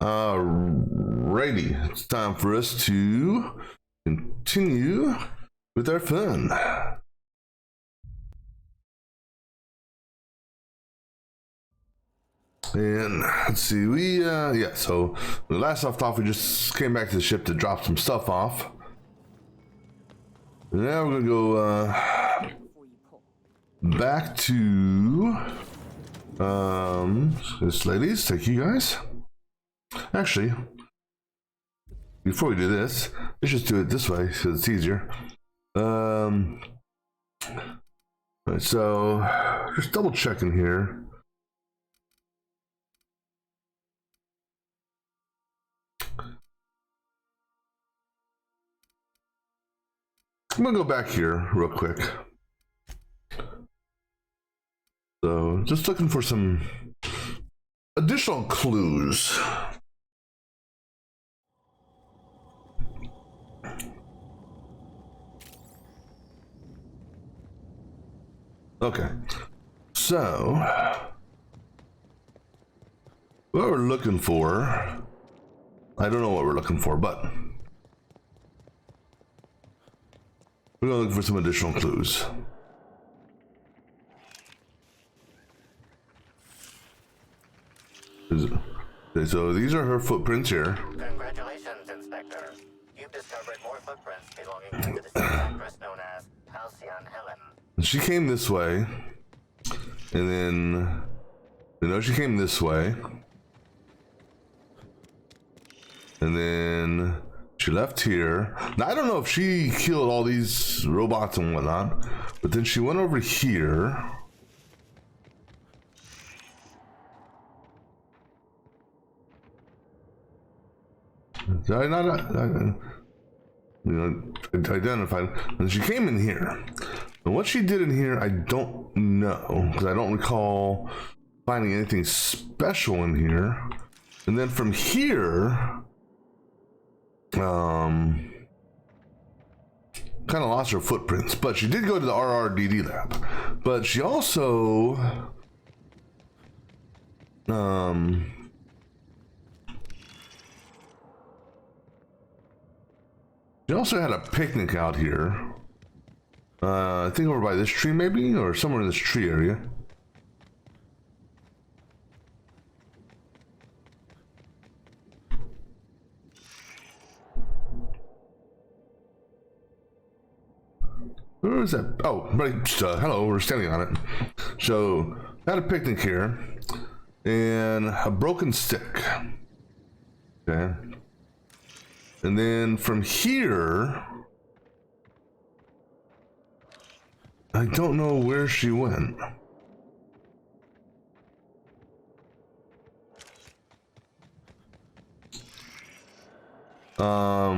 Alrighty, it's time for us to continue with our fun. And let's see, so the last left off, we just came back to the ship to drop some stuff off. And now we're gonna go back to this ladies, take you guys. Actually, before we do this, let's just do it this way because it's easier. Right, so just double checking here. I'm gonna go back here real quick. So just looking for some additional clues. Okay, so what we're looking for, I don't know what we're looking for, but we're gonna look for some additional clues. Okay, so these are her footprints here. Congratulations, Inspector. You've discovered more footprints belonging to the deceased actress known as Halcyon Helen. She came this way, and then, she came this way, and then she left here. Now, I don't know if she killed all these robots and whatnot, but then she went over here. Did I not, identified, and she came in here. And what she did in here, I don't know, because I don't recall finding anything special in here. And then from here, kind of lost her footprints, but she did go to the RRDD lab. But she also, she also had a picnic out here. I think over by this tree maybe, or somewhere in this tree area. Where is that? Oh, right, hello, we're standing on it. So, had a picnic here, and a broken stick. Okay. And then from here, I don't know where she went.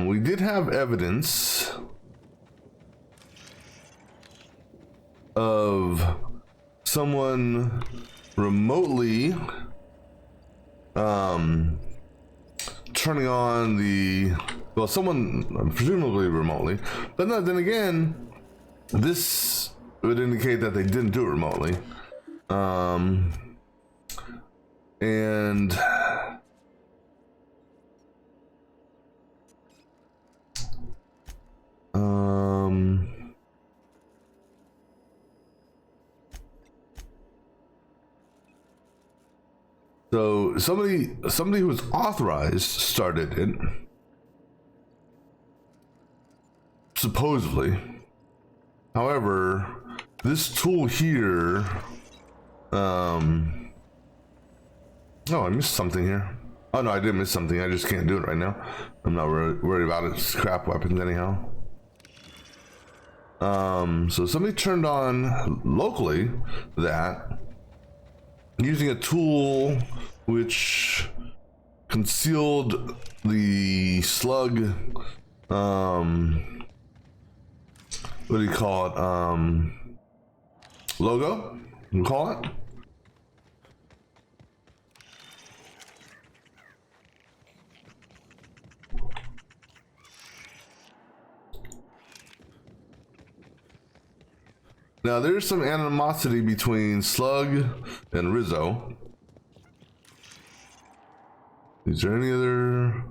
We did have evidence of someone remotely turning on the, well, someone presumably remotely, but no, then again, this would indicate that they didn't do it remotely. And so somebody who was authorized started it, supposedly. However, this tool here, oh, I missed something here. Oh no, I did miss something. I just can't do it right now. I'm not worried about it. It's crap weapons anyhow. So somebody turned on locally that using a tool which concealed the slug, what do you call it? Logo? You call it? Now there's some animosity between Slug and Rizzo. Is there any other?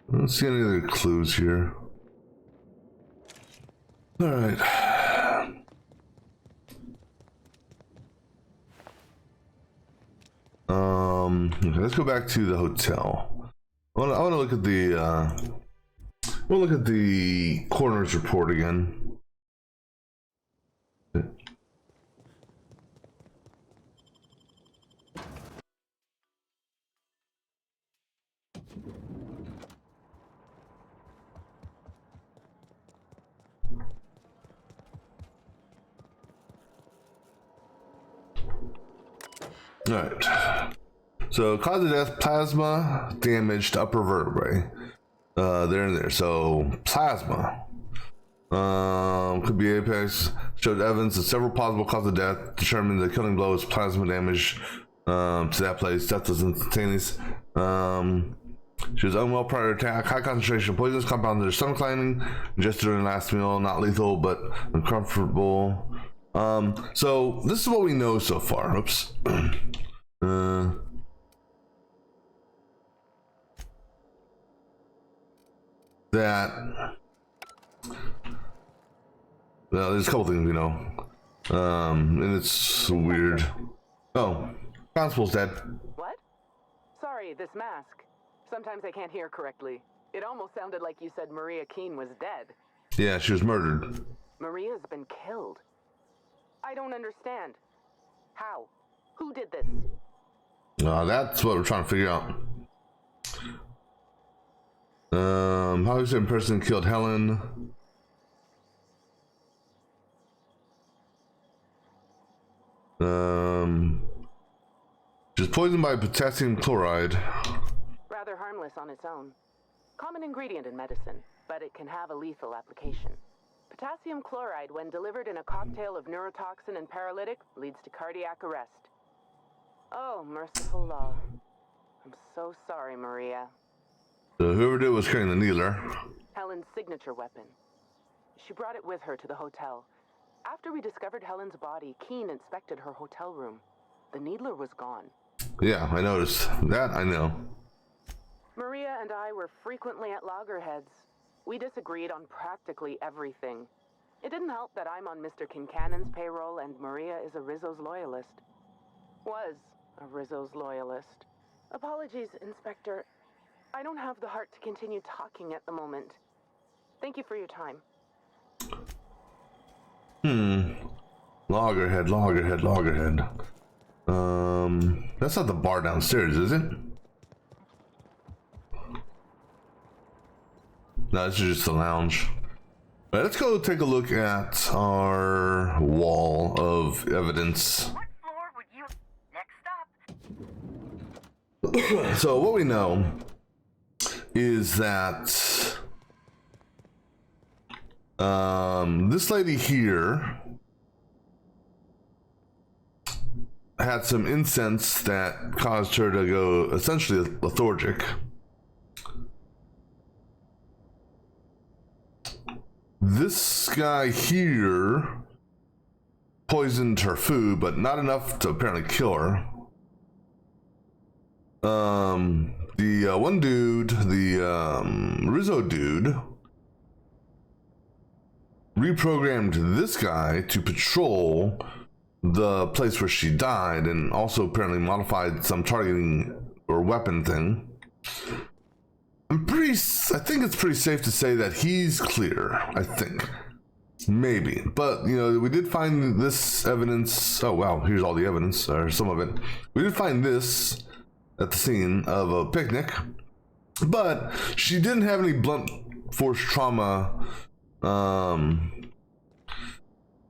I don't see any other clues here. All right. Okay, let's go back to the hotel. I want to look at the we'll look at the coroner's report again. All right. So, cause of death: plasma damage to upper vertebrae. There and there. So, plasma. Could be apex. Showed evidence of several possible causes of death. Determined the killing blow was plasma damage to that place. Death was instantaneous. She was unwell prior to attack. High concentration of poisonous compounds in her stomach lining. Ingested during the last meal. Not lethal, but uncomfortable. So this is what we know so far. Oops. That. Well, there's a couple things we know. And it's weird. Oh, Constable's dead. What? Sorry, this mask. Sometimes I can't hear correctly. It almost sounded like you said Maria Keene was dead. Yeah, she was murdered. Maria's been killed. I don't understand. How? Who did this? That's what we're trying to figure out. How is a person killed Helen? She was poisoned by potassium chloride. Rather harmless on its own. Common ingredient in medicine, but it can have a lethal application. Potassium chloride, when delivered in a cocktail of neurotoxin and paralytic, leads to cardiac arrest. Oh, merciful law. I'm so sorry, Maria. So whoever did it was carrying the needler. Helen's signature weapon. She brought it with her to the hotel. After we discovered Helen's body, Keene inspected her hotel room. The needler was gone. Yeah, I noticed. That I know. Maria and I were frequently at loggerheads. We disagreed on practically everything. It didn't help that I'm on Mr. Kincannon's payroll and Maria is a Rizzo's loyalist. Was a Rizzo's loyalist. Apologies, Inspector. I don't have the heart to continue talking at the moment. Thank you for your time. Loggerhead. That's not the bar downstairs, is it? No, this is just the lounge. All right, let's go take a look at our wall of evidence. What floor would you... Next stop. So what we know is that this lady here had some incense that caused her to go essentially lethargic. This guy here poisoned her food, but not enough to apparently kill her. The one dude, the Rizzo dude, reprogrammed this guy to patrol the place where she died, and also apparently modified some targeting or weapon thing. I think it's pretty safe to say that he's clear. I think. Maybe. But, you know, we did find this evidence. Oh, wow. Here's all the evidence, or some of it. We did find this at the scene of a picnic. But she didn't have any blunt force trauma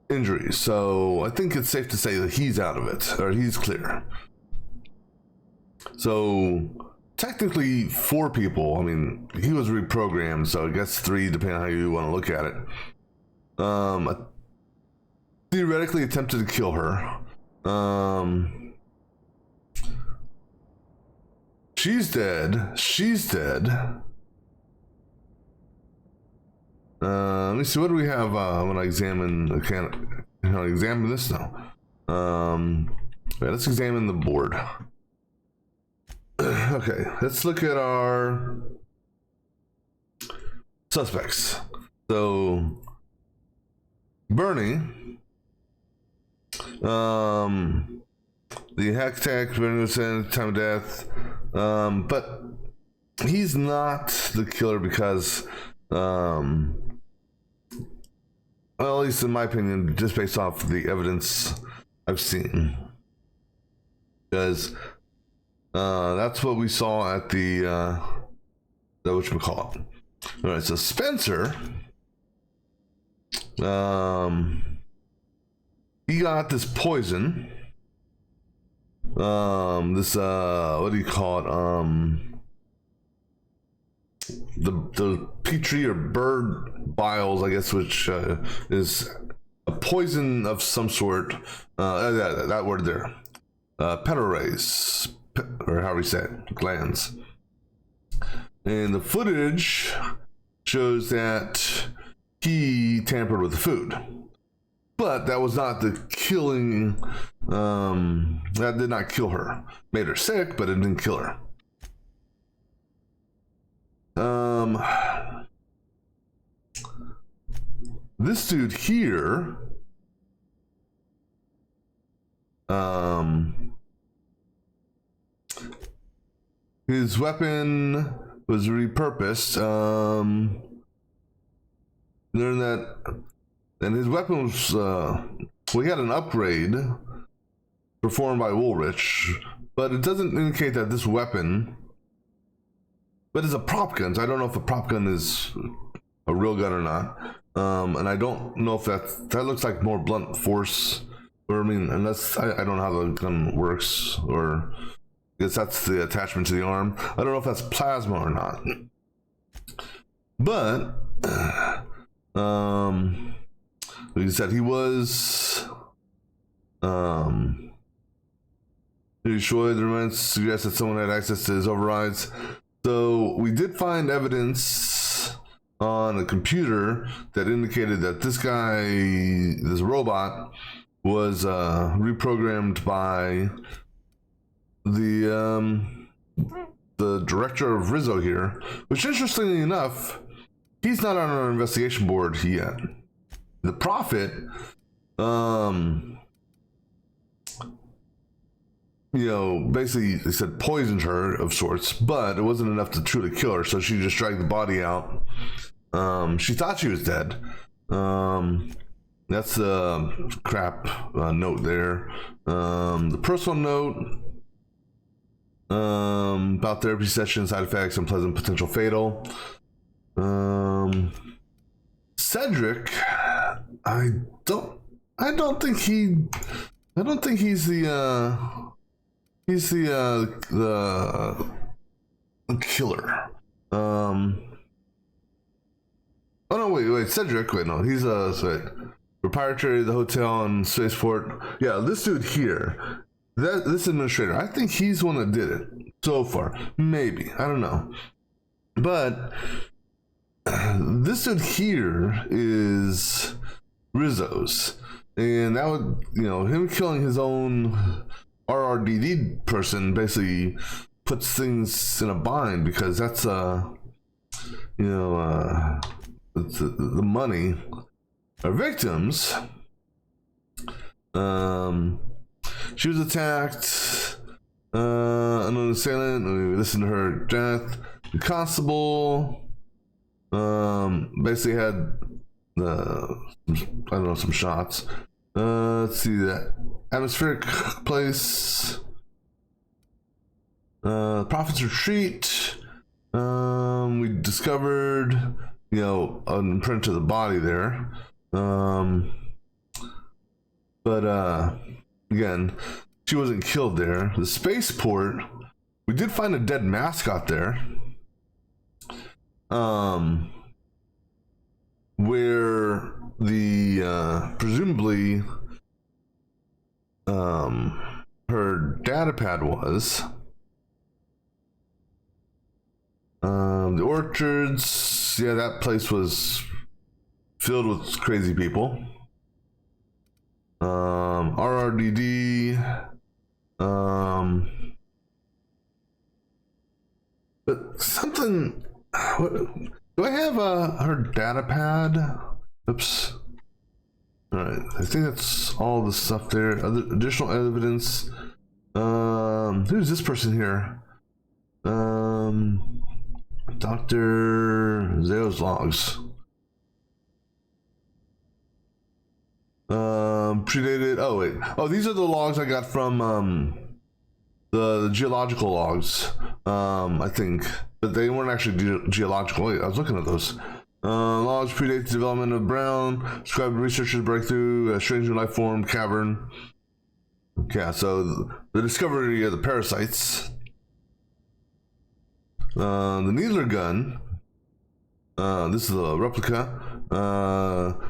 injuries. So I think it's safe to say that he's out of it, or he's clear. So technically 4 people. I mean, he was reprogrammed, so I guess 3 depending on how you want to look at it. Theoretically attempted to kill her. She's dead. Let me see, what do we have when I examine the examine this now. Yeah, let's examine the board. Okay, let's look at our suspects. So Bernie, the hack attack, time of death, but he's not the killer because, well, at least in my opinion, just based off the evidence I've seen, because that's what we saw at the whatchamacallit. All right, so Spencer, he got this poison. This what do you call it? The petri or bird biles, I guess, which is a poison of some sort. That word there, pentarace, or how we say it, glands. And the footage shows that he tampered with the food, but that was not the killing. That did not kill her. Made her sick, but it didn't kill her. This dude here, his weapon was repurposed. Learned that, and his weapon was, we had an upgrade performed by Woolrich, but it doesn't indicate that this weapon, but it's a prop gun, so I don't know if a prop gun is a real gun or not. And I don't know if that looks like more blunt force, or I mean, unless I don't know how the gun works, or I guess that's the attachment to the arm. I don't know if that's plasma or not. But like you said, he was destroyed. The remains suggest that someone had access to his overrides. So we did find evidence on a computer that indicated that this guy, this robot, was reprogrammed by the director of Rizzo here, which interestingly enough, he's not on our investigation board yet. The Prophet, basically they said poisoned her of sorts, but it wasn't enough to truly kill her, so she just dragged the body out. She thought she was dead. That's the crap note there. The personal note about therapy session, side effects, unpleasant, potential fatal. Cedric, I don't think he's the killer. Oh no, wait, Cedric, no, he's proprietary of the hotel in Spaceport. Yeah, this dude here, this administrator, I think he's the one that did it so far. Maybe, I don't know. But this dude here is Rizzo's, and that would, him killing his own RRDD person basically puts things in a bind, because that's it's the money. Our victims, she was attacked, unknown assailant, we listened to her death. The constable basically had some shots. Let's see, that atmospheric place, Prophet's Retreat. We discovered an imprint to the body there. But again, she wasn't killed there. The spaceport, we did find a dead mascot there. Where the presumably her data pad was. The orchards, yeah, that place was filled with crazy people. RRDD. But something. What, do I have her data pad? Oops. All right. I think that's all the stuff there. Other additional evidence. Who's this person here? Dr. Zeo's logs. Predated. Oh wait. Oh, these are the logs I got from the geological logs. I think, but they weren't actually geological. Wait, I was looking at those. Logs predate the development of Brown. Described researchers' breakthrough, a strange new life form cavern. Okay, so the discovery of the parasites. The needler gun. This is a replica.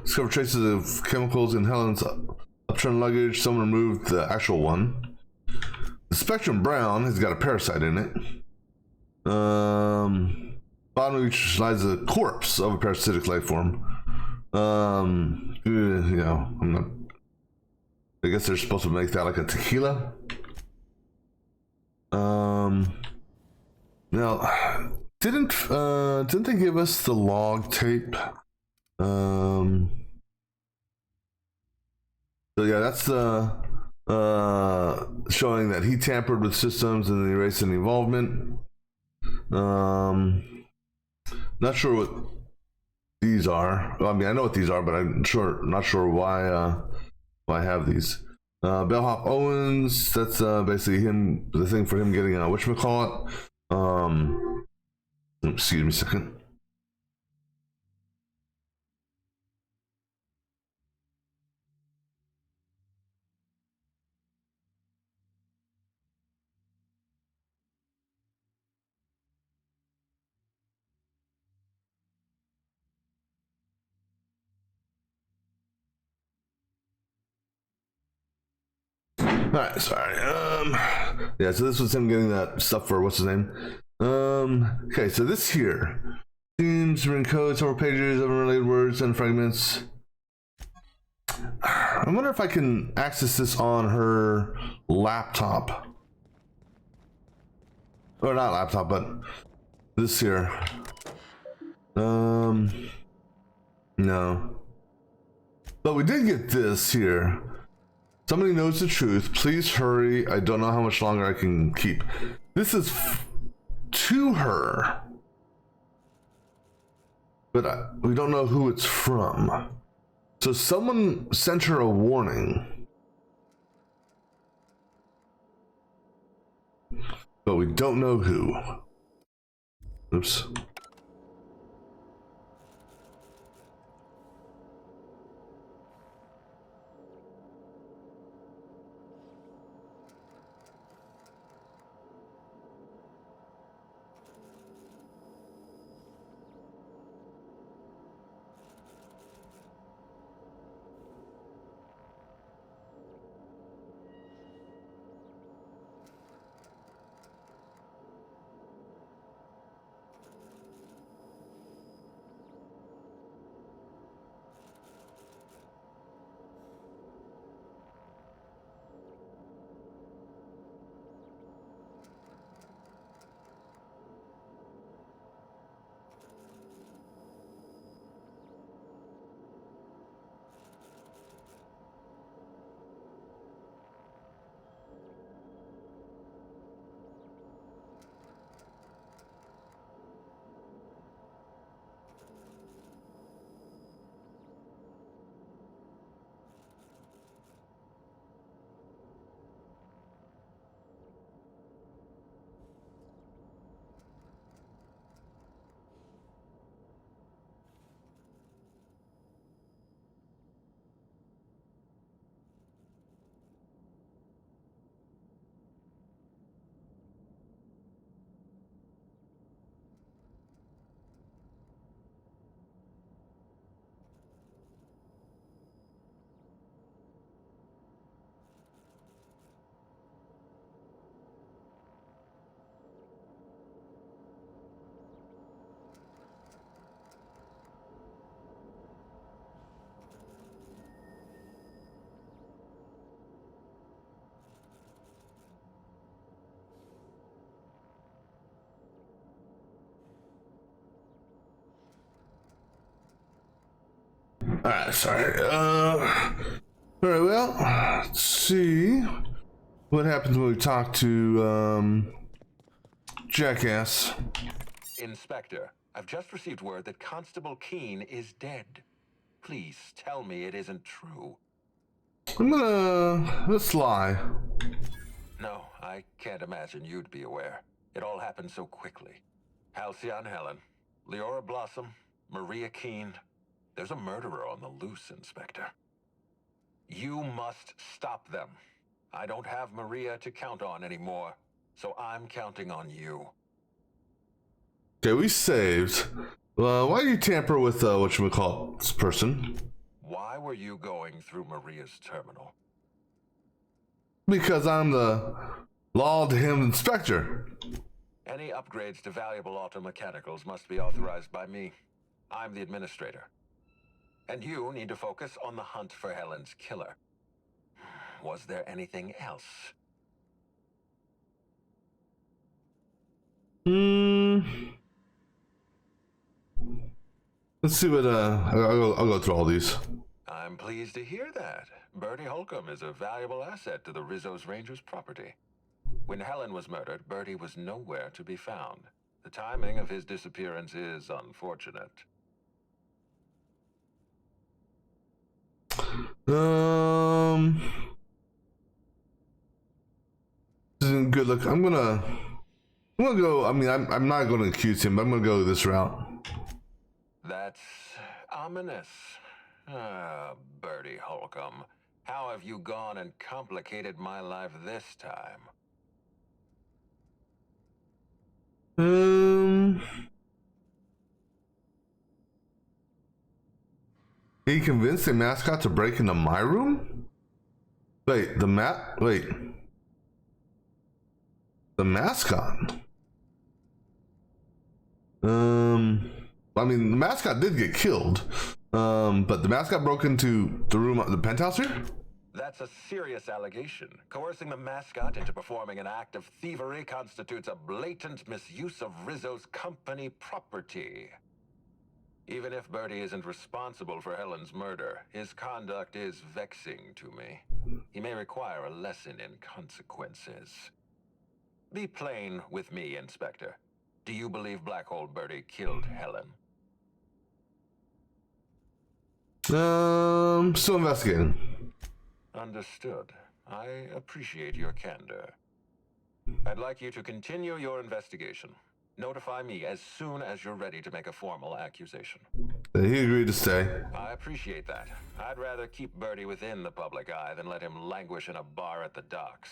Discovered traces of chemicals in Helen's upturned luggage. Someone removed the actual one. The Spectrum Brown has got a parasite in it. Bottom of which lies a corpse of a parasitic life form. You know, I'm not. I guess they're supposed to make that like a tequila. Now, didn't they give us the log tape? So yeah, that's the showing that he tampered with systems and erased any involvement. Not sure what these are. Well, I mean, I know what these are, but I'm not sure why I have these. Bellhop Owens, that's basically him, the thing for him getting whatchamacallit. Excuse me a second. Alright, sorry. Yeah, so this was him getting that stuff for what's his name. Okay, so this here seems to encode several pages of unrelated words and fragments. I wonder if I can access this on her laptop. Or not laptop, but this here. No. But we did get this here. Somebody knows the truth. Please hurry. I don't know how much longer I can keep. This is to her. But we don't know who it's from. So someone sent her a warning. But we don't know who. Oops. Alright, sorry. Alright, well, let's see what happens when we talk to, Jackass. Inspector, I've just received word that Constable Keene is dead. Please tell me it isn't true. Let's lie. No, I can't imagine you'd be aware. It all happened so quickly. Halcyon Helen, Leora Blossom, Maria Keene. There's a murderer on the loose, Inspector. You must stop them. I don't have Maria to count on anymore, so I'm counting on you. Okay, we saved. Why do you tamper with, whatchamacallit, this person? Why were you going through Maria's terminal? Because I'm the law to him inspector. Any upgrades to valuable automechanicals must be authorized by me. I'm the administrator. And you need to focus on the hunt for Helen's killer. Was there anything else? Let's see what, I'll go through all these. I'm pleased to hear that. Bertie Holcomb is a valuable asset to the Rizzo's Rangers property. When Helen was murdered, Bertie was nowhere to be found. The timing of his disappearance is unfortunate. This isn't good. Look, I'm gonna go. I mean, I'm not going to accuse him, but I'm gonna go this route. That's ominous. Ah, Bertie Holcomb. How have you gone and complicated my life this time? He convinced a mascot to break into my room? Wait, the mascot? I mean, the mascot did get killed. But the mascot broke into the room, the penthouse here? That's a serious allegation. Coercing the mascot into performing an act of thievery constitutes a blatant misuse of Rizzo's company property. Even if Bertie isn't responsible for Helen's murder, his conduct is vexing to me. He may require a lesson in consequences. Be plain with me, Inspector. Do you believe Black Hole Bertie killed Helen? Still investigating. Understood. I appreciate your candor. I'd like you to continue your investigation. Notify me as soon as you're ready to make a formal accusation. He agreed to stay. I appreciate that. I'd rather keep Bertie within the public eye than let him languish in a bar at the docks.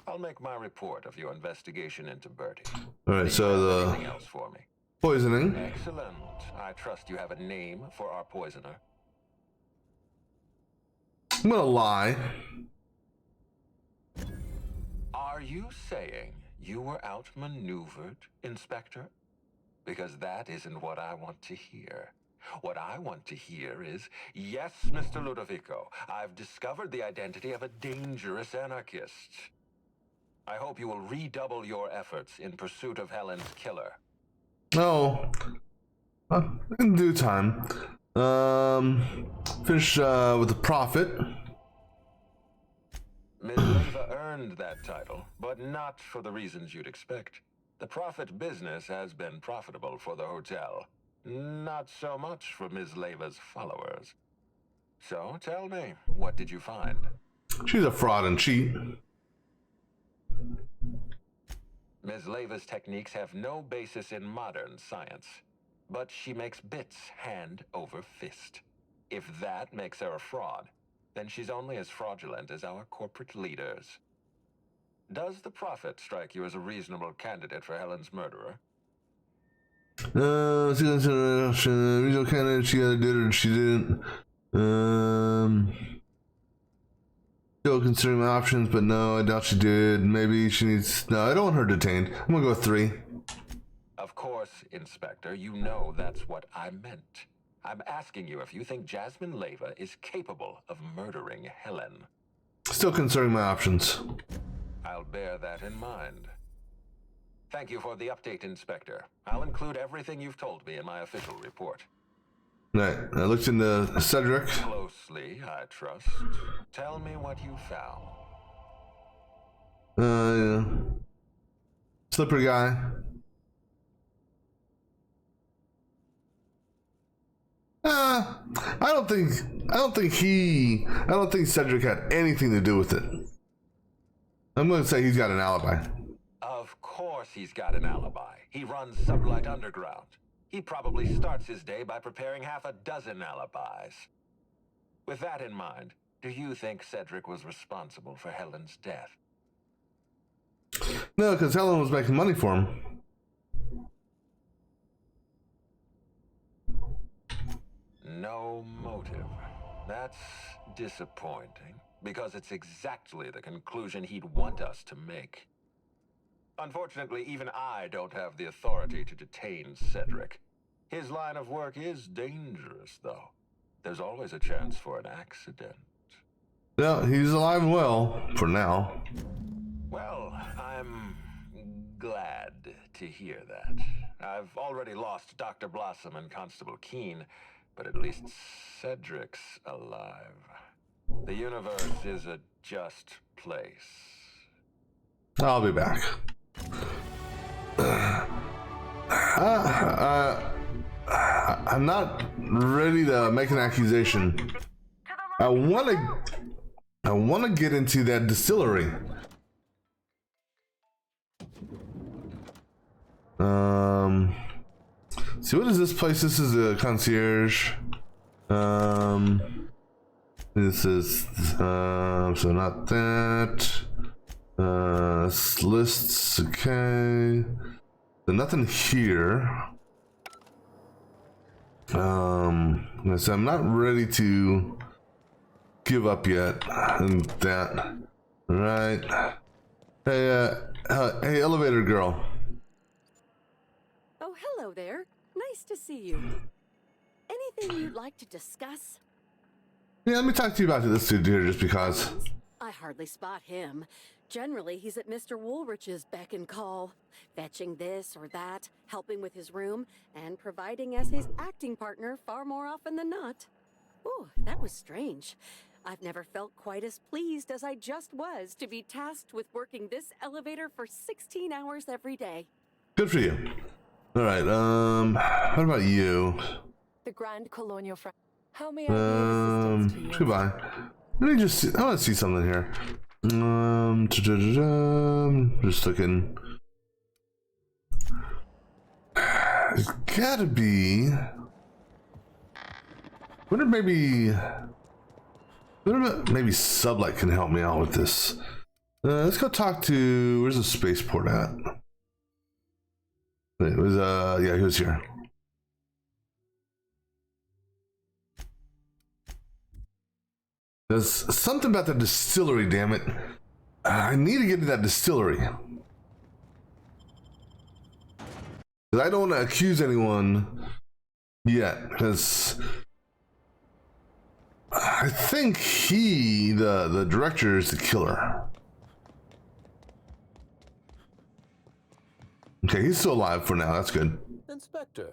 I'll make my report of your investigation into Bertie. Alright, so Anything else for me? Poisoning. Excellent. I trust you have a name for our poisoner. I'm gonna lie. Are you saying you were outmaneuvered, Inspector? Because that isn't what I want to hear. What I want to hear is, yes, Mr. Ludovico, I've discovered the identity of a dangerous anarchist. I hope you will redouble your efforts in pursuit of Helen's killer. Oh. In due time. Finish with the Prophet. Ms. Leyva earned that title, but not for the reasons you'd expect. The Prophet business has been profitable for the hotel. Not so much for Ms. Leyva's followers. So tell me, what did you find? She's a fraud and cheat. Ms. Leyva's techniques have no basis in modern science, but she makes bits hand over fist. If that makes her a fraud, then she's only as fraudulent as our corporate leaders. Does the Prophet strike you as a reasonable candidate for Helen's murderer? Reasonable candidate, she either did or she didn't. Still considering my options, but no, I doubt she did. Maybe she needs... No, I don't want her detained. I'm gonna go with 3. Of course, Inspector, you know that's what I meant. I'm asking you if you think Jasmine Leyva is capable of murdering Helen. Still considering my options. I'll bear that in mind. Thank you for the update, Inspector. I'll include everything you've told me in my official report. Right. I looked into Cedric. Closely, I trust. Tell me what you found. Yeah. Slippery guy. I don't think Cedric had anything to do with it. I'm going to say he's got an alibi. Of course he's got an alibi. He runs Sublight Underground. He probably starts his day by preparing half a dozen alibis. With that in mind, do you think Cedric was responsible for Helen's death? No, because Helen was making money for him. No motive. That's disappointing, because it's exactly the conclusion he'd want us to make. Unfortunately, even I don't have the authority to detain Cedric. His line of work is dangerous, though. There's always a chance for an accident. Yeah, he's alive and well, for now. Well, I'm glad to hear that. I've already lost Dr. Blossom and Constable Keene, but at least Cedric's alive. The universe is a just place. I'll be back. I'm not ready to make an accusation. I want to get into that distillery. See, what is this place? This is a concierge. This is so not that. Lists, okay. So nothing here. So I'm not ready to give up yet. And that, right? Hey, hey, elevator girl. Oh, hello there. Nice to see you. Anything you'd like to discuss? Yeah, let me talk to you about this dude here, just because. I hardly spot him. Generally, he's at Mr. Woolrich's beck and call, fetching this or that, helping with his room, and providing as his acting partner far more often than not. Ooh, that was strange. I've never felt quite as pleased as I just was to be tasked with working this elevator for 16 hours every day. Good for you. All right. What about you? The Grand Colonial Friend. How may I be of assistance to you? Goodbye. Let me just see. I want to see something here. Just looking. It's gotta be. Wonder maybe Sublight can help me out with this. Let's go talk to. Where's the spaceport at? It was yeah, he was here. There's something about the distillery, damn it. I need to get to that distillery. I don't want to accuse anyone yet, because I think the director is the killer. Okay, he's still alive for now, that's good. Inspector,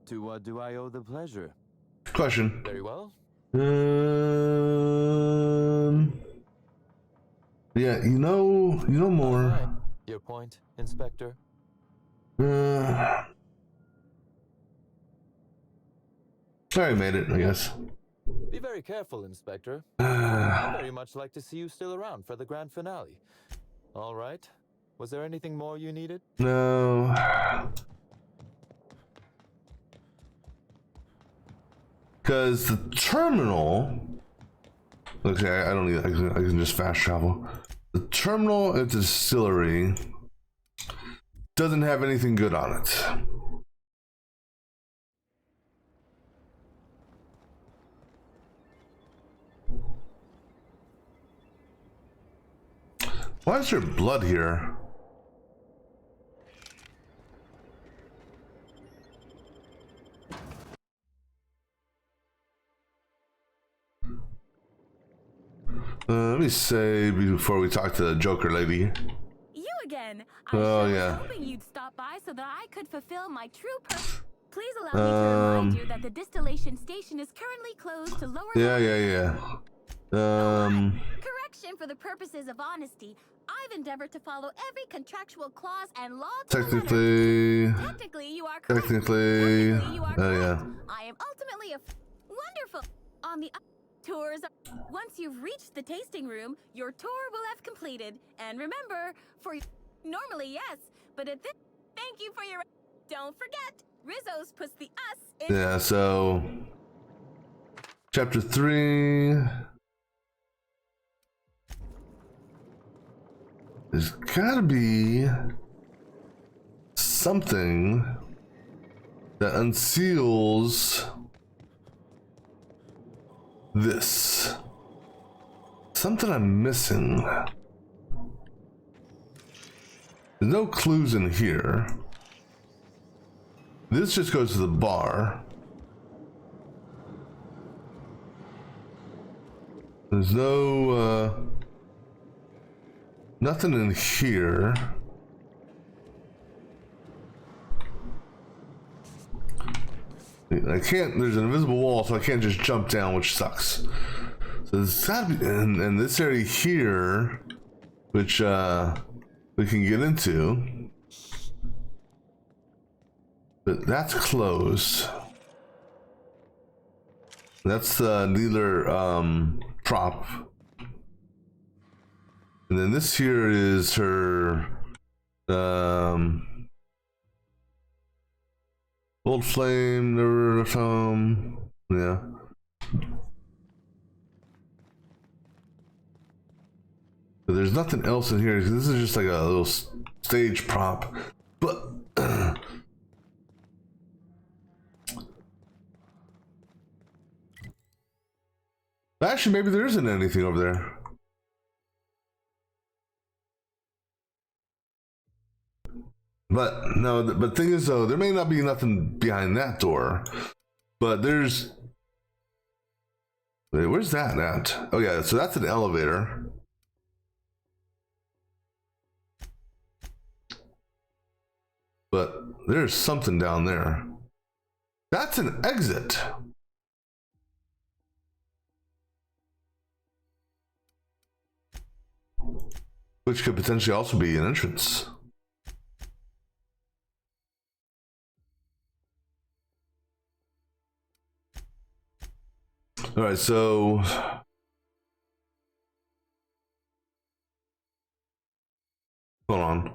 to what do I owe the pleasure? Question. Very well. Yeah, you know more. Fine. Your point, Inspector? I made it, I guess. Be very careful, Inspector. I'd very much like to see you still around for the grand finale. All right. Was there anything more you needed? No. Because the terminal. Okay, I don't need. I can just fast travel. The terminal at the distillery doesn't have anything good on it. Why is there blood here? Let me say before we talk to the Joker lady. You again. Oh, I was yeah. hoping you'd stop by so that I could fulfill my true purpose. Please allow me to remind you that the distillation station is currently closed to lower. Yeah. Correction for the purposes of honesty. I've endeavored to follow every contractual clause and law to the letter. Technically, you are correct. Technically, you are correct. Yeah. I am ultimately a wonderful. On the tours, once you've reached the tasting room, your tour will have completed. And remember, normally yes, but at this, thank you for your. Don't forget, Rizzo's puts the us in. Yeah. So, chapter 3. There's gotta be something that unseals this. Something I'm missing. There's no clues in here. This just goes to the bar. There's no, nothing in here. I can't, there's an invisible wall, so I can't just jump down, which sucks. So there's gotta be, and this area here, which we can get into. But that's closed. That's the dealer prop. And then this here is her old flame, never foam. Yeah. But there's nothing else in here. This is just like a little stage prop. But actually, maybe there isn't anything over there. But no, but thing is though, there may not be nothing behind that door, but there's. Wait, where's that at? Oh yeah, so that's an elevator. But there's something down there. That's an exit. Which could potentially also be an entrance. All right, so hold on.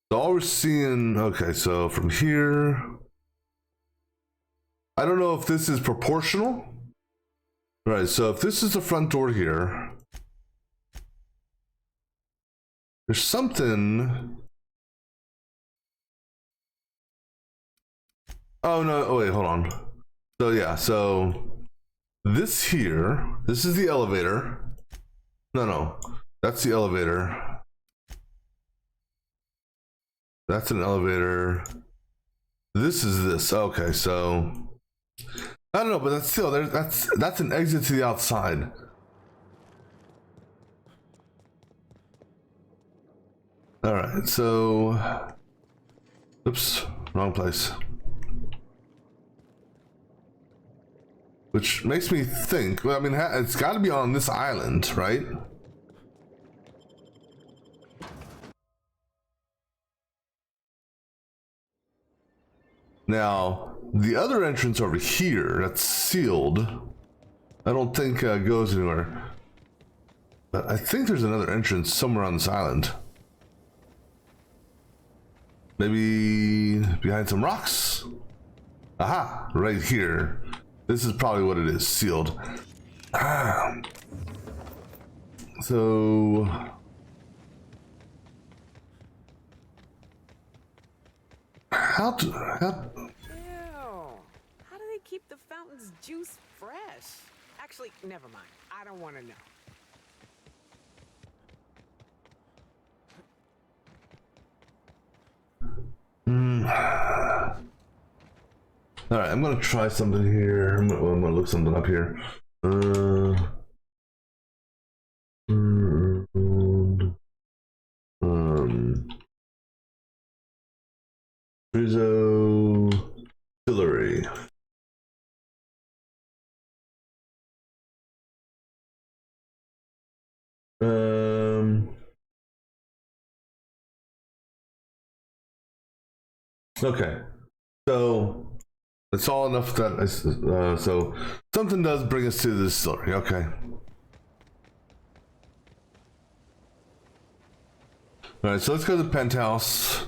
So all we're seeing, okay, so from here, I don't know if this is proportional. All right, so if this is the front door here, there's something. Oh no, oh wait, hold on. So yeah, so this here, this is the elevator. No, that's the elevator. That's an elevator. This is this. Okay, so I don't know, but that's still there. That's an exit to the outside. All right, so oops, wrong place. Which makes me think. Well, I mean, it's got to be on this island, right? Now, the other entrance over here, that's sealed, I don't think goes anywhere. But I think there's another entrance somewhere on this island. Maybe behind some rocks? Aha, right here. This is probably what it is, sealed. So... How Ew. How do they keep the fountain's juice fresh? Actually, never mind. I don't want to know. All right, I'm gonna try something here. I'm gonna look something up here. Rizzo Distillery. Okay, so it's all enough that so something does bring us to the distillery. Okay. All right, so let's go to the penthouse.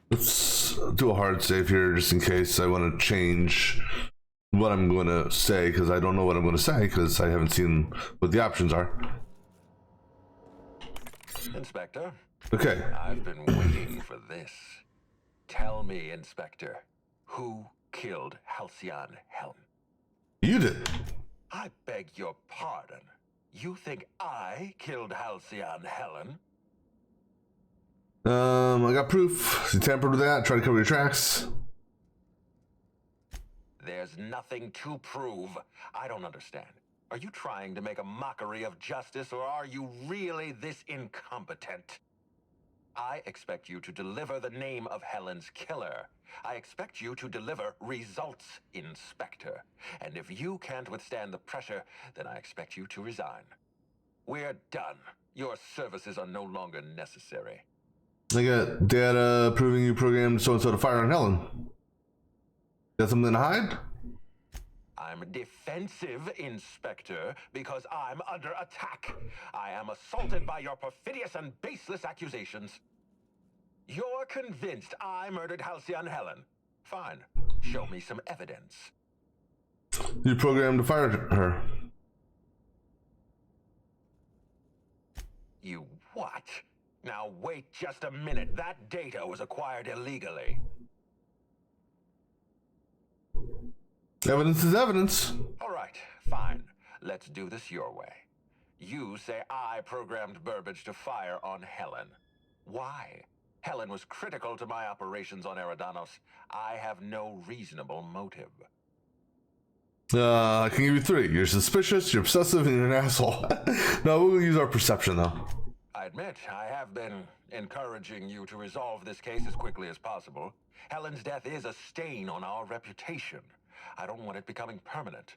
Let's do a hard save here just in case I want to change what I'm going to say, because I don't know what I'm going to say because I haven't seen what the options are. Inspector, Okay. I've been waiting for this. Tell me, Inspector, who killed Halcyon Helen? You did. I beg your pardon. You think I killed Halcyon Helen? I got proof. You tampered with that. Try to cover your tracks. There's nothing to prove. I don't understand. Are you trying to make a mockery of justice, or are you really this incompetent? I expect you to deliver the name of Helen's killer. I expect you to deliver results, Inspector. And if you can't withstand the pressure, then I expect you to resign. We're done. Your services are no longer necessary. I got data proving you programmed so-and-so to fire on Helen. Got something to hide? I'm defensive, Inspector, because I'm under attack. I am assaulted by your perfidious and baseless accusations. You're convinced I murdered Halcyon Helen. Fine. Show me some evidence. You programmed to fire her. You what? Now wait just a minute. That data was acquired illegally. Evidence is evidence. All right, fine. Let's do this your way. You say I programmed Burbage to fire on Helen. Why? Helen was critical to my operations on Eridanos. I have no reasonable motive. I can give you three. You're suspicious, you're obsessive, and you're an asshole. No, we'll use our perception, though. I admit, I have been encouraging you to resolve this case as quickly as possible. Helen's death is a stain on our reputation. I don't want it becoming permanent.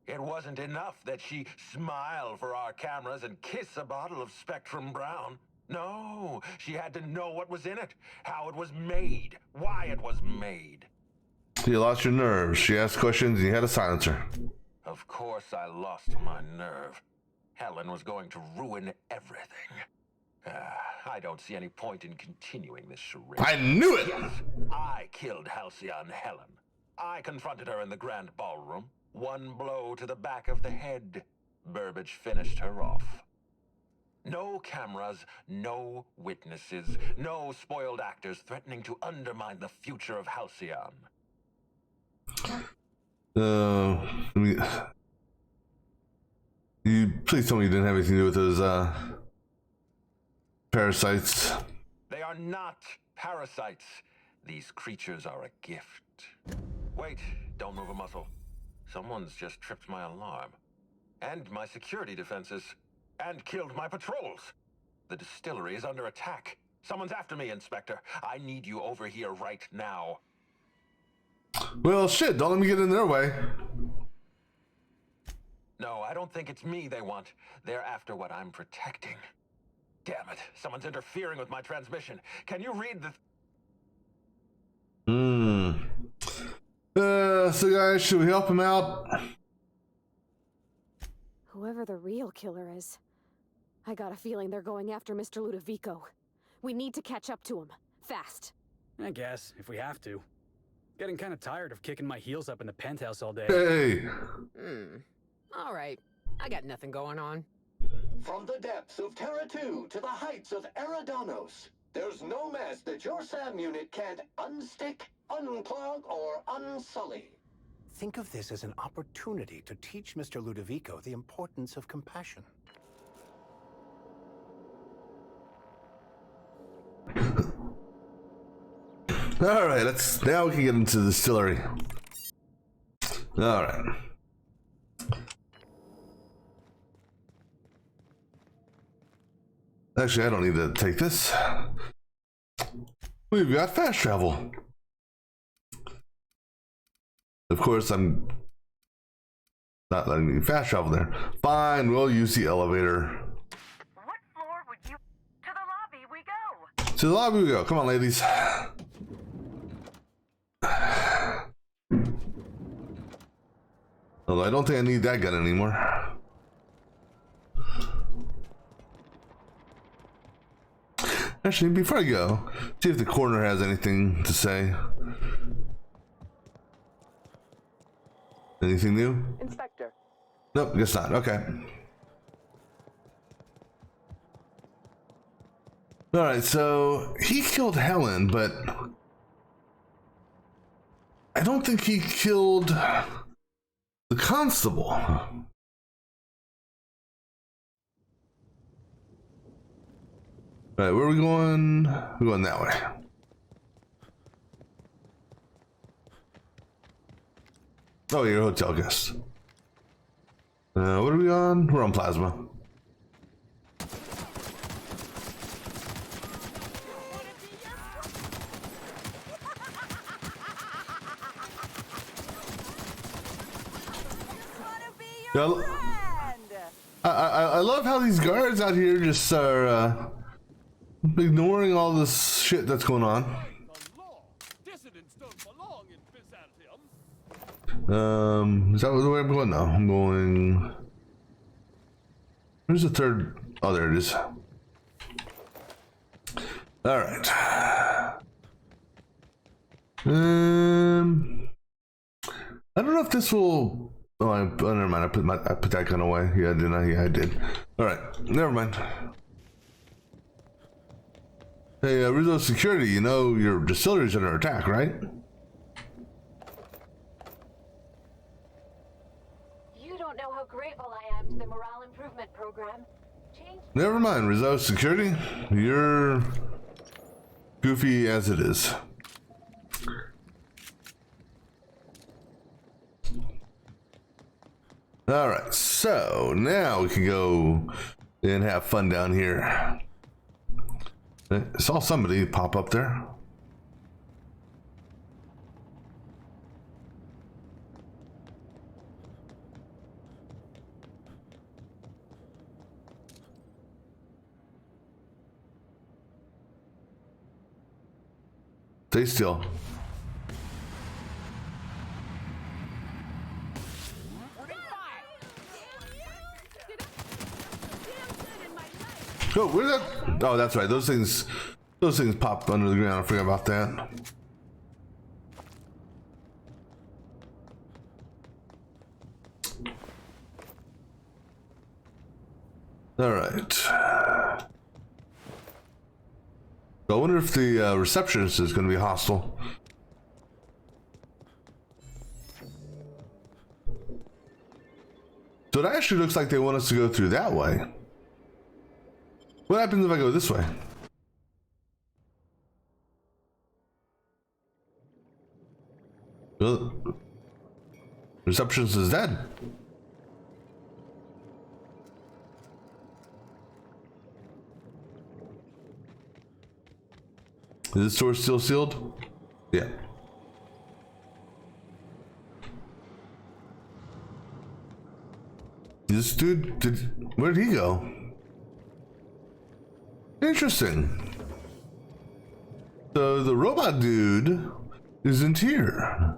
It wasn't enough that she smile for our cameras and kiss a bottle of Spectrum Brown. No, she had to know what was in it, how it was made, why it was made. You lost your nerve. She asked questions and you had to silence her. Of course I lost my nerve. Helen was going to ruin everything. I don't see any point in continuing this charade. I knew it! Yes, I killed Halcyon Helen. I confronted her in the grand ballroom. One blow to the back of the head. Burbage finished her off. No cameras, no witnesses, no spoiled actors threatening to undermine the future of Halcyon. You please tell me you didn't have anything to do with those parasites. They are not parasites. These creatures are a gift. Wait, don't move a muscle. Someone's just tripped my alarm. And my security defenses. And killed my patrols. The distillery is under attack. Someone's after me, Inspector. I need you over here right now. Well, shit, don't let me get in their way. No, I don't think it's me they want. They're after what I'm protecting. Damn it, someone's interfering with my transmission. Can you read the... So guys, should we help him out? Whoever the real killer is, I got a feeling they're going after Mr. Ludovico. We need to catch up to him. Fast. I guess, if we have to. Getting kind of tired of kicking my heels up in the penthouse all day. Hey! All right. I got nothing going on. From the depths of Terra 2 to the heights of Eridanos, there's no mess that your SAM unit can't unstick, unclog, or unsully. Think of this as an opportunity to teach Mr. Ludovico the importance of compassion. Alright, now we can get into the distillery. Alright. Actually, I don't need to take this. We've got fast travel. Of course, I'm not letting me fast travel there. Fine, we'll use the elevator. What floor would you... To the lobby we go! To the lobby we go. Come on, ladies. Although I don't think I need that gun anymore. Actually, before I go, see if the coroner has anything to say. Anything new? Inspector. Nope, guess not. Okay. Alright, so he killed Helen, but I don't think he killed the constable. Alright, where are we going? We're going that way. Oh, you're a hotel guest. What are we on? We're on Plasma. Yeah, I love how these guards out here just are ignoring all this shit that's going on. Is that the way I'm going now? I'm going... Where's the third? Oh, there it is. Alright. I don't know if this will... Oh, never mind. I put that gun away. Yeah, didn't I? Yeah, I did. Alright, never mind. Hey, Rizzo Security, you know your distillery's under attack, right? You don't know how grateful I am to the morale improvement program. Never mind, Rizzo Security. You're goofy as it is. Alright, so now we can go and have fun down here. I saw somebody pop up there. Stay still. Oh, where's that? Oh, that's right. Those things pop under the ground. I forgot about that. All right. So I wonder if the receptionist is going to be hostile. So it actually looks like they want us to go through that way. What happens if I go this way? Well, receptionist is dead. Is this door still sealed? Yeah. This dude, where did he go? Interesting. So the robot dude isn't here.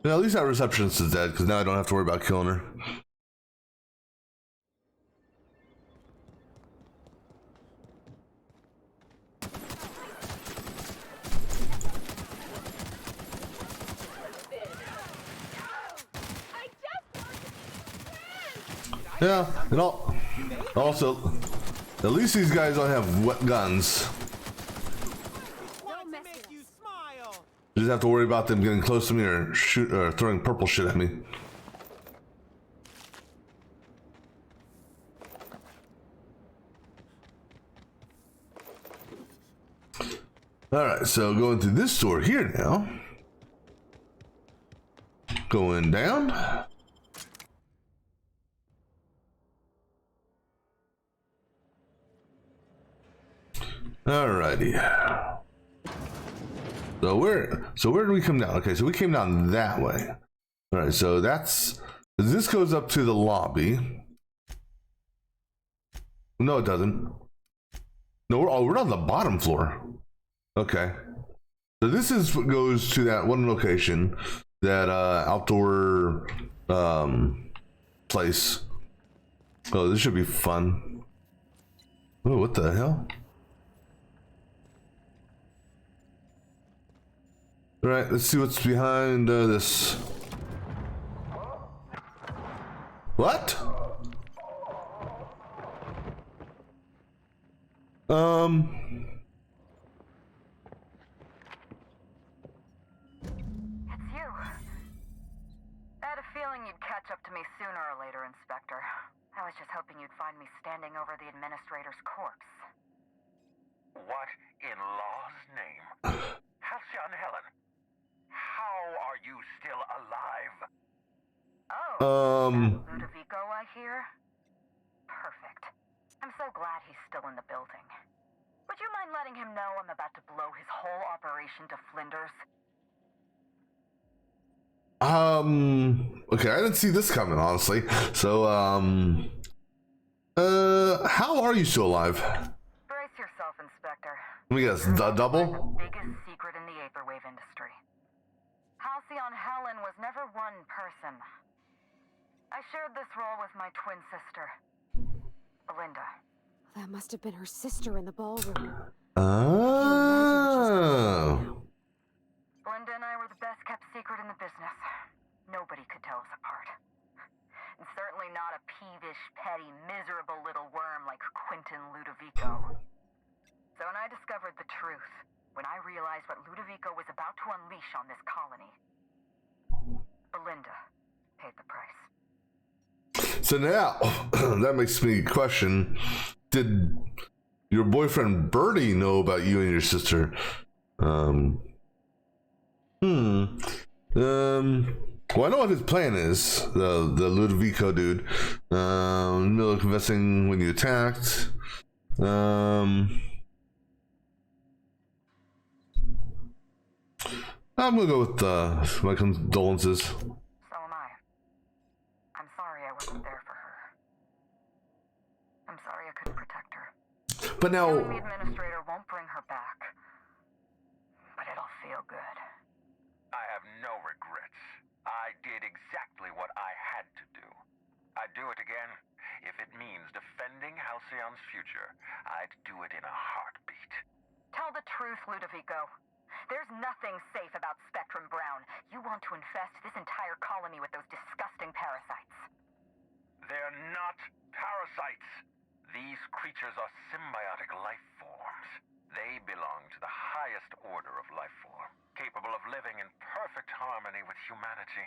Yeah, at least that receptionist is dead, because now I don't have to worry about killing her. Yeah, and also, at least these guys don't have wet guns. You just have to worry about them getting close to me or throwing purple shit at me. Alright, so going through this door here now. Going down. Alrighty. So where did we come down? Okay, so we came down that way. All right, so this goes up to the lobby. No, it doesn't. No, we're on the bottom floor. Okay. So this is what goes to that one location, that outdoor place. Oh, this should be fun. Oh, what the hell? All right, let's see what's behind this. What? It's you. I had a feeling you'd catch up to me sooner or later, Inspector. I was just hoping you'd find me standing over the administrator's corpse. What in law's name? Halcyon Helen, how are you still alive? Oh, Ludovico, I hear? Perfect. I'm so glad he's still in the building. Would you mind letting him know I'm about to blow his whole operation to flinders? Okay, I didn't see this coming, honestly. So, how are you still alive? Brace yourself, Inspector. Let me guess, double? The biggest secret in the vaporwave industry. Halcyon Helen was never one person. I shared this role with my twin sister, Belinda. That must have been her sister in the ballroom. Oh. Belinda and I were the best kept secret in the business. Nobody could tell us apart. And certainly not a peevish, petty, miserable little worm like Quentin Ludovico. So when I discovered the truth, when I realized what Ludovico was about to unleash on this colony, Belinda paid the price. So now, that makes me question, did your boyfriend Bertie know about you and your sister? Well, I know what his plan is, the Ludovico dude. In the middle of confessing when you attacked. I'm gonna go with my condolences. So am I. I'm sorry I wasn't there for her. I'm sorry I couldn't protect her. But now, Knowing the administrator won't bring her back. But it'll feel good. I have no regrets. I did exactly what I had to do. I'd do it again. If it means defending Halcyon's future, I'd do it in a heartbeat. Tell the truth, Ludovico. There's nothing safe about Spectrum Brown. You want to infest this entire colony with those disgusting parasites. They're not parasites. These creatures are symbiotic life forms. They belong to the highest order of life form, capable of living in perfect harmony with humanity.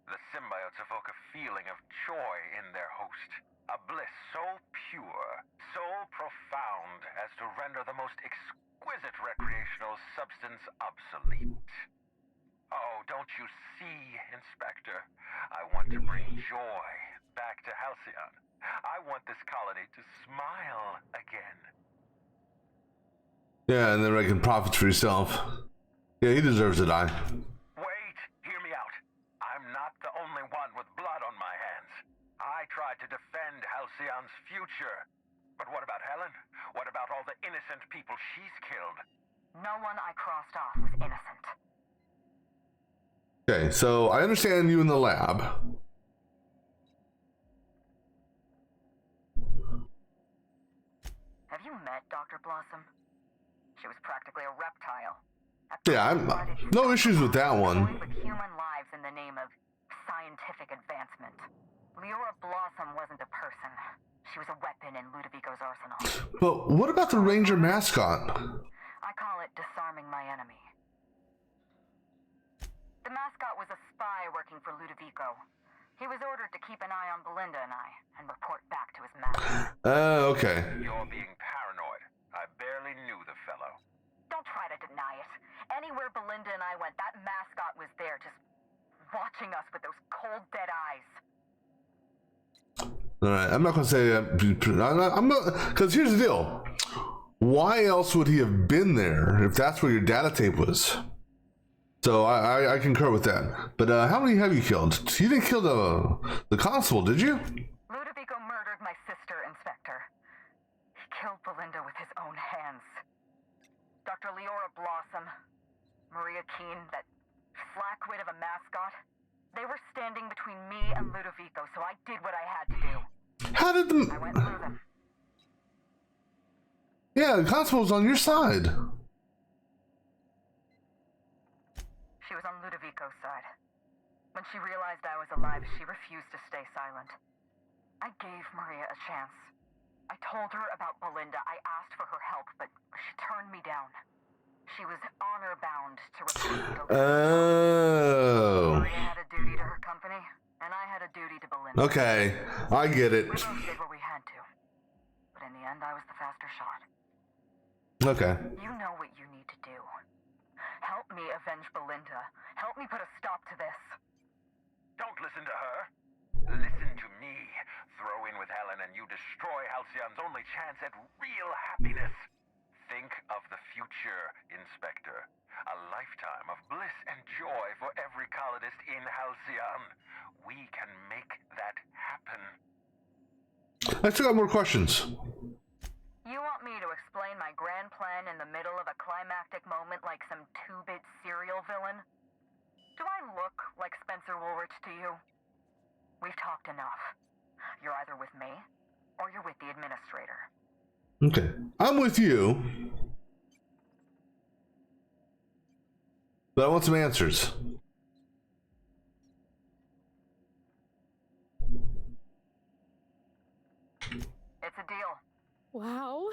The symbiotes evoke a feeling of joy in their host, a bliss so pure, so profound as to render the most exquisite recreational substance obsolete. Oh, don't you see, Inspector? I want to bring joy back to Halcyon. I want this colony to smile again. yeah, and then I can profit for yourself. Yeah, he deserves to die. Wait, hear me out. I'm not the only one with blood on my hands. I tried to defend Halcyon's future. But what about Helen? What about all the innocent people she's killed? No one I crossed off was innocent. Okay, so I understand you in the lab. Have you met Dr. Blossom? She was practically a reptile. Yeah, I'm no issues with that one. With human lives in the name of scientific advancement. Leora Blossom wasn't a person. She was a weapon in Ludovico's arsenal. But what about the Ranger mascot? I call it disarming my enemy. The mascot was a spy working for Ludovico. He was ordered to keep an eye on Belinda and I, and report back to his master. Okay. You're being paranoid. I barely knew the fellow. Don't try to deny it. Anywhere Belinda and I went, that mascot was there, just watching us with those cold, dead eyes. All right, I'm not gonna say I'm not, because here's the deal. why else would he have been there if that's where your data tape was? So I concur with that. But how many have you killed? You didn't kill the constable, did you? Ludovico murdered my sister, Inspector. He killed Belinda with his own hands. Dr. Leora Blossom, Maria Keene, that flackwit of a mascot, they were standing between me and Ludovico, so I did what I had to do. How did I went through them. Yeah, the constable's on your side. She was on Ludovico's side. When she realized I was alive, she refused to stay silent. I gave Maria a chance. I told her about Belinda. I asked for her help, but she turned me down. She was honor-bound to report. Oh. Maria had a duty to her company, and I had a duty to Belinda. Okay, I get it. We both did what we had to. But in the end, I was the faster shot. Okay. You know what you need to do. Help me avenge Belinda. Help me put a stop to this. Don't listen to her. Listen to me. Throw in with Helen and you destroy Halcyon's only chance at real happiness. Think of the future, Inspector. A lifetime of bliss and joy for every colonist in Halcyon. We can make that happen. I still got more questions. You want me to explain my grand plan in the middle of a climactic moment like some 2-bit serial villain? Do I look like Spencer Woolrich to you? We've talked enough. You're either with me, or you're with the administrator. Okay, I'm with you. But I want some answers. It's a deal. Wow.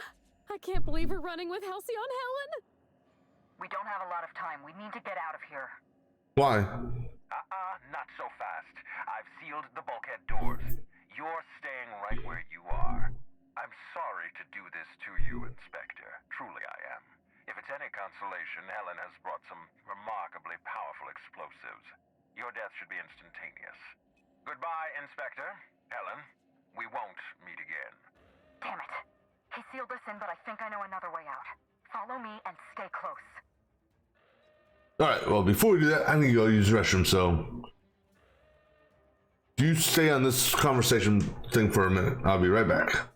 I can't believe we're running with Halcyon Helen. We don't have a lot of time. We need to get out of here. Why? Not so fast. I've sealed the bulkhead doors. You're staying right where you are. I'm sorry to do this to you, Inspector. Truly I am. If it's any consolation, Helen has brought some remarkably powerful explosives. Your death should be instantaneous. Goodbye, Inspector. Helen, we won't meet again. Damn it. He sealed us in, but I think I know another way out. Follow me and stay close. Alright, well, before we do that, I need to go use the restroom, so... You stay on this conversation thing for a minute. I'll be right back.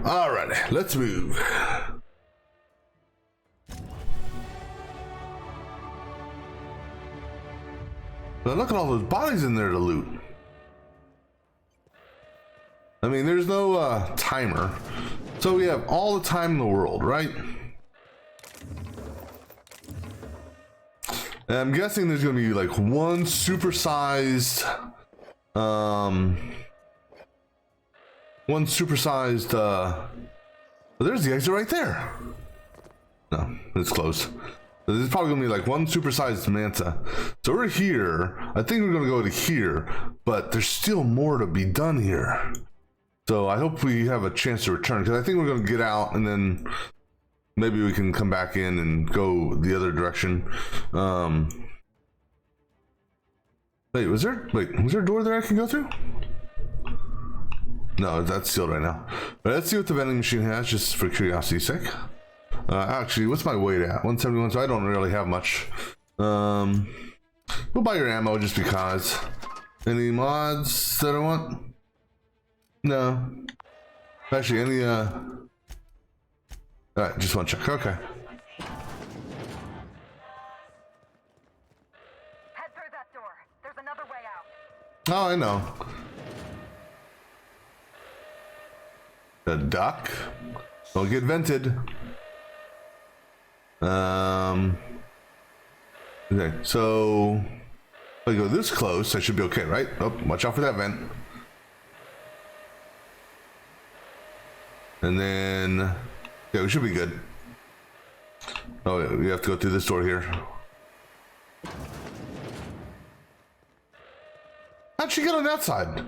Alrighty, let's move. Now look at all those bodies in there to loot. I mean, there's no timer, so we have all the time in the world, right? And I'm guessing there's gonna be like one supersized, there's the exit right there. No, it's closed. So there's probably gonna be like one supersized Manta. So we're here. I think we're gonna go to here, but there's still more to be done here. So I hope we have a chance to return, because I think we're gonna get out and then maybe we can come back in and go the other direction. Wait, was there a door there I can go through? No, that's sealed right now. But let's see what the vending machine has, just for curiosity's sake. Actually, what's my weight at? 171, so I don't really have much. We'll buy your ammo just because. Any mods that I want? No. Actually, any, Alright, just one check. Okay. Head through that door. There's another way out. Oh, I know. The duck. Don't get vented. Okay, so if I go this close, I should be okay, right? Oh, watch out for that vent. And then, yeah, we should be good. Oh, yeah, we have to go through this door here. How'd she get on that side?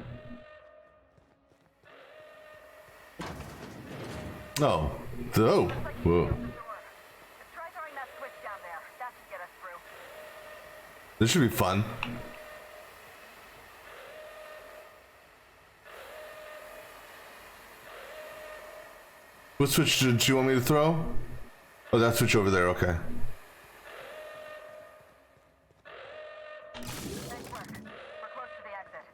Oh, whoa. Try throwing that switch down there. That should get us through. This should be fun. What switch did you want me to throw? Oh, that switch over there, okay. Nice work. We're close to the exit.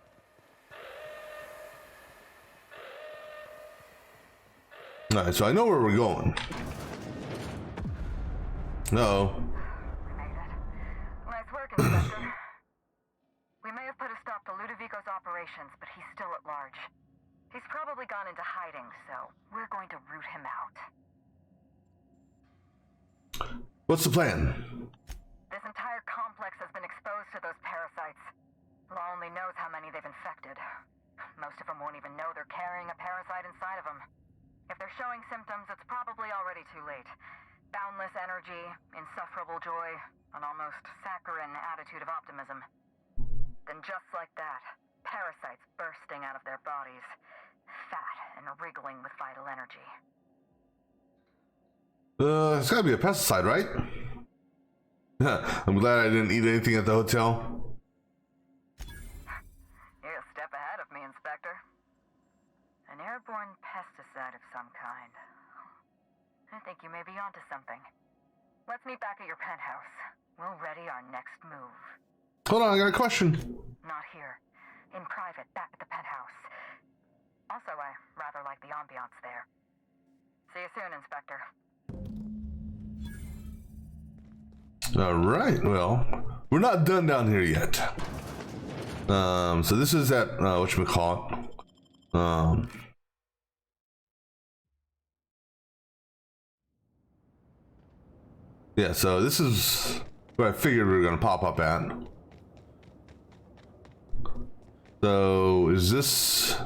Alright, so I know where we're going. No. We made it. Nice work, Inspector. We may have put a stop to Ludovico's operations, but he's still at large. He's probably gone into hiding, so we're going to root him out. What's the plan? This entire complex has been exposed to those parasites. Law only knows how many they've infected. Most of them won't even know they're carrying a parasite inside of them. If they're showing symptoms, it's probably already too late. Boundless energy, insufferable joy, an almost saccharine attitude of optimism. Then just like that, parasites bursting out of their bodies, fat and wriggling with vital energy. It's gotta be a pesticide, right? I'm glad I didn't eat anything at the hotel. You're a step ahead of me, Inspector. An airborne pesticide of some kind. I think you may be onto something. Let's meet back at your penthouse. We'll ready our next move. Hold on, I got a question. Not here. In private, back at the penthouse. Also, I rather like the ambiance there. See you soon, Inspector. Alright, well, we're not done down here yet. So this is at, whatchamacallit. Yeah, so this is where I figured we were gonna pop up at. So, is this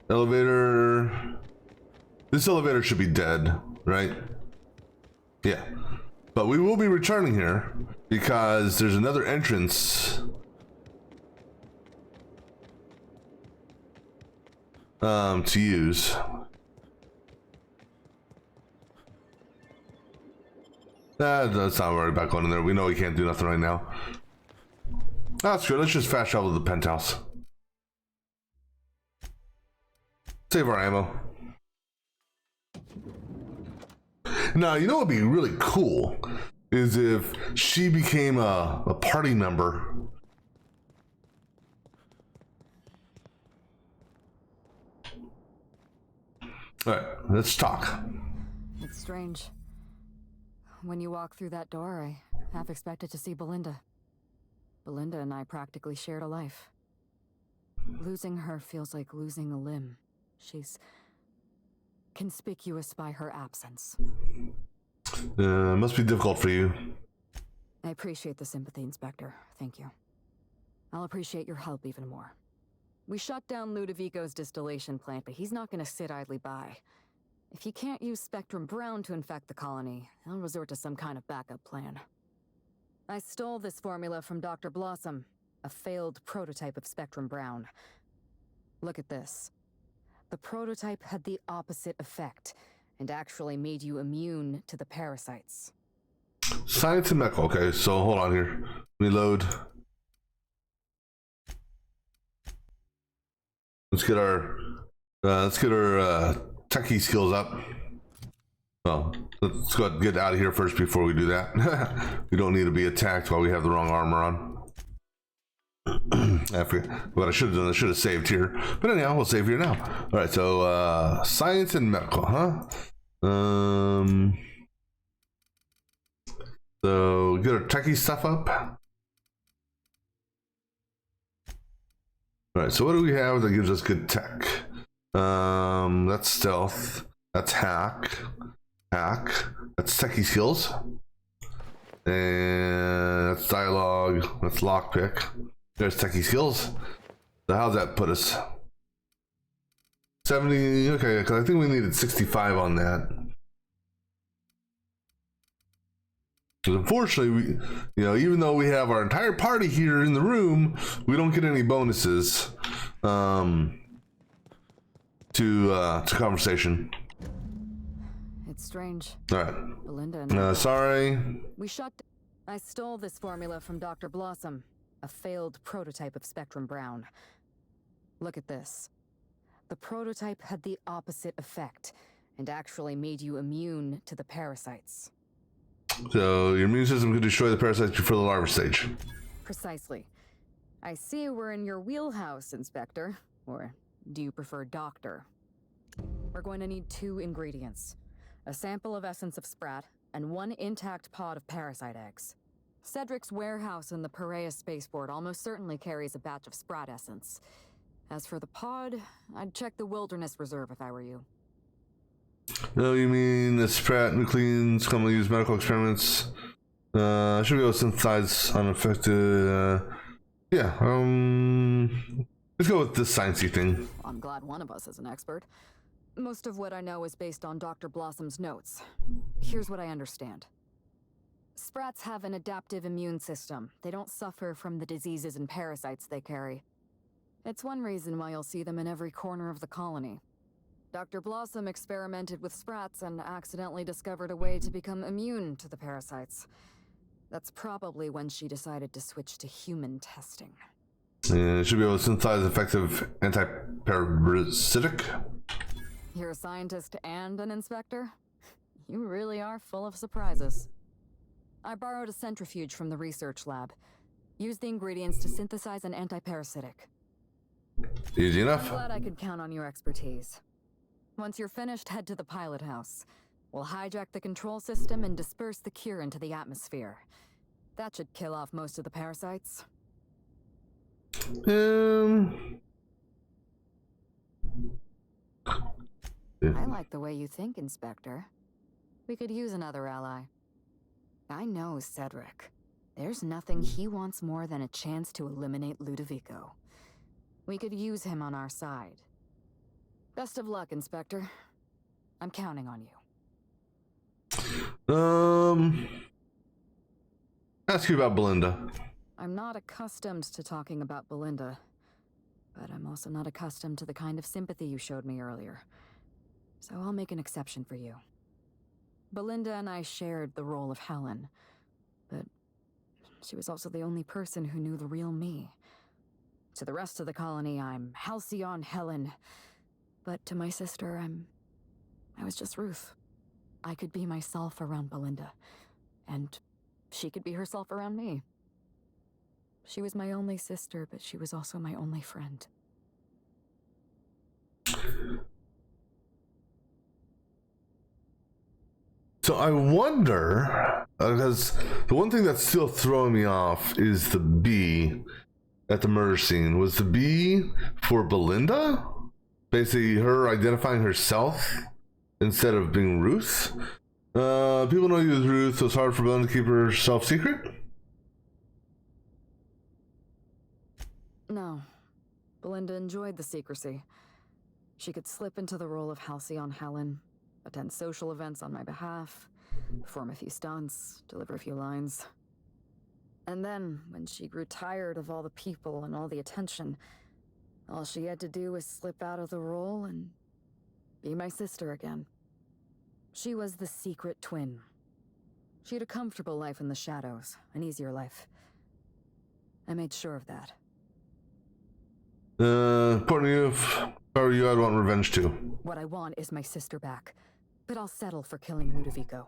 elevator? This elevator should be dead, right? Yeah. But we will be returning here because there's another entrance to use. That's not worried about going in there. We know we can't do nothing right now. That's good. Let's just fast travel to the penthouse. Save our ammo. Now, you know what would be really cool is if she became a party member. Alright, let's talk. It's strange. When you walk through that door, I half expected to see Belinda. Belinda and I practically shared a life. Losing her feels like losing a limb. She's conspicuous by her absence. Must be difficult for you. I appreciate the sympathy, Inspector. Thank you. I'll appreciate your help even more. We shut down Ludovico's distillation plant, but he's not going to sit idly by. If he can't use Spectrum Brown to infect the colony, he'll resort to some kind of backup plan. I stole this formula from Dr. Blossom, a failed prototype of Spectrum Brown. Look at this. The prototype had the opposite effect, and actually made you immune to the parasites. Science and mech. Okay, so hold on here. Let me load. Let's get our techie skills up. Well, let's go ahead and get out of here first before we do that. We don't need to be attacked while we have the wrong armor on. I forget what I should have done. I should have saved here, but anyhow, we'll save here now. All right, so science and medical, huh? So get our techie stuff up. All right, so what do we have that gives us good tech? That's stealth. That's hack. That's techie skills. And that's dialogue. That's lockpick. There's techie skills. So how's that put us? 70. Okay, because I think we needed 65 on that. Because unfortunately, even though we have our entire party here in the room, we don't get any bonuses to conversation. It's strange. All right. Belinda and sorry. I stole this formula from Dr. Blossom, a failed prototype of Spectrum Brown. Look at this. The prototype had the opposite effect, and actually made you immune to the parasites. So your immune system could destroy the parasites before the larva stage. Precisely. I see we're in your wheelhouse, Inspector. Or do you prefer Doctor? We're going to need 2 ingredients. A sample of essence of Sprat, and 1 intact pod of parasite eggs. Cedric's warehouse in the Perea spaceport almost certainly carries a batch of Sprat essence. As for the pod, I'd check the Wilderness Reserve if I were you. No, you mean the Sprat nucleins commonly used medical experiments? Should be able to synthesize unaffected. Yeah, let's go with this sciencey thing. I'm glad one of us is an expert. Most of what I know is based on Dr. Blossom's notes. Here's what I understand. Sprats have an adaptive immune system. They don't suffer from the diseases and parasites they carry. It's one reason why you'll see them in every corner of the colony. Dr. Blossom experimented with Sprats and accidentally discovered a way to become immune to the parasites. That's probably when she decided to switch to human testing. Yeah, it should be able to synthesize effective anti-parasitic. You're a scientist and an inspector? You really are full of surprises. I borrowed a centrifuge from the research lab. Used the ingredients to synthesize an anti-parasitic. Easy enough. I'm glad I could count on your expertise. Once you're finished, head to the pilot house. We'll hijack the control system and disperse the cure into the atmosphere. That should kill off most of the parasites. I like the way you think, Inspector. We could use another ally. I know Cedric. There's nothing he wants more than a chance to eliminate Ludovico. We could use him on our side. Best of luck, Inspector. I'm counting on you. Ask you about Belinda. I'm not accustomed to talking about Belinda, but I'm also not accustomed to the kind of sympathy you showed me earlier. So I'll make an exception for you. Belinda and I shared the role of Helen, but she was also the only person who knew the real me. To the rest of the colony, I'm Halcyon Helen, but to my sister, I was just Ruth. I could be myself around Belinda, and she could be herself around me. She was my only sister, but she was also my only friend. So I wonder, because the one thing that's still throwing me off is the B at the murder scene. Was the B for Belinda? Basically, her identifying herself instead of being Ruth? People know you as Ruth, so it's hard for Belinda to keep herself secret? No. Belinda enjoyed the secrecy. She could slip into the role of Halcyon Helen, attend social events on my behalf, perform a few stunts, deliver a few lines. And then, when she grew tired of all the people and all the attention, all she had to do was slip out of the role and be my sister again. She was the secret twin. She had a comfortable life in the shadows, an easier life. I made sure of that. Courtney, if I were you, I'd want revenge too. What I want is my sister back, but I'll settle for killing Ludovico.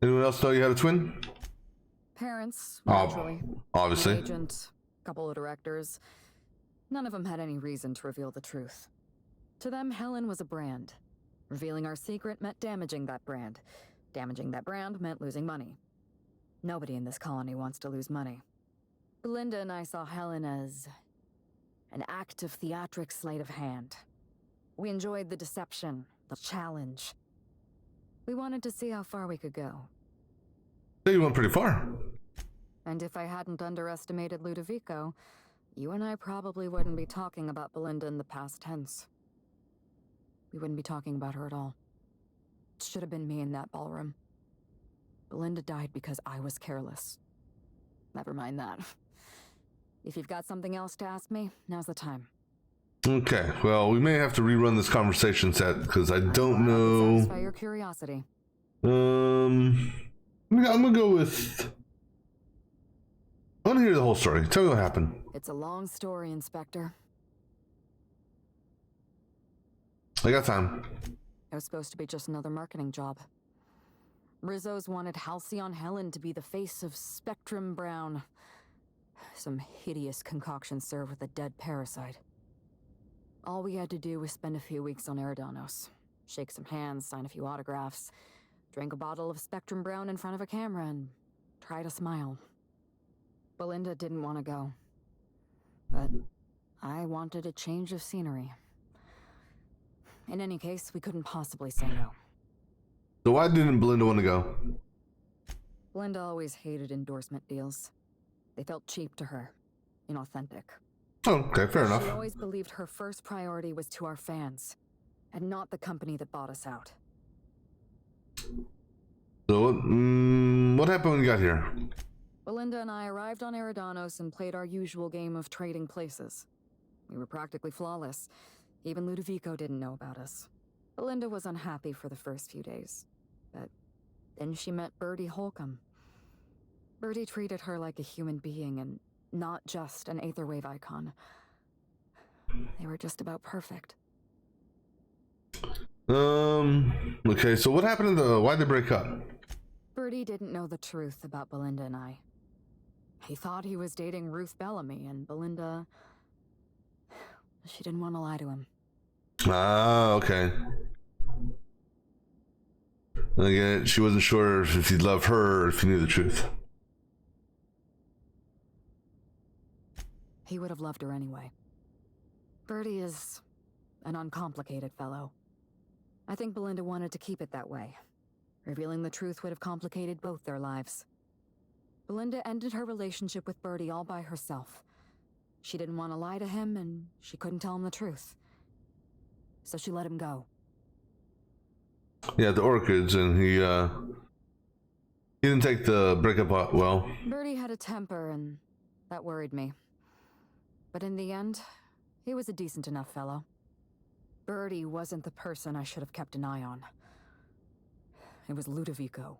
Anyone else know you had a twin? Parents, naturally. Obviously. An agent, couple of directors. None of them had any reason to reveal the truth. To them, Helen was a brand. Revealing our secret meant damaging that brand. Damaging that brand meant losing money. Nobody in this colony wants to lose money. Belinda and I saw Helen as an act of theatric sleight of hand. We enjoyed the deception, the challenge. We wanted to see how far we could go. You went pretty far. And if I hadn't underestimated Ludovico, you and I probably wouldn't be talking about Belinda in the past tense. We wouldn't be talking about her at all. It should have been me in that ballroom. Belinda died because I was careless. Never mind that. If you've got something else to ask me, now's the time. Okay, well, we may have to rerun this conversation set because I don't know. Satisfy your curiosity. I'm gonna go with. I want to hear the whole story. Tell me what happened. It's a long story, Inspector. I got time. It was supposed to be just another marketing job. Rizzo's wanted Halcyon Helen to be the face of Spectrum Brown. Some hideous concoction served with a dead parasite. All we had to do was spend a few weeks on Eridanos, shake some hands, sign a few autographs, drink a bottle of Spectrum Brown in front of a camera, and try to smile. Belinda didn't want to go, but I wanted a change of scenery. In any case, we couldn't possibly say no. So why didn't Belinda want to go? Belinda always hated endorsement deals. They felt cheap to her, inauthentic. Oh, okay, fair enough. She always believed her first priority was to our fans, and not the company that bought us out. So what happened when you got here? Belinda and I arrived on Eridanos and played our usual game of trading places. We were practically flawless. Even Ludovico didn't know about us. Belinda was unhappy for the first few days, but then she met Bertie Holcomb. Bertie treated her like a human being and not just an Aetherwave icon. They were just about perfect. Okay, so what happened why'd they break up? Bertie didn't know the truth about Belinda and I. He thought he was dating Ruth Bellamy, and Belinda, she didn't want to lie to him. Ah, okay. Again, she wasn't sure if he'd love her or if he knew the truth. He would have loved her anyway. Bertie is an uncomplicated fellow. I think Belinda wanted to keep it that way. Revealing the truth would have complicated both their lives. Belinda ended her relationship with Bertie all by herself. She didn't want to lie to him, and she couldn't tell him the truth. So she let him go. Yeah, the orchids, and he didn't take the breakup well. Bertie had a temper, and that worried me. But in the end, he was a decent enough fellow. Bertie wasn't the person I should have kept an eye on. It was Ludovico.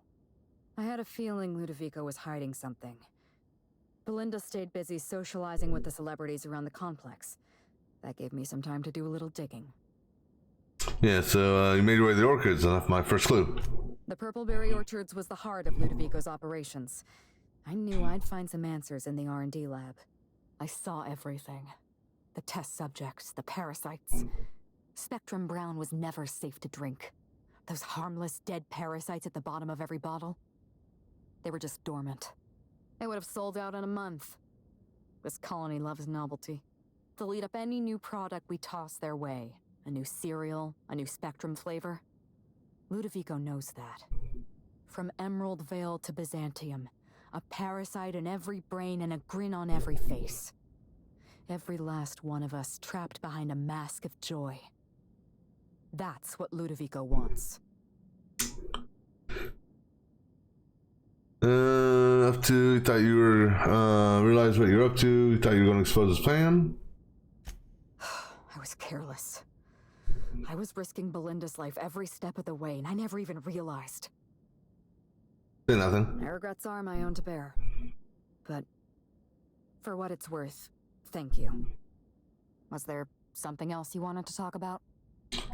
I had a feeling Ludovico was hiding something. Belinda stayed busy socializing with the celebrities around the complex. That gave me some time to do a little digging. Yeah, so you made your way to the orchids, and that's my first clue. The Purpleberry Orchards was the heart of Ludovico's operations. I knew I'd find some answers in the R&D lab. I saw everything. The test subjects, the parasites. Spectrum Brown was never safe to drink. Those harmless, dead parasites at the bottom of every bottle? They were just dormant. They would have sold out in a month. This colony loves novelty. They'll eat up any new product we toss their way. A new cereal, a new Spectrum flavor. Ludovico knows that. From Emerald Vale to Byzantium, a parasite in every brain and a grin on every face. Every last one of us trapped behind a mask of joy. That's what Ludovico wants. Up to, you thought you were, realized what you're up to, you thought you were going to expose his plan? I was careless. I was risking Belinda's life every step of the way, and I never even realized. Say nothing. My regrets are my own to bear. But, for what it's worth, thank you. Was there something else you wanted to talk about?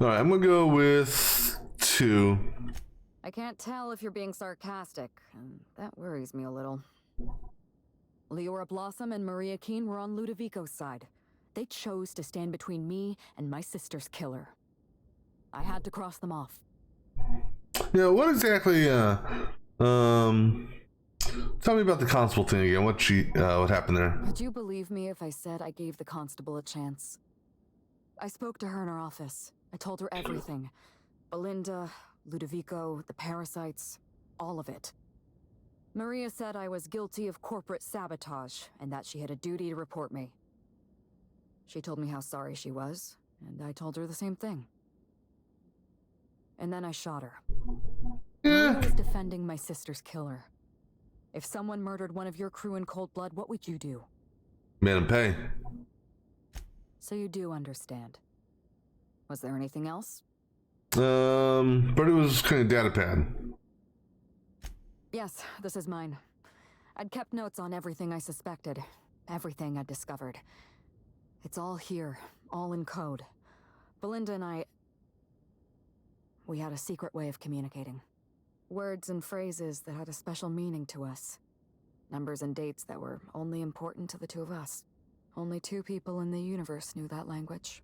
Alright, I'm gonna go with 2. I can't tell if you're being sarcastic, and that worries me a little. Leora Blossom and Maria Keene were on Ludovico's side. They chose to stand between me and my sister's killer. I had to cross them off. Yeah, what exactly, tell me about the constable thing again. What happened there? Would you believe me if I said I gave the constable a chance? I spoke to her in her office. I told her everything. Belinda, Ludovico, the parasites, all of it. Maria said I was guilty of corporate sabotage and that she had a duty to report me. She told me how sorry she was, and I told her the same thing. And then I shot her. Maria was defending my sister's killer. If someone murdered one of your crew in cold blood, what would you do? Man and pay. So you do understand. Was there anything else? But it was kind of data pad. Yes, this is mine. I'd kept notes on everything I suspected, everything I'd discovered. It's all here, all in code. Belinda and I... we had a secret way of communicating. Words and phrases that had a special meaning to us. Numbers and dates that were only important to the two of us. Only 2 people in the universe knew that language.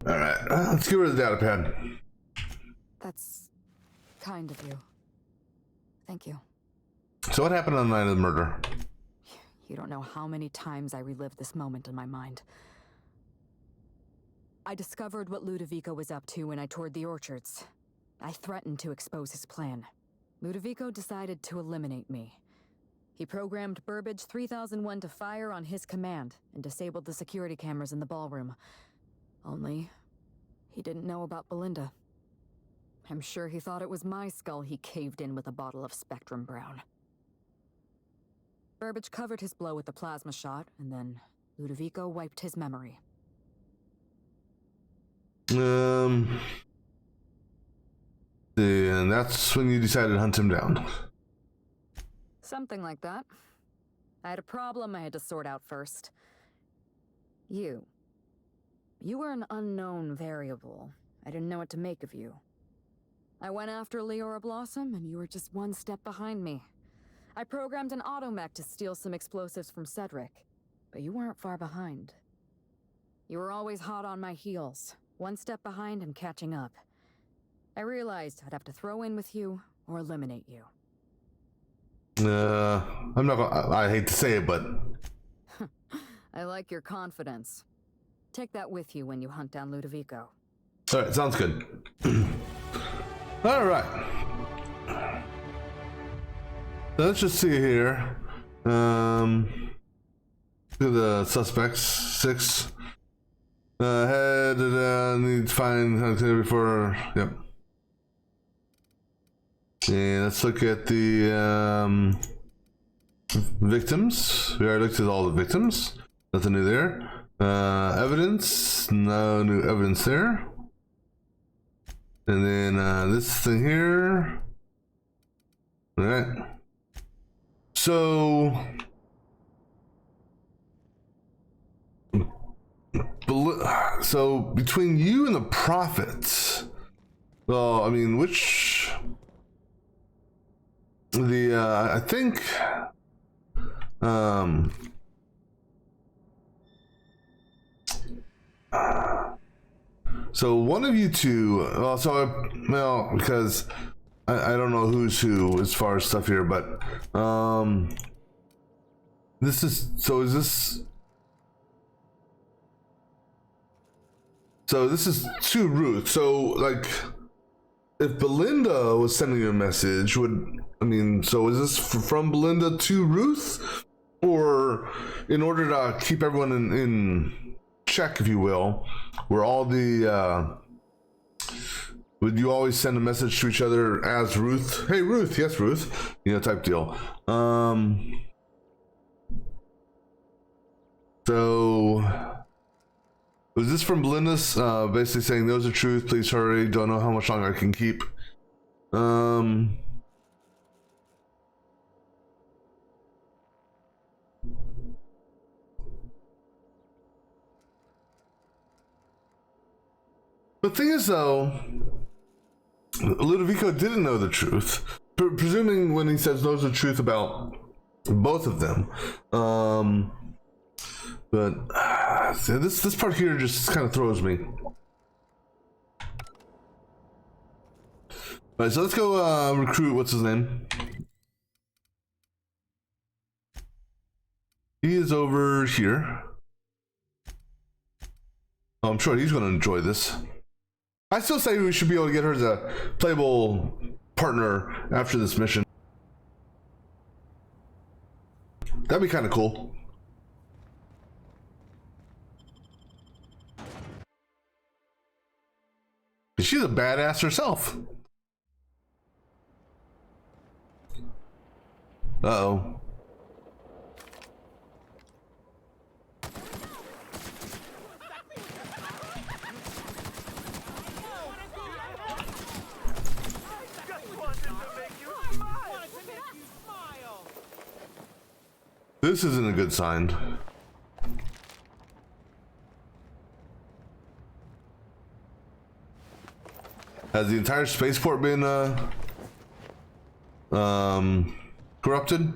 Alright, let's get rid of the data pad. That's kind of you. Thank you. So what happened on the night of the murder? You don't know how many times I relived this moment in my mind. I discovered what Ludovico was up to when I toured the orchards. I threatened to expose his plan. Ludovico decided to eliminate me. He programmed Burbage 3001 to fire on his command and disabled the security cameras in the ballroom. Only, he didn't know about Belinda. I'm sure he thought it was my skull he caved in with a bottle of Spectrum Brown. Burbage covered his blow with the plasma shot, and then Ludovico wiped his memory. And that's when you decided to hunt him down. Something like that. I had a problem I had to sort out first. You were an unknown variable. I didn't know what to make of you. I went after Leora Blossom, and you were just one step behind me. I programmed an automech to steal some explosives from Cedric, but you weren't far behind. You were always hot on my heels, one step behind and catching up. I realized I'd have to throw in with you or eliminate you. I'm not gonna, I hate to say it, but... I like your confidence. Take that with you when you hunt down Ludovico. Alright, sounds good. Alright. Let's just see here. To the suspects. 6. Head, need to find activity before... Yep. And let's look at the victims. We already looked at all the victims. Nothing new there. Evidence. No new evidence there. And then this thing here. Alright. So So between you and the Prophets, well, I mean, which I think so one of you two, well, because I don't know who's who as far as stuff here, but this is, so is this, so this is to Ruth. So like, if Belinda was sending you a message, so is this from Belinda to Ruth, or in order to keep everyone in check, if you will, where all the would you always send a message to each other as Ruth? Hey Ruth, yes Ruth, type deal. So was this from Belinda's basically saying those are truth, please hurry, don't know how much longer I can keep. The thing is though, Ludovico didn't know the truth, presuming when he says knows the truth about both of them. But this part here just kind of throws me. Alright, so let's go recruit, what's his name? He is over here. Oh, I'm sure he's going to enjoy this. I still say we should be able to get her as a playable partner after this mission. That'd be kind of cool. She's a badass herself. Uh-oh. This isn't a good sign. Has the entire spaceport been corrupted?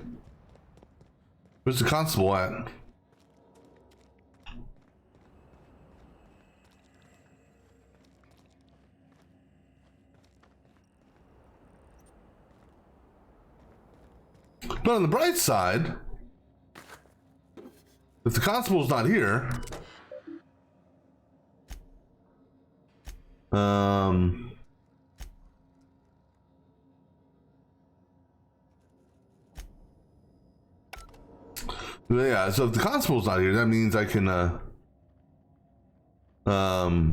Where's the constable at? But on the bright side, if the constable's not here, yeah, so if the constable's not here, that means I can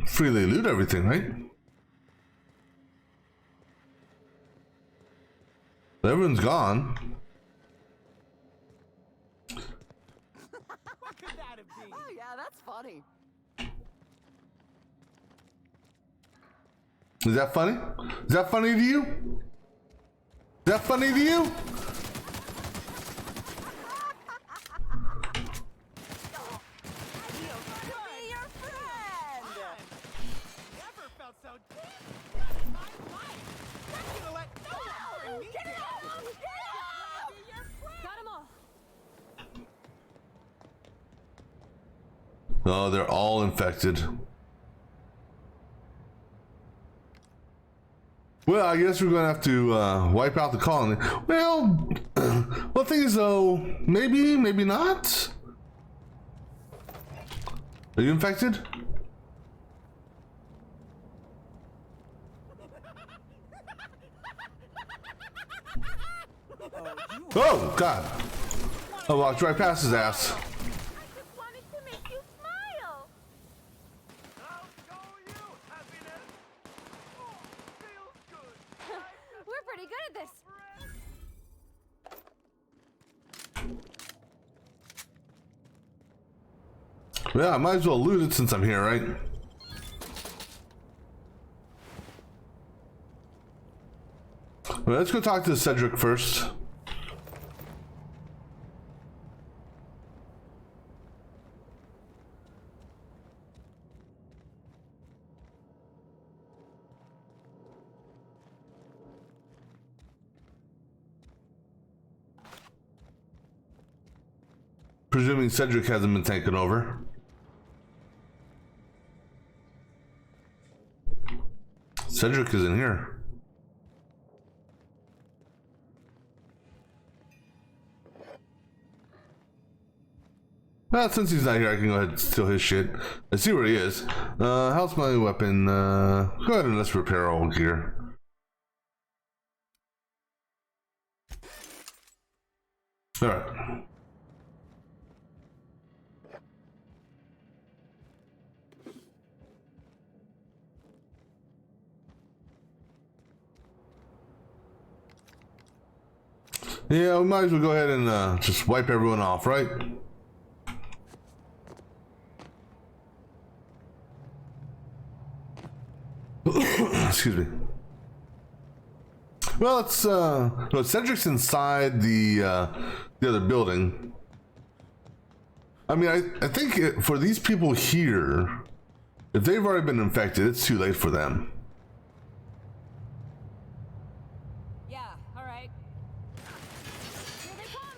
freely loot everything, right? But everyone's gone. Oh yeah, that's funny. Is that funny? Is that funny to you? Is that funny to you? Oh, they're all infected. Well, I guess we're gonna have to wipe out the colony. Well, the thing is though, maybe, maybe not. Are you infected? Oh, God. I walked right past his ass. We're pretty good at this. Yeah, I might as well loot it since I'm here, right? Well, let's go talk to Cedric first. Presuming Cedric hasn't been taken over. Cedric is in here. Well, since he's not here, I can go ahead and steal his shit. I see where he is. How's my weapon? Go ahead and let's repair all gear. Alright. Yeah, we might as well go ahead and just wipe everyone off, right? Excuse me. Well, it's no, Cedric's inside the other building. I mean, I think for these people here, if they've already been infected, it's too late for them. Yeah, all right. Here they come!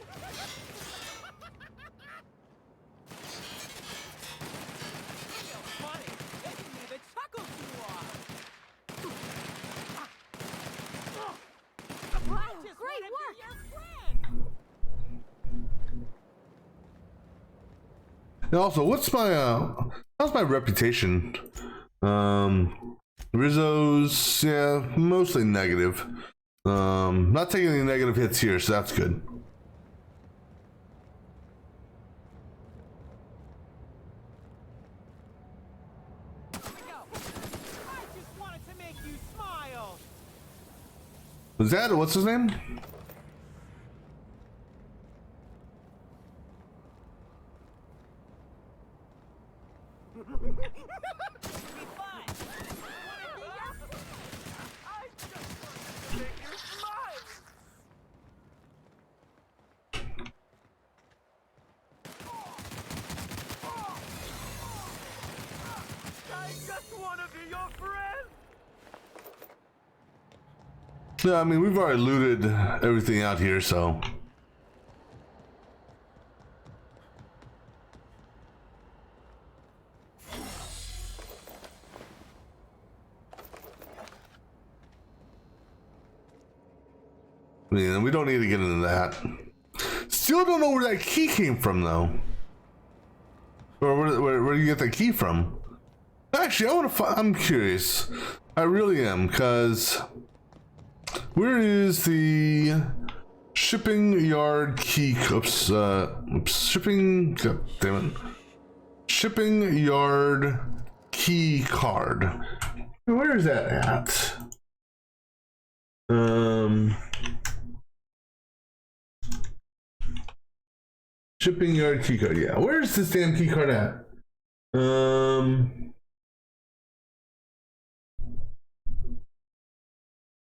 Funny, they can move it chuckles you are. Wow, great work! And also, what's my how's my reputation? Rizzo's, yeah, mostly negative. Not taking any negative hits here, so that's good. Was that, what's his name? No, I mean, we've already looted everything out here, so. I mean, we don't need to get into that. Still don't know where that key came from, though. Or where do you get that key from? Actually, I want to I'm curious. I really am, because where is the shipping yard key? Shipping, God damn it. Shipping yard key card. Where is that at? Shipping yard key card. Yeah, where's this damn key card at?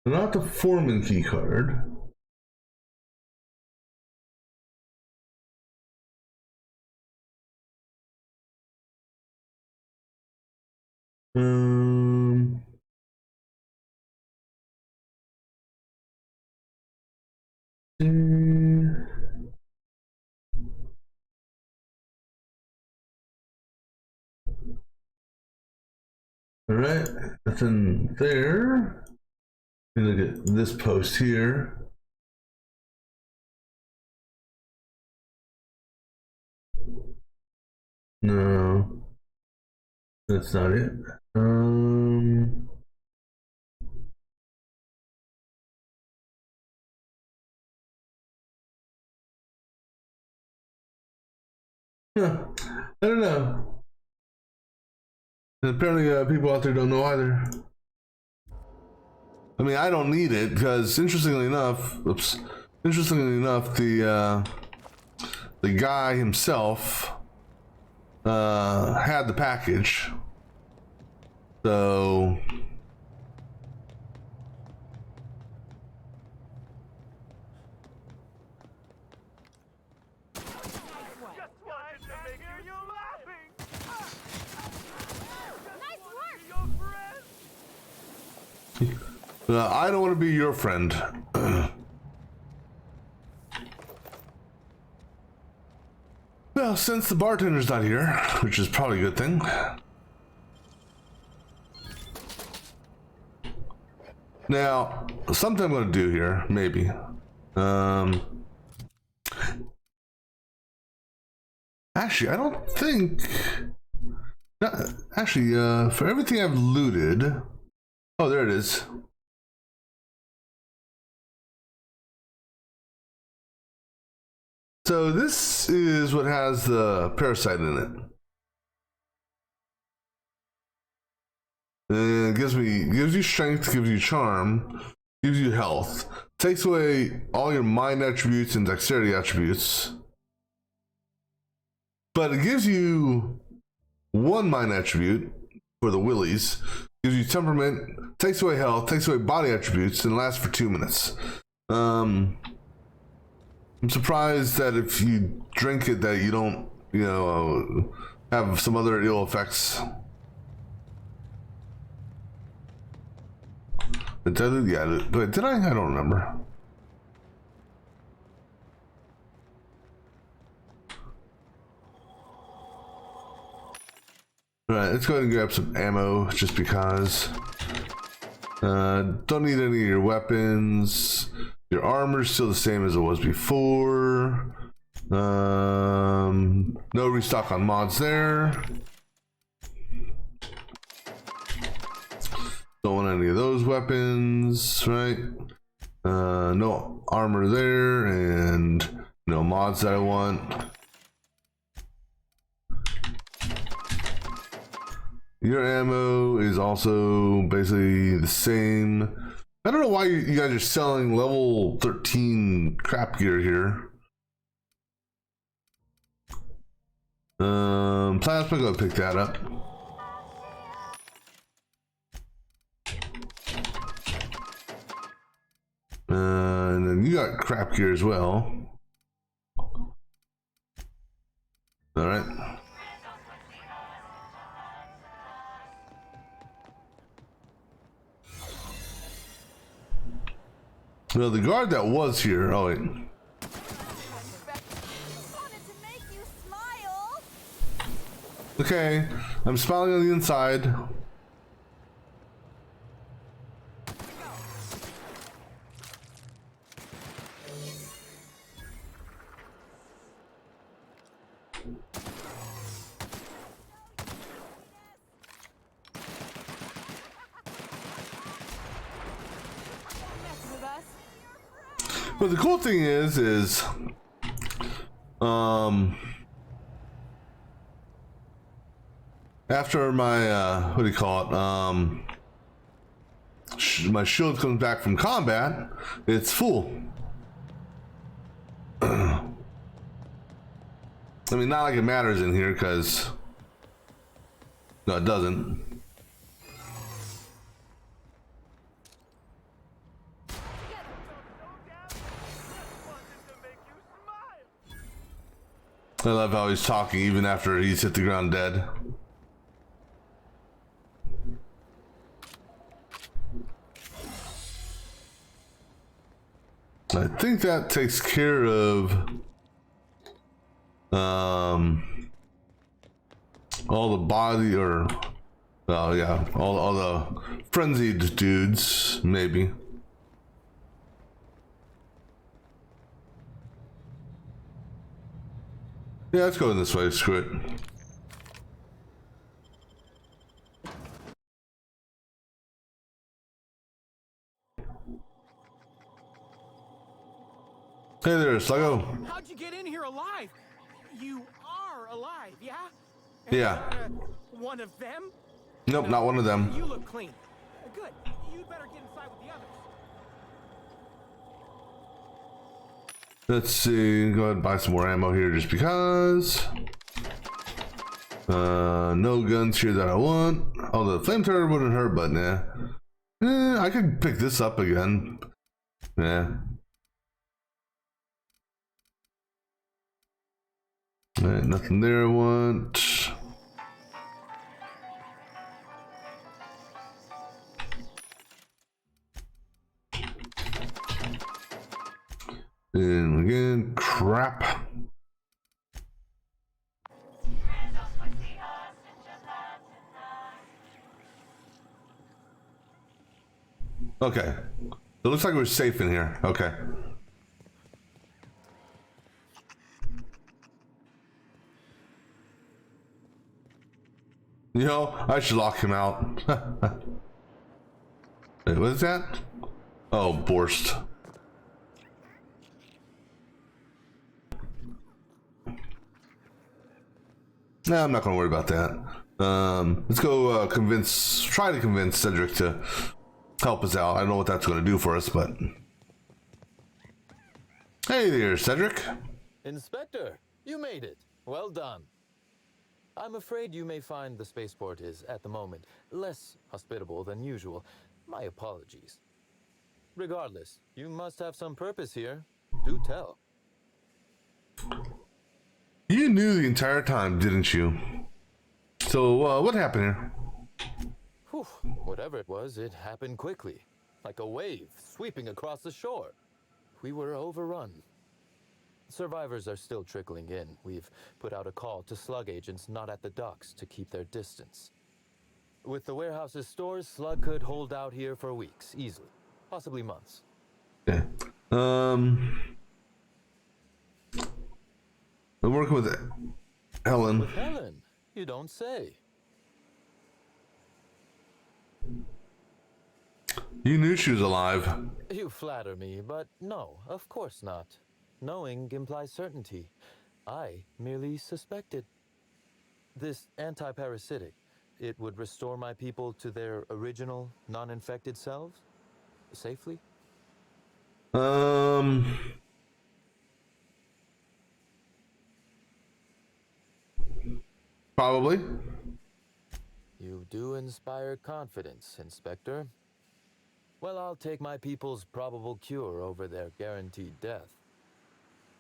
Not the foreman key card. All right, that's in there. Look at this post here. No, that's not it. Huh. I don't know. And apparently, people out there don't know either. I mean, I don't need it because, interestingly enough, the guy himself had the package, so I don't want to be your friend. Well, since the bartender's not here, which is probably a good thing. Now, something I'm going to do here, maybe. Actually, I don't think... Actually, for everything I've looted... Oh, there it is. So this is what has the parasite in it. And it gives you strength, gives you charm, gives you health, takes away all your mind attributes and dexterity attributes. But it gives you one mind attribute for the willies, gives you temperament, takes away health, takes away body attributes, and lasts for 2 minutes. I'm surprised that if you drink it that you don't, have some other ill effects. Yeah, but did I? I don't remember. Alright, let's go ahead and grab some ammo just because. Don't need any of your weapons. Your armor's still the same as it was before. No restock on mods there. Don't want any of those weapons, right? No armor there, and no mods that I want. Your ammo is also basically the same. I don't know why you guys are selling level 13 crap gear here. Plasma, go pick that up. And then you got crap gear as well. All right. Well, the guard that was here. Oh wait. Okay, I'm smiling on the inside. But the cool thing is after my what do you call it? My shield comes back from combat, it's full. I mean, not like it matters in here because no, it doesn't. I love how he's talking even after he's hit the ground dead. I think that takes care of all the body or yeah, all the frenzied dudes, maybe. Yeah, let's go in this way, screw it. Hey there, Sluggo. How'd you get in here alive? You are alive, yeah? Yeah. One of them? Nope, not one of them. You look clean. Good. You'd better get inside with the others. Let's see, go ahead and buy some more ammo here just because. No guns here that I want. Oh, the flamethrower wouldn't hurt, but nah. I could pick this up again. Yeah. Alright, nothing there I want. And again, crap. Okay. It looks like we're safe in here. Okay. You know, I should lock him out. Wait, what is that? Oh, Borst. Nah, I'm not gonna worry about that. Let's go try to convince Cedric to help us out. I don't know what that's gonna do for us, but... Hey there, Cedric. Inspector, you made it. Well done. I'm afraid you may find the spaceport is, at the moment, less hospitable than usual. My apologies. Regardless, you must have some purpose here. Do tell. You knew the entire time, didn't you? So, what happened here? Whew, whatever it was, it happened quickly. Like a wave sweeping across the shore. We were overrun. Survivors are still trickling in. We've put out a call to slug agents not at the docks to keep their distance. With the warehouse's stores, Slug could hold out here for weeks, easily. Possibly months. Okay. I'm working with Helen. With Helen? You don't say. You knew she was alive. You flatter me, but no, of course not. Knowing implies certainty. I merely suspected. This anti-parasitic, it would restore my people to their original, non-infected selves? Safely? Probably. You do inspire confidence, Inspector. Well, I'll take my people's probable cure over their guaranteed death.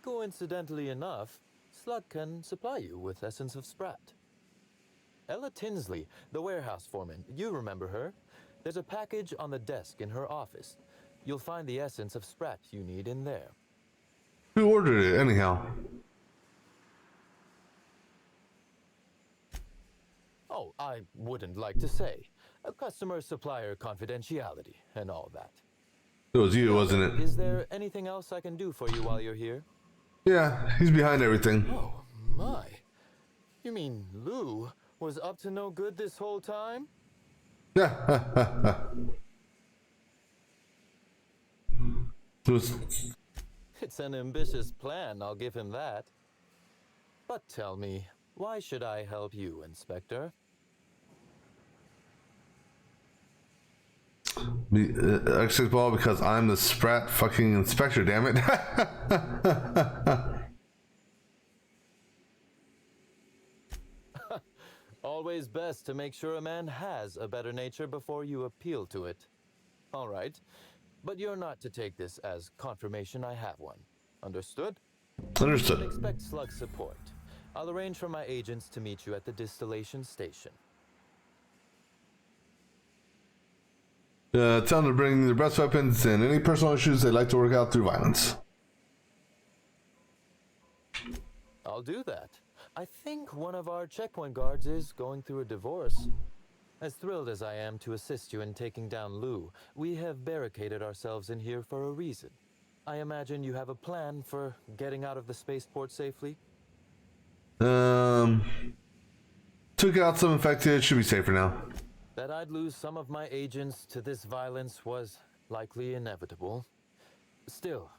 Coincidentally enough, Slug can supply you with Essence of Sprat. Ella Tinsley, the warehouse foreman, you remember her? There's a package on the desk in her office. You'll find the Essence of Sprat you need in there. Who ordered it, anyhow? Oh, I wouldn't like to say. A customer-supplier confidentiality and all that. It was you, wasn't it? Is there anything else I can do for you while you're here? Yeah, he's behind everything. Oh, my. You mean Lou was up to no good this whole time? It's an ambitious plan, I'll give him that. But tell me, why should I help you, Inspector? Actually, well, because I'm the Sprat fucking inspector, damn it. Always best to make sure a man has a better nature before you appeal to it. All right, but you're not to take this as confirmation I have one. Understood? Understood. Expect Slug support. I'll arrange for my agents to meet you at the distillation station. Tell them to bring their best weapons and any personal issues they'd like to work out through violence. I'll do that. I think one of our checkpoint guards is going through a divorce. As thrilled as I am to assist you in taking down Lou, we have barricaded ourselves in here for a reason. I imagine you have a plan for getting out of the spaceport safely? Took out some infected, should be safer now. That I'd lose some of my agents to this violence was likely inevitable. Still,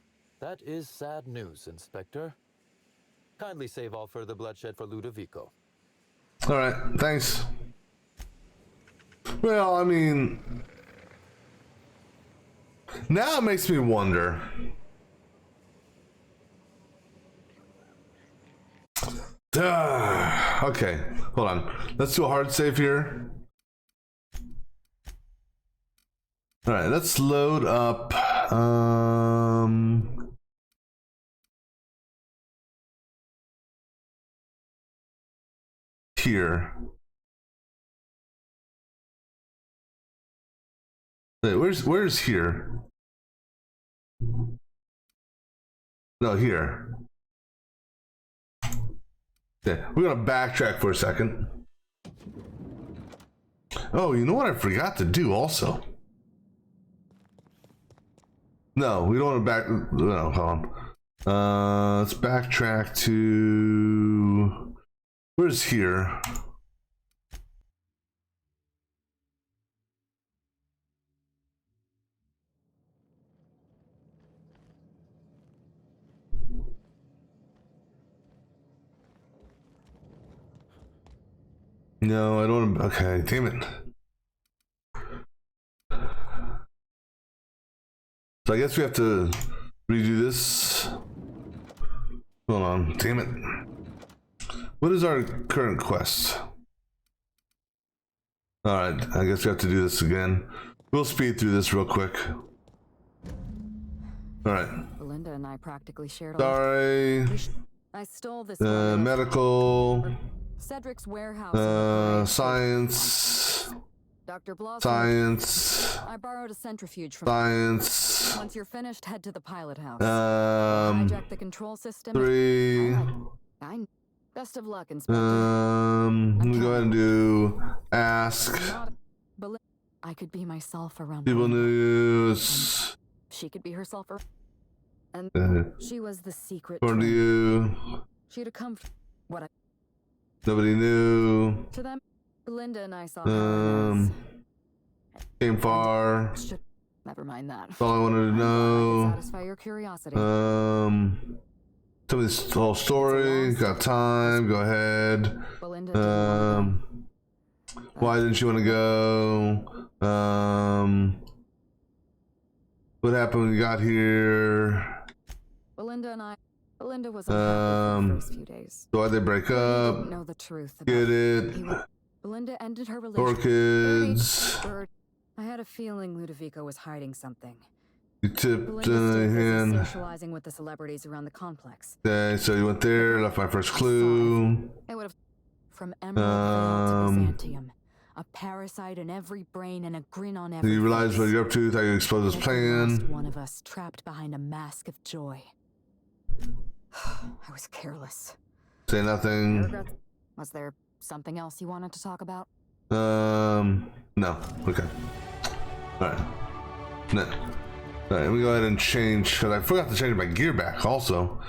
that is sad news, Inspector. Kindly save all further bloodshed for Ludovico. Alright, thanks. Well, I mean... Now it makes me wonder. Okay, hold on. Let's do a hard save here. Alright, let's load up here. Wait, where's here? No, here. Yeah, we're gonna backtrack for a second. Oh, you know what I forgot to do also? No, we don't want to back. No, hold on. Let's backtrack to. Where's here? No, I don't. Okay, damn it. So I guess we have to redo this. Hold on, damn it. What is our current quest? Alright, I guess we have to do this again. We'll speed through this real quick. Alright. Belinda and I practically shared a Sorry. I stole this medical. Cedric's warehouse. Science. Dr. Blossom. Science. I borrowed a centrifuge from Science. Once you're finished, head to the pilot house. Hijack the control system. 3. Best of luck, Inspector. Let me go ahead and do ask. I could be myself around People news. She could be herself and she was the secret. According to you. She'd have come what I Nobody knew. to them. Belinda and I saw came far. Never mind that. That's all I wanted to know. Satisfy your curiosity. Tell me this whole story. Got time. Go ahead. Why didn't you want to go? What happened when you got here? Belinda was unhappy for the first few days. So why'd they break up? Didn't know the truth. Get it? Belinda ended her relationship. Orchids. I had a feeling Ludovico was hiding something. You tipped Belinda in a hand. socializing with the celebrities around the complex. Okay, so you went there, left my first clue. It would have from Emerald to Byzantium. A parasite in every brain and a grin on every You realize face. what you're up to, thought you exposed his plan. One of us trapped behind a mask of joy. I was careless. Say nothing. Was there something else you wanted to talk about? No. Okay. Alright. No. Alright, let me go ahead and change, because I forgot to change my gear back also.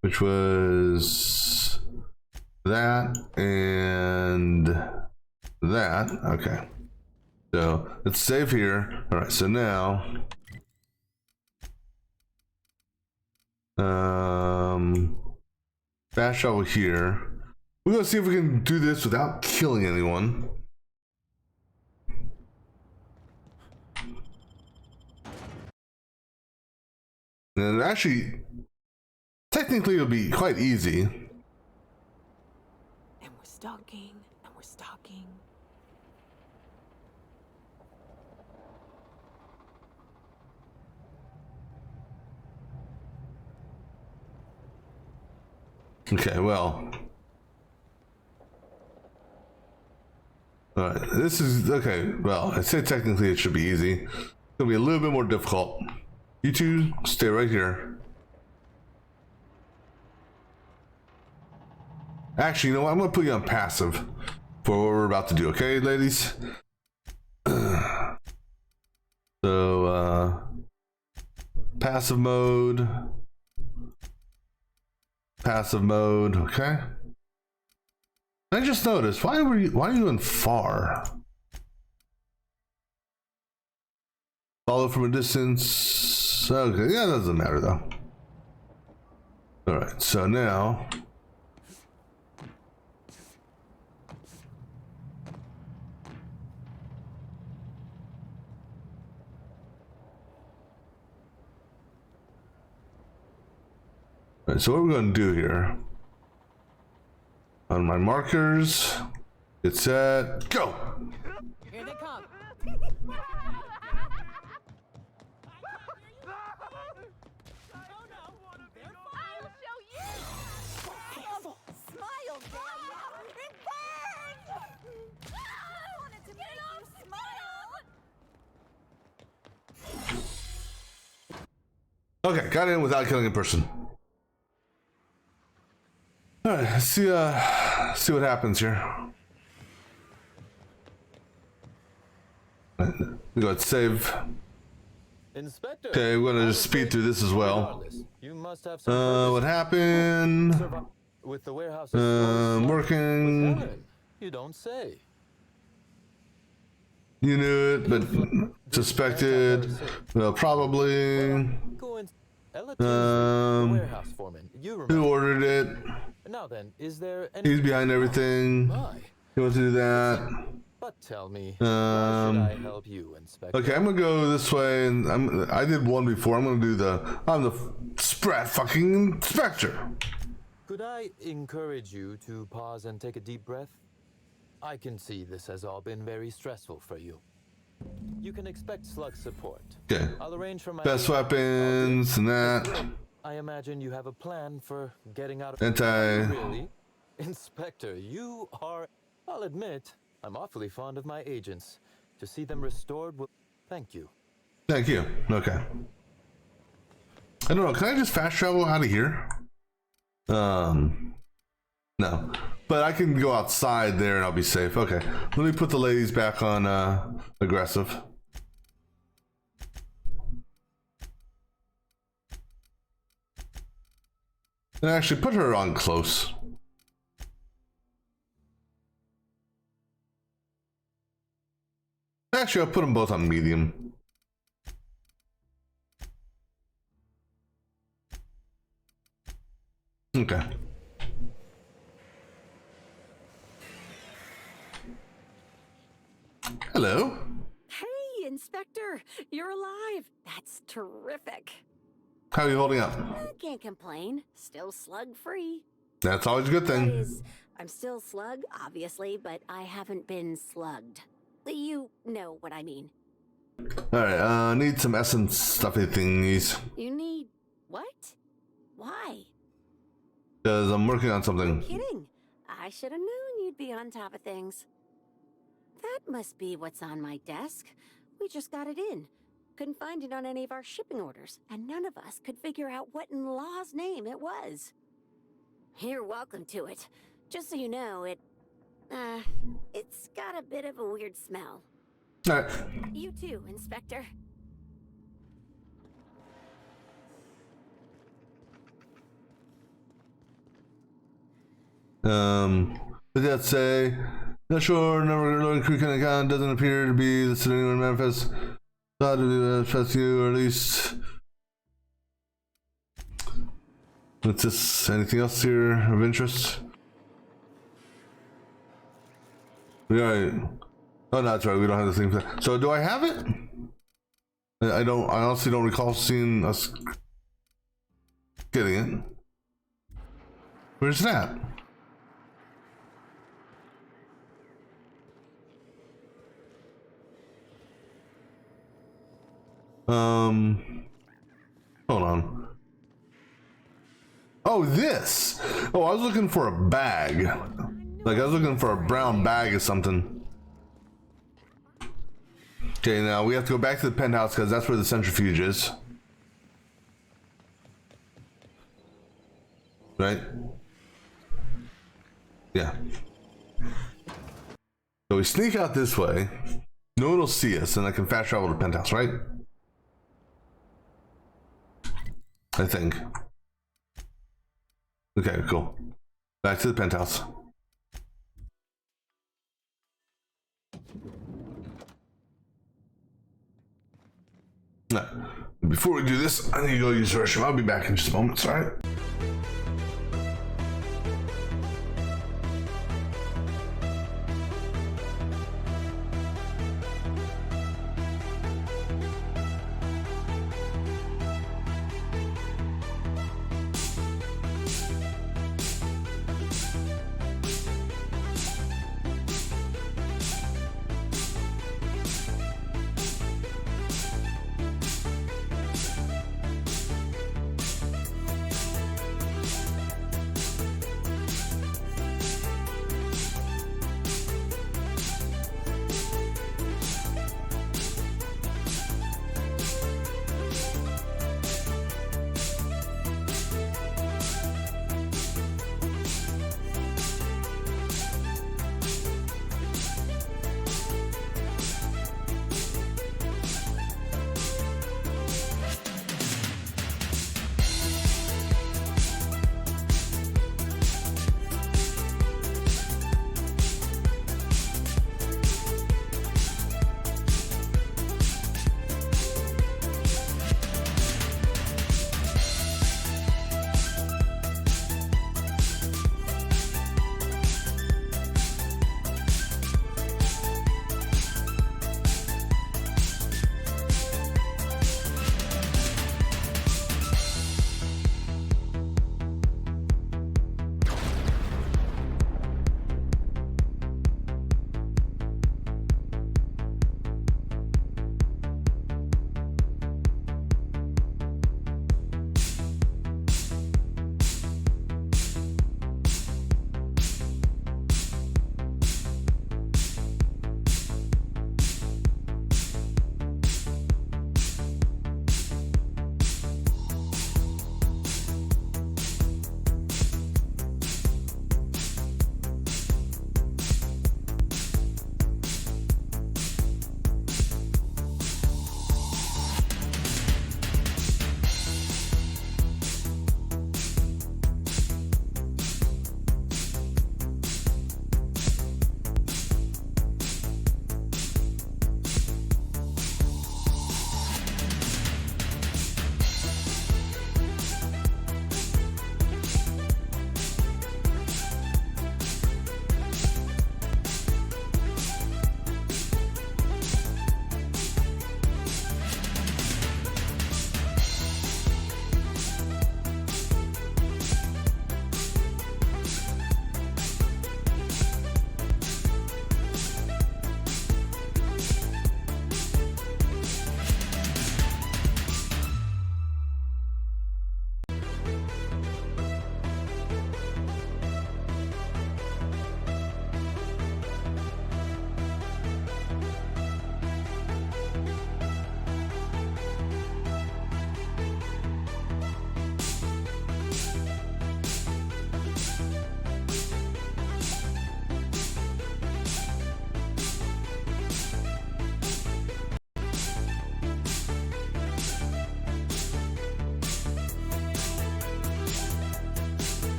Which was that and that. Okay. So let's save here. Alright, so now bash over here. We're gonna see if we can do this without killing anyone. And actually, technically it'll be quite easy. And we're stalking, and we're stalking. Okay, well. Alright, this is, okay, well, I say technically it should be easy. It's gonna be a little bit more difficult. You two, stay right here. Actually, you know what? I'm gonna put you on passive for what we're about to do, okay, ladies? So, passive mode. Passive mode, okay. I just noticed, why are you in far? Follow from a distance. Okay, yeah, that doesn't matter though. Alright, so now alright, so what we're gonna do here, on my markers, get set, go! Here they come. Smile, damn you! It burns! I wanted to get off, smile! Okay, got in without killing a person. Alright, let's see what happens here. We got save. Inspector. Okay, we're gonna just speed through this as well. You must have some What happened? with the warehouse. Working. You don't say. You knew it, but suspected. Well, probably. Warehouse foreman. You remember. Who ordered it? Now then, is there any? He's behind everything. He wants to do that. But tell me, how should I help you, Inspector? Okay, I'm gonna go this way, and I did one before. I'm gonna do I'm the sprat fucking inspector. Could I encourage you to pause and take a deep breath? I can see this has all been very stressful for you. You can expect slug support. Okay. I'll arrange for my Best weapons and that. I imagine you have a plan for getting out of Anti. Really? Inspector, you are... I'll admit, I'm awfully fond of my agents. To see them restored will... Thank you. Thank you. Okay. I don't know. Can I just fast travel out of here? No. But I can go outside there and I'll be safe. Okay. Let me put the ladies back on aggressive. And actually put her on close. Actually, I'll put them both on medium. Okay. Hello. Hey, Inspector, you're alive. That's terrific. How are you holding up? Can't complain. Still slug-free. That's always a good That thing. is, I'm still slug, obviously, but I haven't been slugged. You know what I mean. Alright, need some essence stuffy thingies. You need... what? Why? Because I'm working on something. Kidding. I should have known you'd be on top of things. That must be what's on my desk. We just got it in. Couldn't find it on any of our shipping orders, and none of us could figure out what in law's name it was. You're welcome to it. Just so you know, it's got a bit of a weird smell. Alright. You too, Inspector. Did that say? Not sure, never Lord Creek and account doesn't appear to be the anyone manifest. Thought to manifest you, or at least. What's this? Anything else here of interest? Right. Oh, no, that's right. We don't have the thing. So, do I have it? I don't. I honestly don't recall seeing us getting it. Where's that? Hold on. Oh, this. Oh, I was looking for a bag. Like I was looking for a brown bag or something. Okay, now we have to go back to the penthouse because that's where the centrifuge is. Right? Yeah. So we sneak out this way. No one will see us, and I can fast travel to the penthouse, right? I think. Okay, cool. Back to the penthouse. Now, before we do this, I need to go use the restroom. I'll be back in just a moment, alright?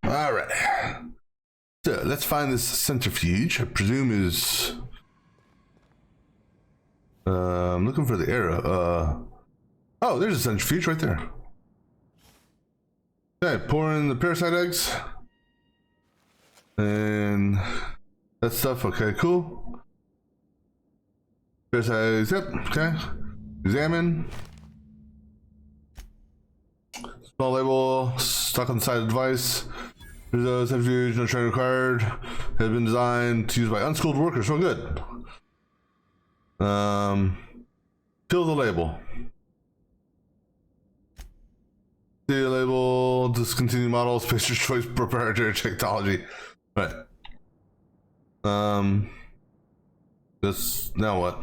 All right. So let's find this centrifuge. I presume is. I'm looking for the arrow. Oh, there's a centrifuge right there. Okay, pour in the parasite eggs. And that stuff. Okay, cool. Parasite eggs. Yep. Okay. Examine. Small label stuck on the side of the device. There's a centrifuge, no training required. Has been designed to use by unskilled workers. So good. Kill the label. See the label. Discontinue model. Spacer choice proprietary technology. Right. This now what?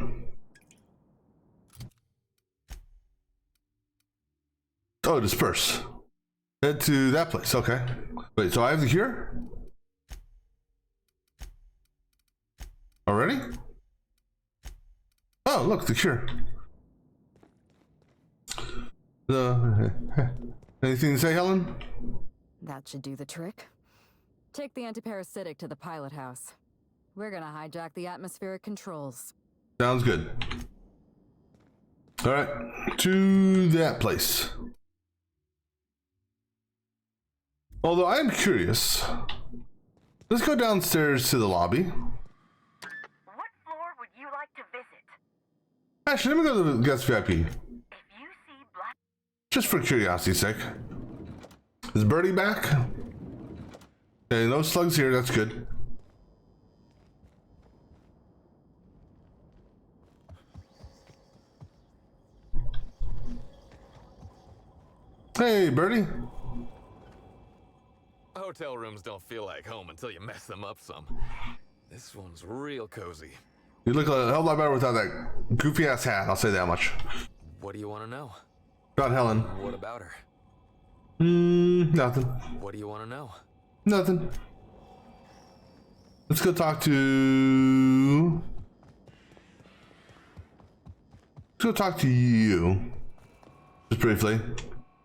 Oh, disperse. Head to that place. Okay. Wait, so I have the cure? Already? Oh, look, the cure. Anything to say, Helen? That should do the trick. Take the antiparasitic to the pilot house. We're gonna hijack the atmospheric controls. Sounds good. All right, to that place. Although I am curious, let's go downstairs to the lobby. What floor would you like to visit? Actually, let me go to the guest VIP. If you see black... Just for curiosity's sake. Is Birdie back? Okay, no slugs here, that's good. Hey, Birdie. Hotel rooms don't feel like home until you mess them up some. This one's real cozy. You look a hell of a lot better without that goofy ass hat, I'll say that much. What do you want to know? About Helen. What about her? Nothing. What do you want to know? Nothing. Let's go talk to... Let's go talk to you. Just briefly.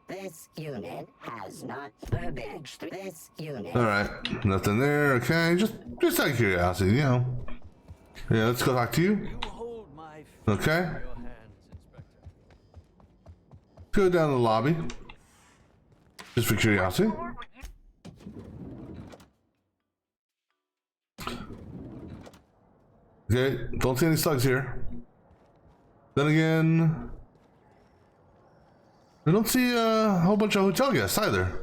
This unit has not burbaged through this unit. Alright, nothing there, okay. Just out of curiosity, you know. Yeah, let's go talk to you. Okay. Let's go down to the lobby. Just for curiosity. Okay, don't see any slugs here. Then again, I don't see a whole bunch of hotel guests either.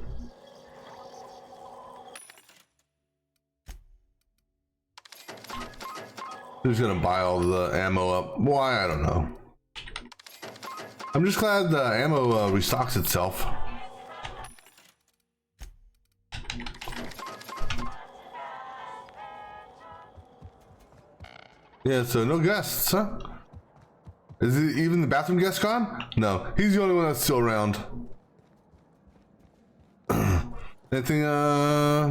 Who's gonna buy all the ammo up? Why? I don't know. I'm just glad the ammo restocks itself. Yeah, so no guests, huh? Is it even the bathroom guest gone? No, he's the only one that's still around. Anything,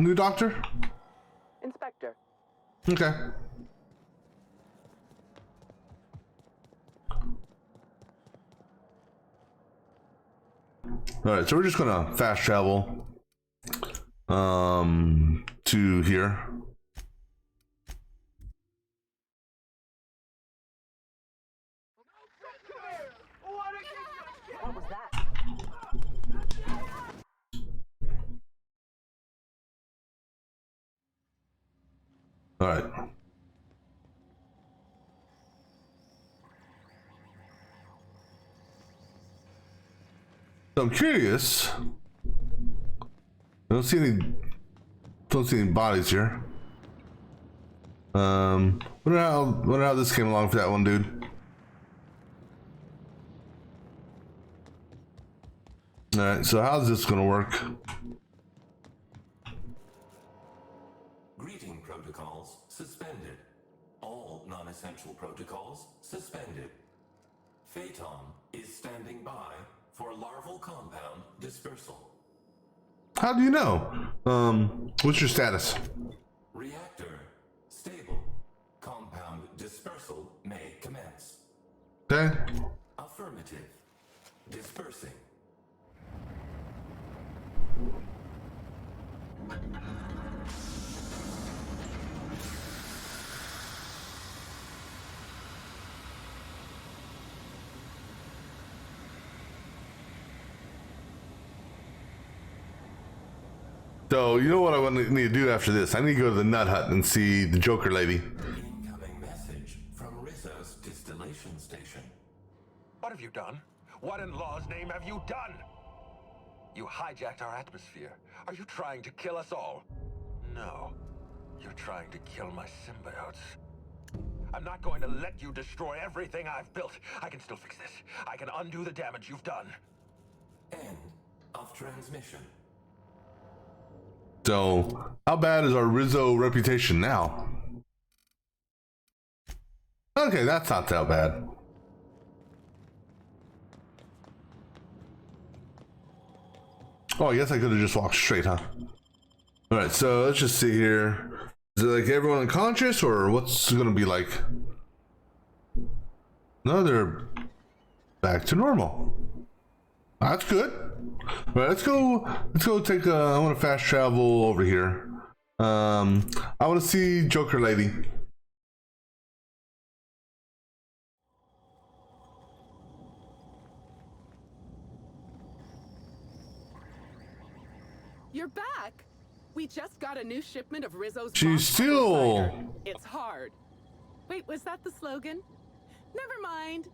new doctor? Inspector. Okay. Alright, so we're just gonna fast travel to here. What was that? All right. So I'm curious. I don't see any bodies here. Wonder how this came along for that one dude. All right, so how's this gonna work? Greeting protocols suspended. All non-essential protocols suspended. Phaeton is standing by for larval compound dispersal. How do you know? What's your status? Reactor stable. Compound dispersal may commence. Okay. Affirmative. Dispersing. So, you know what I need to do after this? I need to go to the Nut Hut and see the Joker lady. Incoming message from Rizzo's distillation station. What have you done? What in law's name have you done? You hijacked our atmosphere. Are you trying to kill us all? No. You're trying to kill my symbiotes. I'm not going to let you destroy everything I've built. I can still fix this. I can undo the damage you've done. End of transmission. So, how bad is our Rizzo reputation now? Okay, that's not that bad. Oh, I guess I could have just walked straight, huh? Alright, so let's just see here. Is it like everyone unconscious, or what's it gonna be like? No, they're back to normal. That's good. Alright, let's go take I want to fast travel over here. I want to see Joker lady. You're back. We just got a new shipment of Rizzo's. She's still. It's hard. Wait, was that the slogan? Never mind.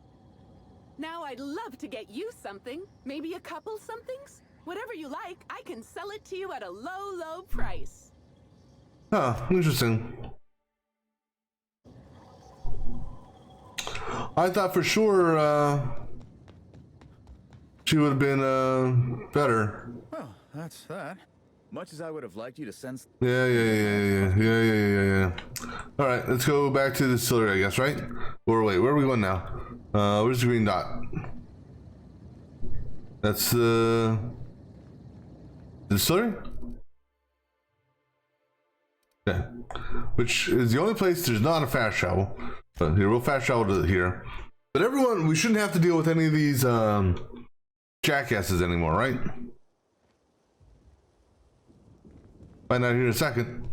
Now I'd love to get you something. Maybe a couple somethings? Whatever you like, I can sell it to you at a low, low price. Huh, interesting. I thought for sure she would have been better. Well, that's that. Much as I would have liked you to sense. Yeah. All right, let's go back to the distillery, I guess, right? Or wait, where are we going now? Where's the green dot? That's the distillery? Okay. Which is the only place there's not a fast travel. But here, we'll fast travel to here. But everyone, we shouldn't have to deal with any of these jackasses anymore, right? Find out here in a second.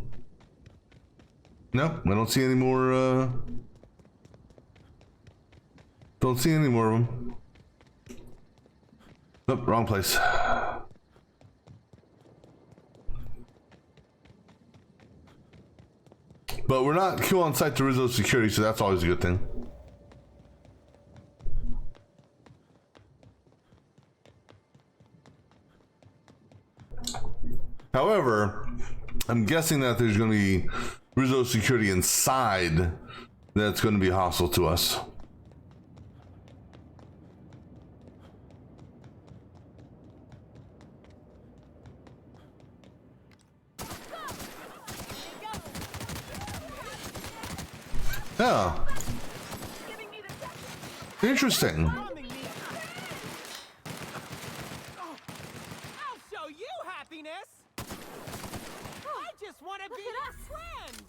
No, I don't see any more, don't see any more of them. Nope, wrong place. But we're not kill on site to Rizzo security, so that's always a good thing. However, I'm guessing that there's going to be Rizzo security inside that's going to be hostile to us. Yeah. Interesting. I'll show you happiness. I just want to be your friend.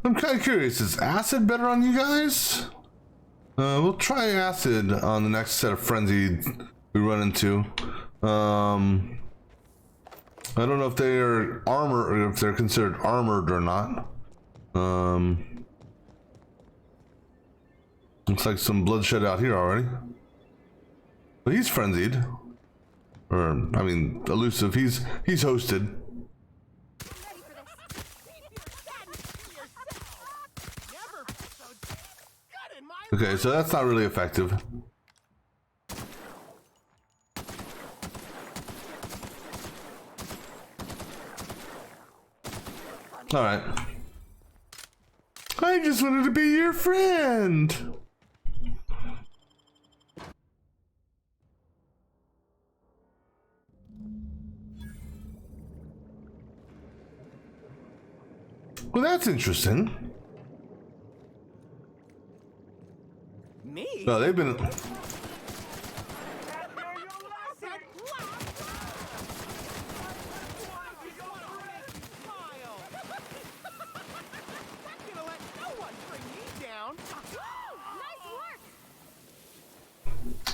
I'm kind of curious, is acid better on you guys? We'll try acid on the next set of frenzied we run into. I don't know if they are armor, or if they're considered armored or not. Looks like some bloodshed out here already. But he's frenzied. Or, I mean, elusive. He's hosted. Okay, so that's not really effective. Alright. I just wanted to be your friend. Well, that's interesting. Me? No, they've been.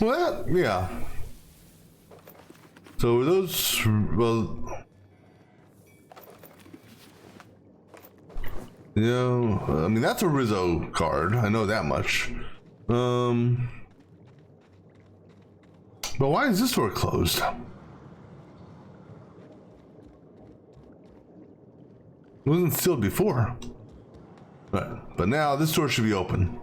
Well, yeah. So those, well, yeah. I mean, that's a Rizzo card. I know that much. But why is this door closed? It wasn't sealed before. But now this door should be open.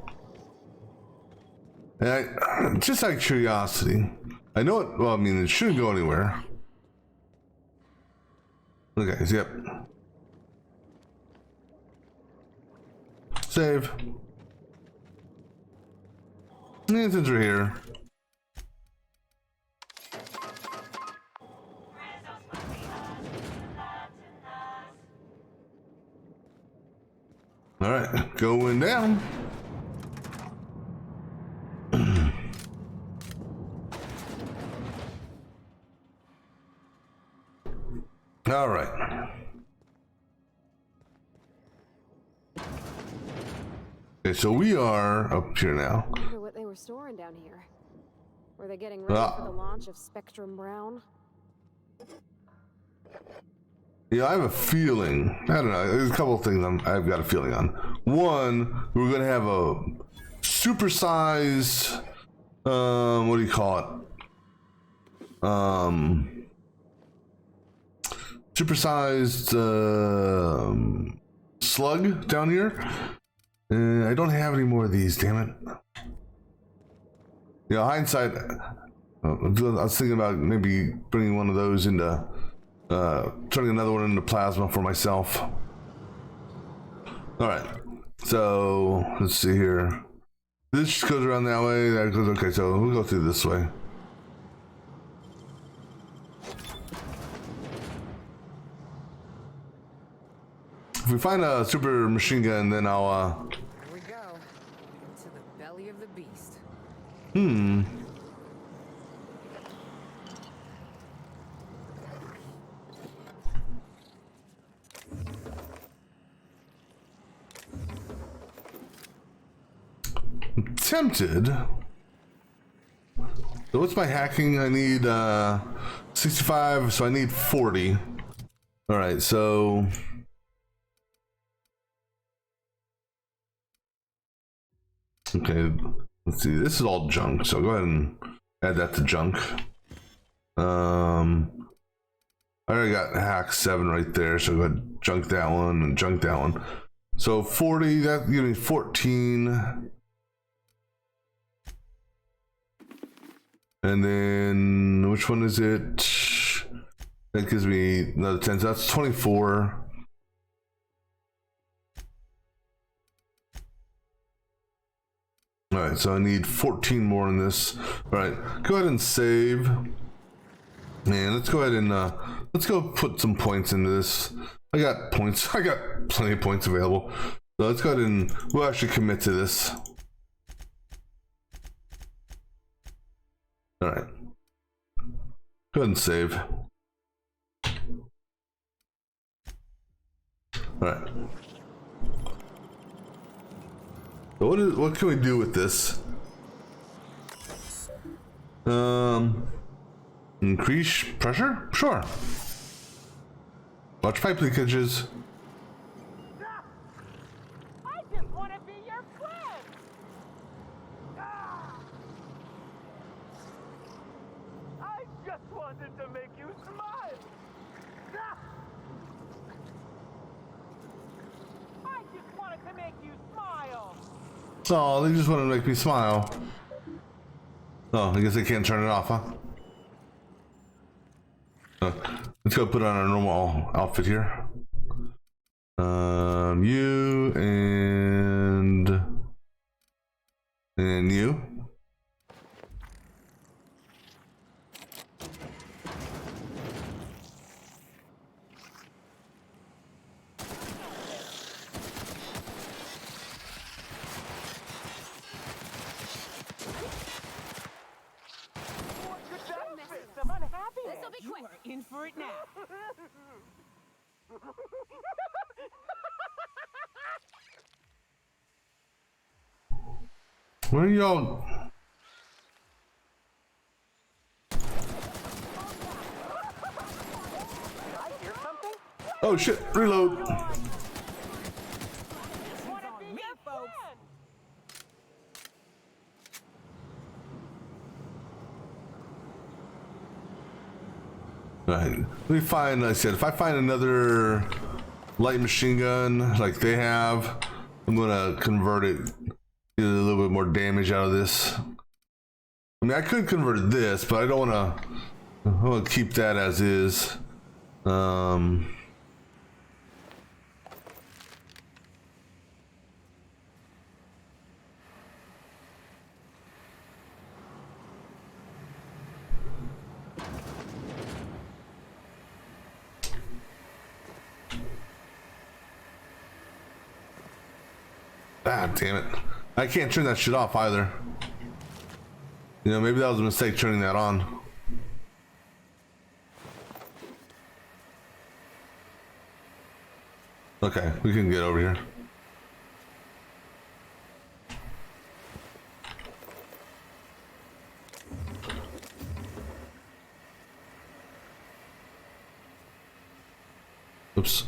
And just out of curiosity, I know it, well, I mean, it shouldn't go anywhere. Okay, yep. Save. And since we're here. All right, going down. All right. Okay, so we are up here now. I wonder what they were storing down here. Were they getting ready for the launch of Spectrum Brown? Yeah, I have a feeling. I don't know. There's a couple of things I've got a feeling on. One, we're gonna have a supersized, what do you call it? Supersized slug down here. I don't have any more of these. Damn it. Yeah, hindsight. I was thinking about maybe bringing one of those into. Turning another one into plasma for myself. Alright, so let's see here. This just goes around that way, that goes, okay, so we'll go through this way. If we find a super machine gun, then I'll Here we go. Into the belly of the beast. Tempted. So what's my hacking? I need 65, so I need 40. All right, so okay, let's see. This is all junk, so go ahead and add that to junk. I already got hack 7 right there, so go ahead and junk that one and junk that one. So 40, that gives me 14. And then, which one is it? That gives me another 10, so that's 24. All right, so I need 14 more in this. All right, go ahead and save. And let's go ahead and, let's go put some points into this. I got points, I got plenty of points available. So let's go ahead and, we'll actually commit to this. All right. Go ahead and save. All right. So what can we do with this? Increase pressure? Sure. Watch pipe leakages. I just want to be your friend. I just wanted to make you smile. I just wanted to make you smile. Oh, they just want to make me smile. Oh, I guess they can't turn it off, huh? Let's go put on our normal outfit here. You and you. You are in for it now. Where are y'all? Oh shit! Reload. Right. Let me find. I said, if I find another light machine gun like they have. I'm gonna convert it, get a little bit more damage out of this. I mean, I could convert this, but I don't wanna. I wanna keep that as is. Ah, damn it. I can't turn that shit off either. You know, maybe that was a mistake turning that on. Okay, we can get over here. Oops.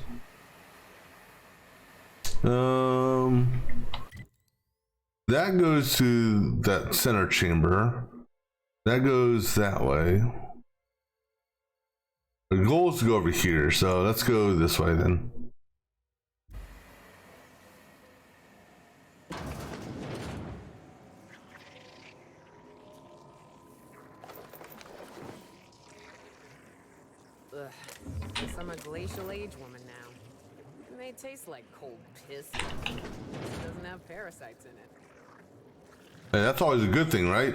That goes to that center chamber. That goes that way. The goal is to go over here, so let's go this way then. Ugh. Guess I'm a glacial age woman now. It may taste like cold piss. It doesn't have parasites in it. Hey, that's always a good thing, right?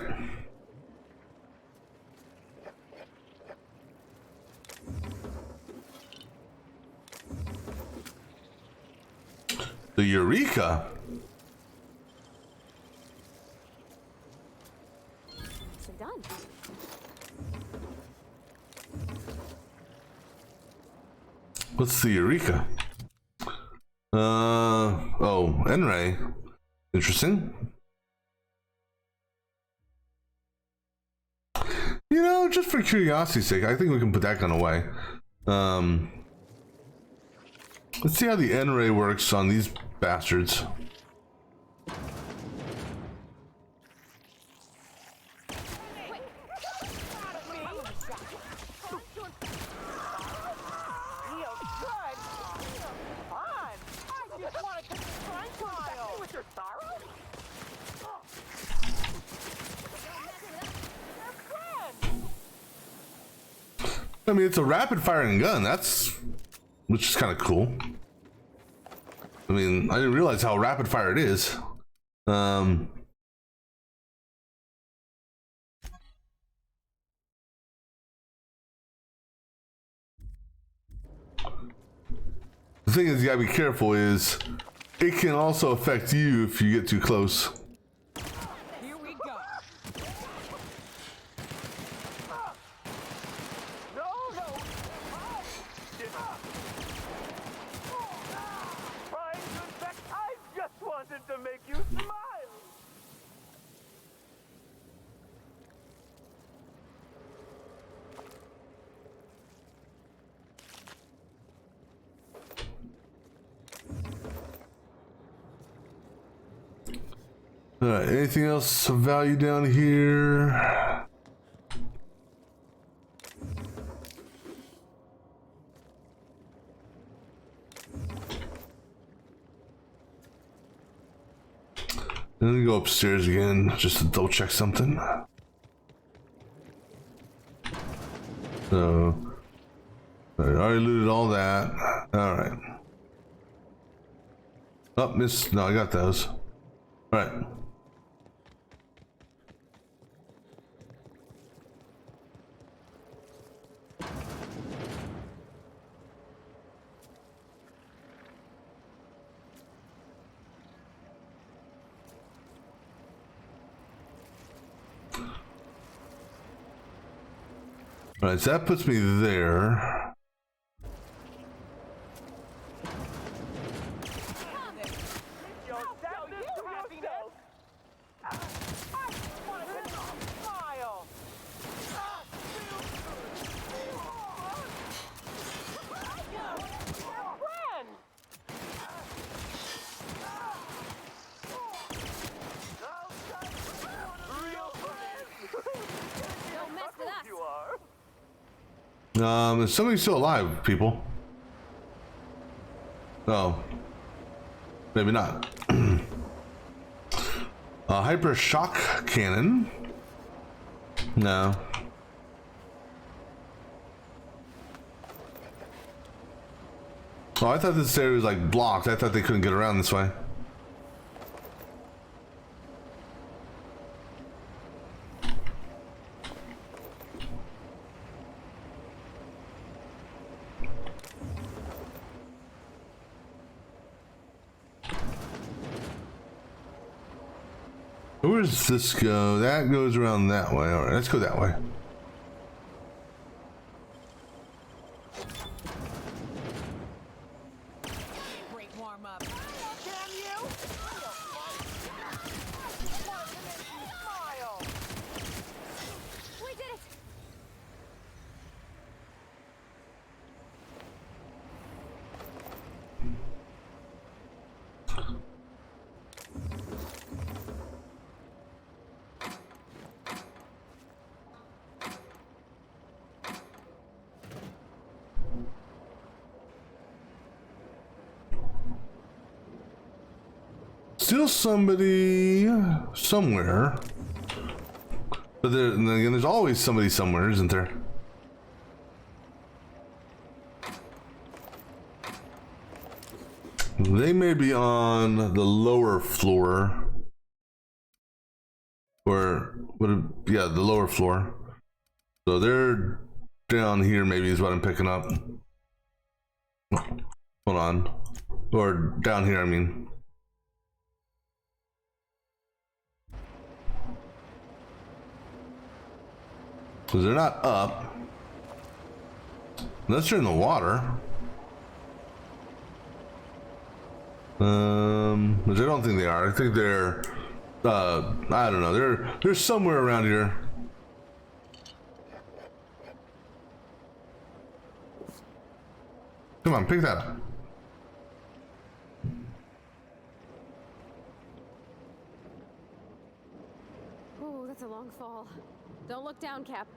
The Eureka. So done. What's the Eureka? Oh, N-Ray. Interesting. You know, just for curiosity's sake, I think we can put that gun away. Let's see how the N-Ray works on these bastards. I mean, it's a rapid firing gun, which is kind of cool. I mean, I didn't realize how rapid fire it is. The thing is, you gotta be careful, is it can also affect you if you get too close. Here we go. I just wanted to make you smile. Alright, anything else of value down here? Let me go upstairs again just to double check something. So, I already looted all that. Alright. Oh, miss. No, I got those. Alright. Alright, so that puts me there. Is somebody still alive, people? Oh. Maybe not. A hyper shock cannon. No. Oh, I thought this area was like blocked. I thought they couldn't get around this way. Where does this go? That goes around that way. All right, let's go that way. Great warm up. Damn you! Smile. We did it! Still somebody somewhere. But then again, there's always somebody somewhere, isn't there? They may be on the lower floor. Or, yeah, the lower floor. So they're down here, maybe is what I'm picking up. Hold on. Or down here, I mean. Because they're not up. Unless they're in the water. Which I don't think they are. I think they're, I don't know. They're somewhere around here. Come on, pick that up. Oh, that's a long fall. Don't look down, Cap.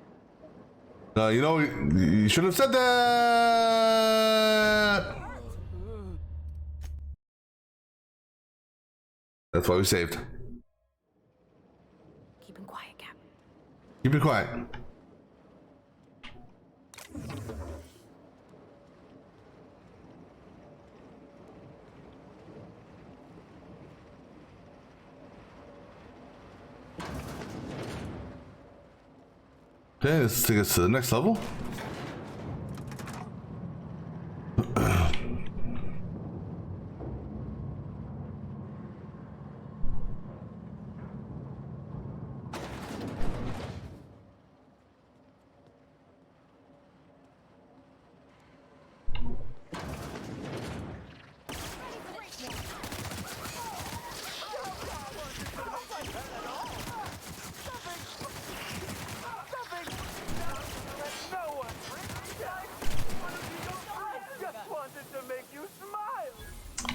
You know, you should have said that. That's why we saved. Keep him quiet, Cap. Keep it quiet. Okay, let's take us to the next level.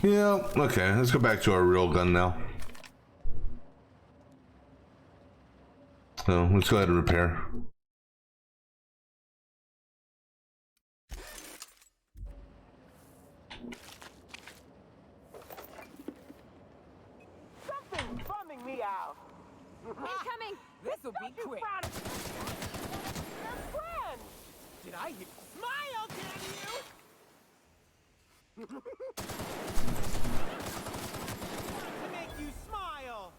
Yeah, okay, let's go back to our real gun now. So, let's go ahead and repair. Something's bumming me out. Incoming! This'll be quick. Friend! Did I hear? Smile, damn you! To make you smile.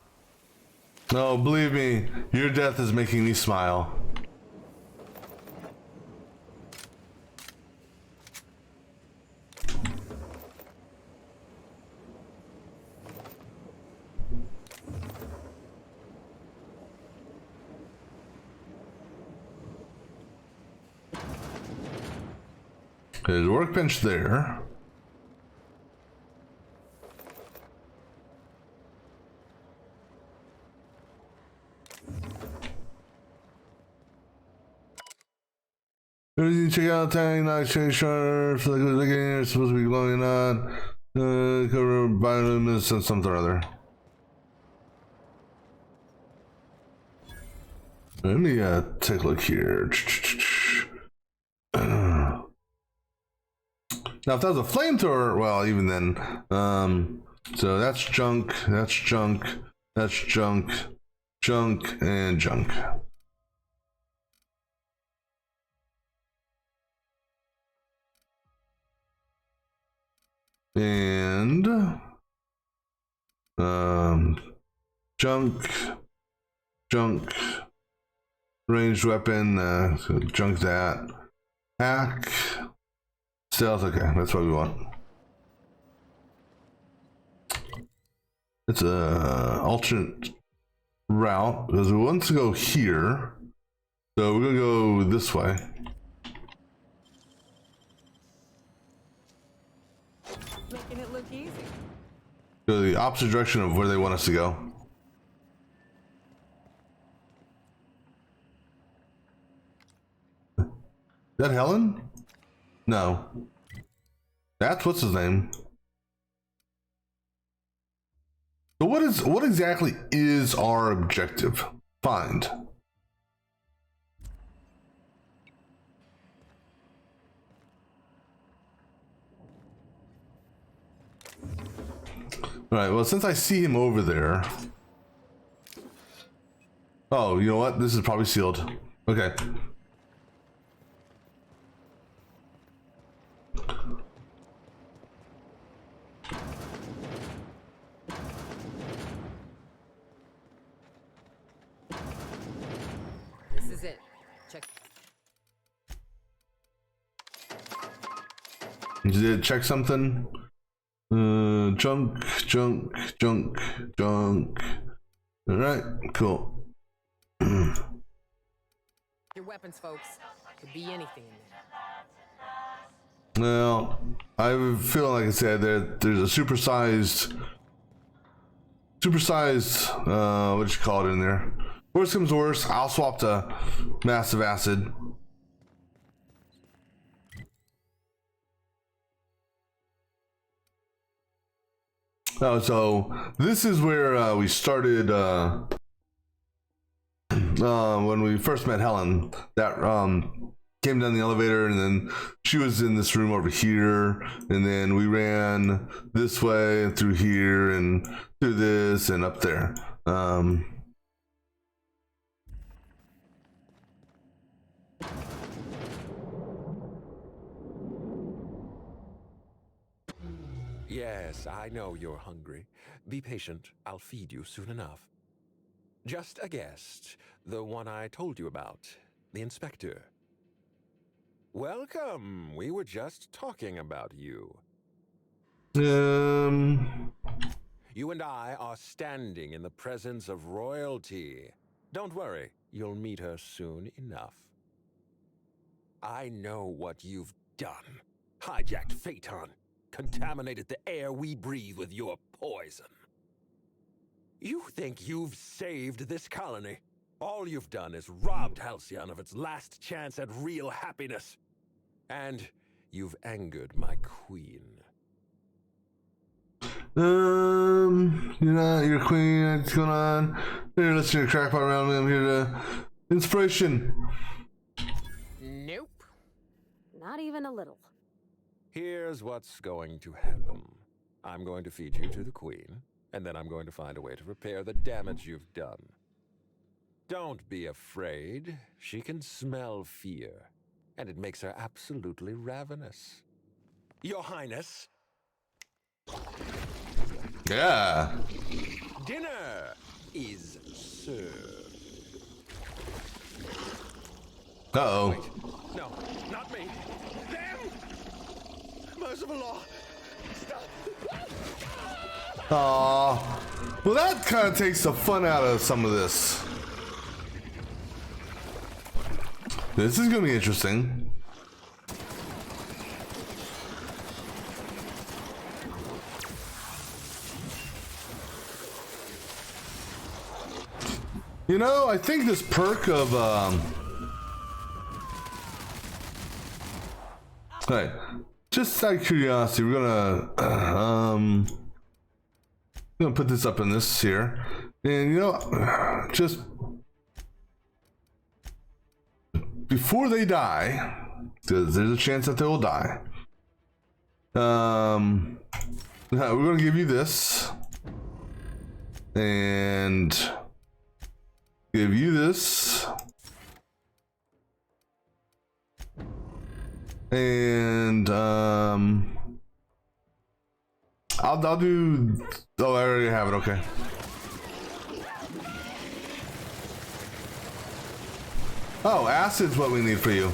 No, believe me, your death is making me smile. There's a workbench there. Check out tank, not change sharp, so the game is supposed to be glowing on. Cover bioluminescence and something or other. Let me take a look here. Now, if that was a flamethrower, well, even then. So that's junk, that's junk, that's junk, junk, and junk. And junk, junk, ranged weapon, so junk that. Hack, stealth, okay, that's what we want. It's a alternate route because we want to go here, so we're gonna go this way. Making it look easy. Go the opposite direction of where they want us to go. Is that Helen? No. That's what's his name. So what exactly is our objective? Find. Alright, well, since I see him over there. Oh, you know what? This is probably sealed. Okay. This is it. Check. Did it check something? Junk, junk, junk, junk. Alright, cool. Your weapons, folks. Could be anything in there. Well, I feel like I said there's a supersized, what you call it in there. Worst comes to worst, I'll swap to massive acid. Oh, so this is where we started when we first met Helen. That came down the elevator, and then she was in this room over here, and then we ran this way and through here and through this and up there. Yes, I know you're hungry. Be patient. I'll feed you soon enough. Just a guest. The one I told you about. The inspector. Welcome. We were just talking about you. You and I are standing in the presence of royalty. Don't worry. You'll meet her soon enough. I know what you've done. Hijacked Phaeton. Contaminated the air we breathe with your poison. You think you've saved this colony? All you've done is robbed Halcyon of its last chance at real happiness. And you've angered my queen. You're not your queen, what's going on? Here, listen to your crackpot around me, I'm here to... Inspiration! Nope. Not even a little. Here's what's going to happen. I'm going to feed you to the queen, and then I'm going to find a way to repair the damage you've done. Don't be afraid. She can smell fear, and it makes her absolutely ravenous. Your Highness. Yeah. Dinner is served. Uh-oh. Wait. No, not me. Them! Merciful law. Stop. Aww. Well, that kind of takes the fun out of some of this. This is going to be interesting. You know, I think this perk of, Alright, just out of curiosity, we're gonna put this up in this here, and you know, just before they die, because there's a chance that they will die, We're gonna give you this. And give you this. And I'll do. Oh, I already have it. Okay. Oh, acid's what we need for you.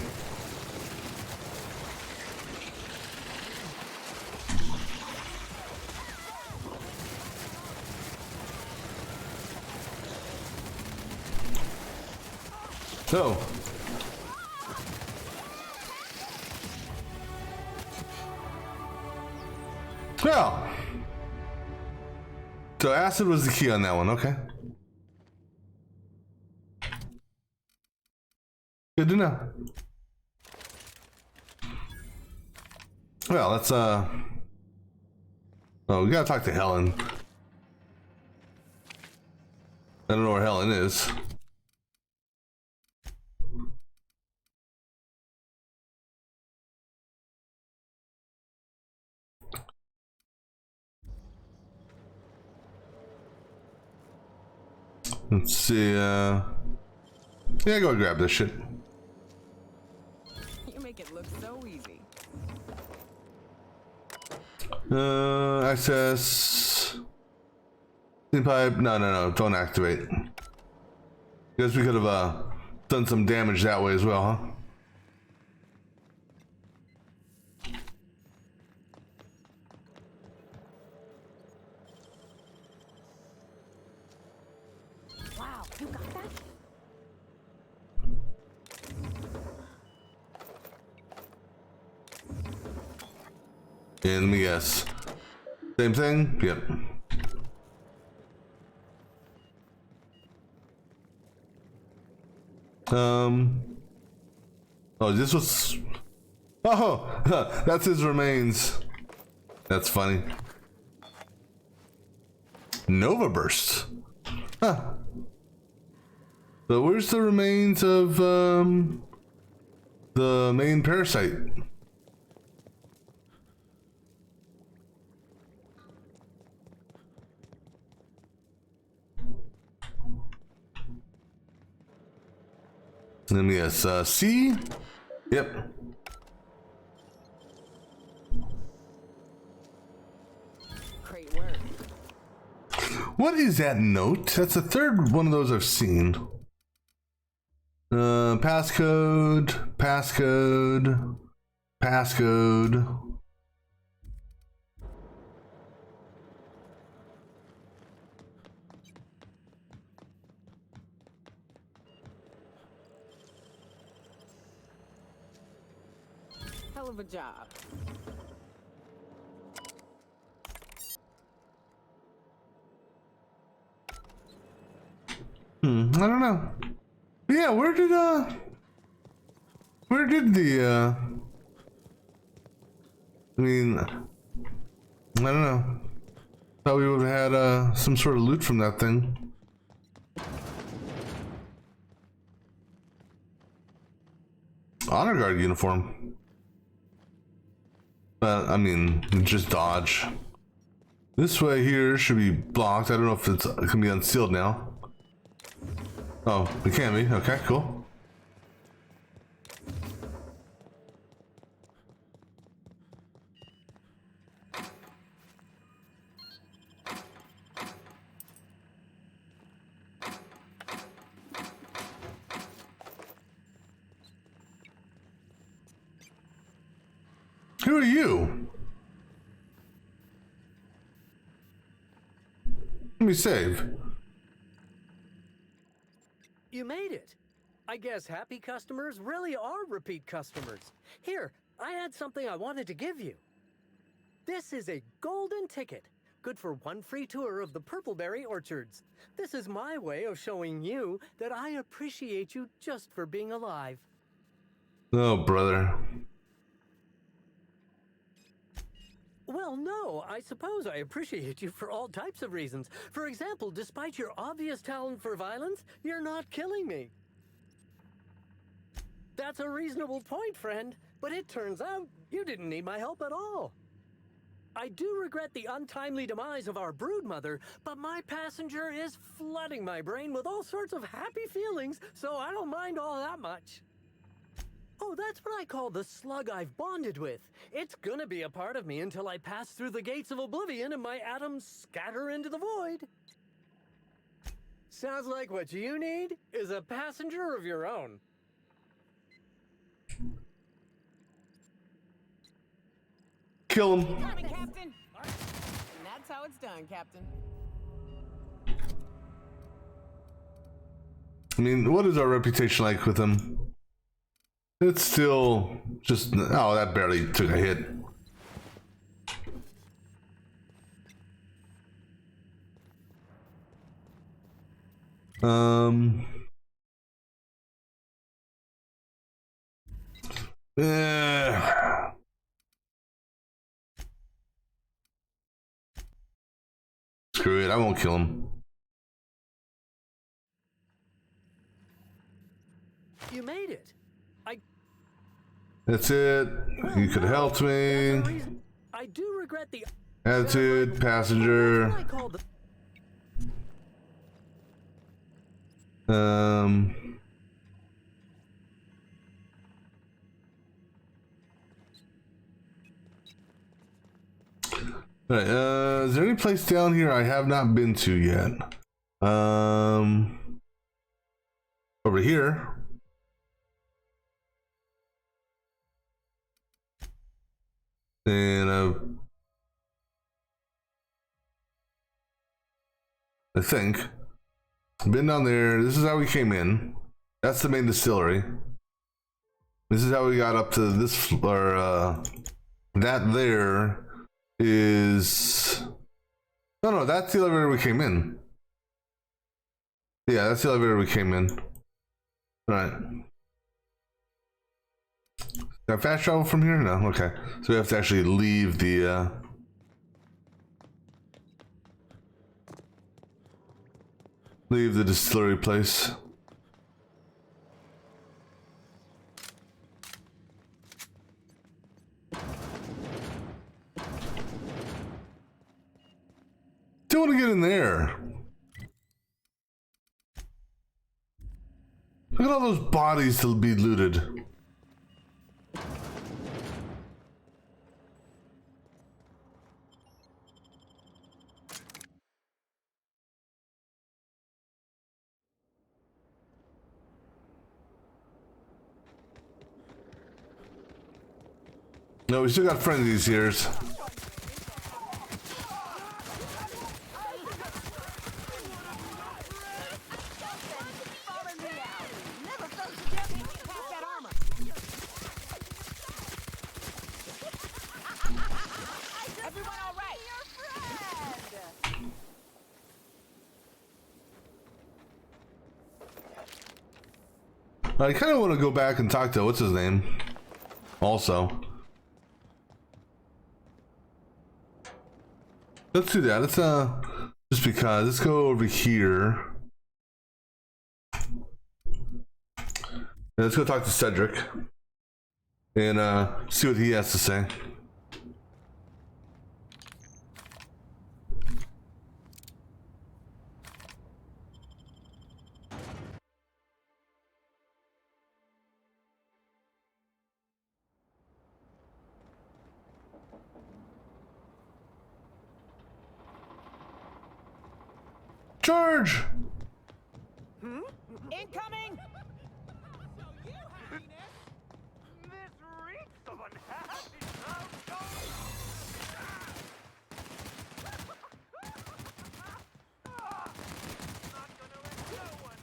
So. Well. So acid was the key on that one, okay. Good to know. Well, let's oh, we gotta talk to Helen. I don't know where Helen is. Let's see, yeah, go grab this shit. You make it look so easy. Access. Clean pipe. No, don't activate. Guess we could have done some damage that way as well, huh? Wow, you got that? And let me guess. Same thing? Yep. Oh, this was. Oh, that's his remains. That's funny. Nova Burst. Huh. So where's the remains of the main parasite? Let me guess. C? Yep. Great work. What is that note? That's the third one of those I've seen. Passcode. Hell of a job. I don't know. Yeah, where did the I mean, I don't know. Thought we would have had some sort of loot from that thing. Honor guard uniform. But I mean, just dodge. This way here should be blocked. I don't know if it can be unsealed now. Oh, it can be. Okay, cool. Who are you? Let me save. You made it. I guess happy customers really are repeat customers. Here, I had something I wanted to give you. This is a golden ticket, good for one free tour of the Purpleberry Orchards. This is my way of showing you that I appreciate you just for being alive. Oh, brother. Well, no, I suppose I appreciate you for all types of reasons. For example, despite your obvious talent for violence, you're not killing me. That's a reasonable point, friend, but it turns out you didn't need my help at all. I do regret the untimely demise of our broodmother, but my passenger is flooding my brain with all sorts of happy feelings, so I don't mind all that much. Oh, that's what I call the slug I've bonded with. It's gonna be a part of me until I pass through the gates of oblivion and my atoms scatter into the void. Sounds like what you need is a passenger of your own. Kill him. Coming, Captain. And that's how it's done, Captain. I mean, what is our reputation like with him? It's still just... Oh, that barely took a hit. Screw it, I won't kill him. You made it. That's it. You could have helped me. I do regret the Attitude, passenger. Alright, is there any place down here I have not been to yet? Over here. And I think been down there. This is how we came in. That's the main distillery. This is how we got up to this floor. That there is... No, that's the elevator we came in. Yeah, that's the elevator we came in. Alright. Can I fast travel from here? No, okay. So we have to actually leave the distillery place. Still want to get in there. Look at all those bodies to be looted. No, we still got frenzies here. I kind of want to go back and talk to what's his name. Also, let's do that. Let's just because let's go over here. Let's go talk to Cedric and see what he has to say. Charge! Incoming! So you happiness! This reeks of unhappy Not gonna let no one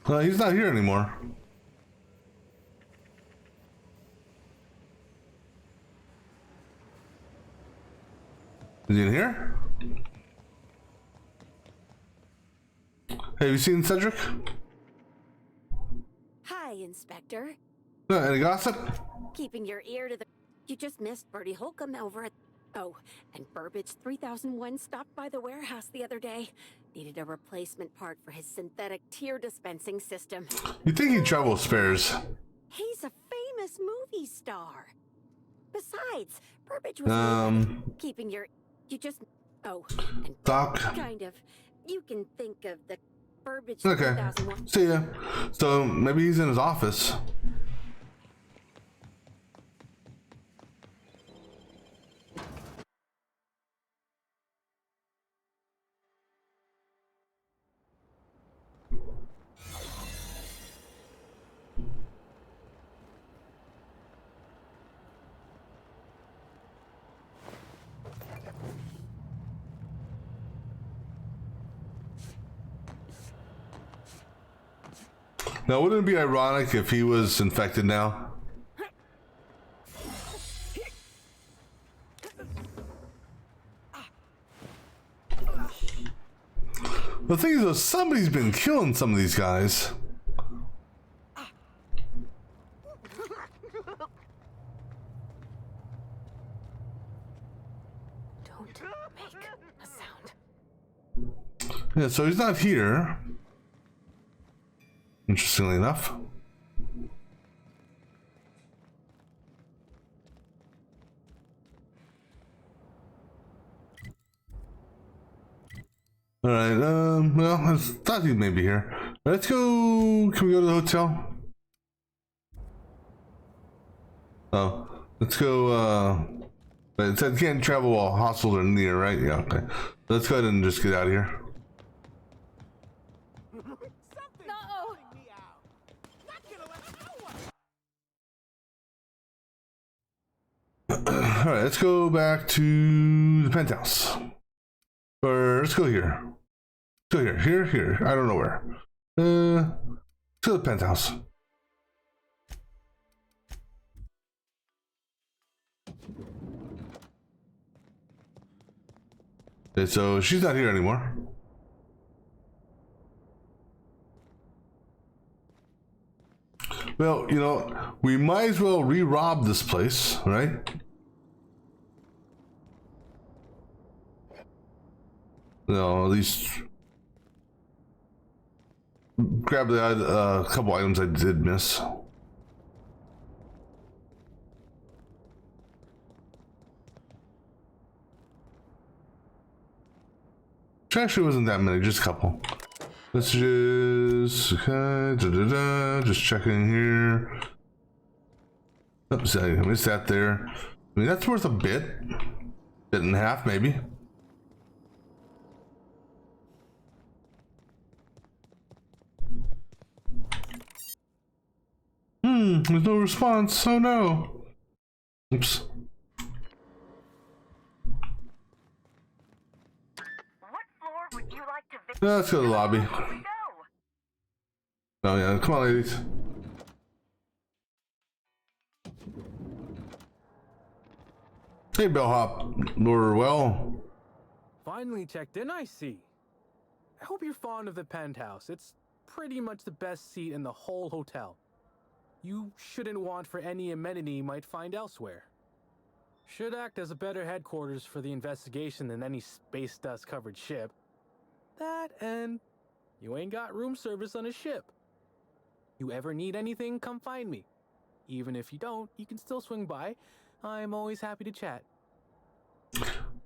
bring He's not here anymore. Is he in here? Hey, have you seen Cedric? Hi, Inspector. No, any gossip? Keeping your ear to the... You just missed Bertie Holcomb over at... Oh, and Burbage 3001 stopped by the warehouse the other day. Needed a replacement part for his synthetic tear dispensing system. You think he travels spares? He's a famous movie star. Besides, Burbage was keeping your... You just... Oh, and Doc. kind of. You can think of the Burbage Okay. 3001. See ya. So maybe he's in his office. Now, wouldn't it be ironic if he was infected now? The thing is, though, somebody's been killing some of these guys. Don't make a sound. Yeah, so he's not here. Interestingly enough. All right. Well, I thought he may be here. Let's go. Can we go to the hotel? Oh, let's go. But it said can't travel while hostiles are near, right? Yeah. Okay. Let's go ahead and just get out of here. All right, let's go back to the penthouse. Or let's go here. Let's go here. I don't know where. To the penthouse. Okay, so she's not here anymore. Well, you know, we might as well re-rob this place, right? No, at least grab the couple items I did miss. Which actually wasn't that many, just a couple. Let's just just checking here. Oops, I missed that there. I mean, that's worth a bit and a half, maybe. There's no response. Oh no. Oops. What floor would you like to visit? Let's go to the lobby. Oh yeah, come on, ladies. Hey, bellhop, Lorwell. Finally checked in, I see. I hope you're fond of the penthouse. It's pretty much the best seat in the whole hotel. You shouldn't want for any amenity you might find elsewhere. Should act as a better headquarters for the investigation than any space dust covered ship. That and you ain't got room service on a ship. You ever need anything, come find me. Even if you don't, you can still swing by. I'm always happy to chat.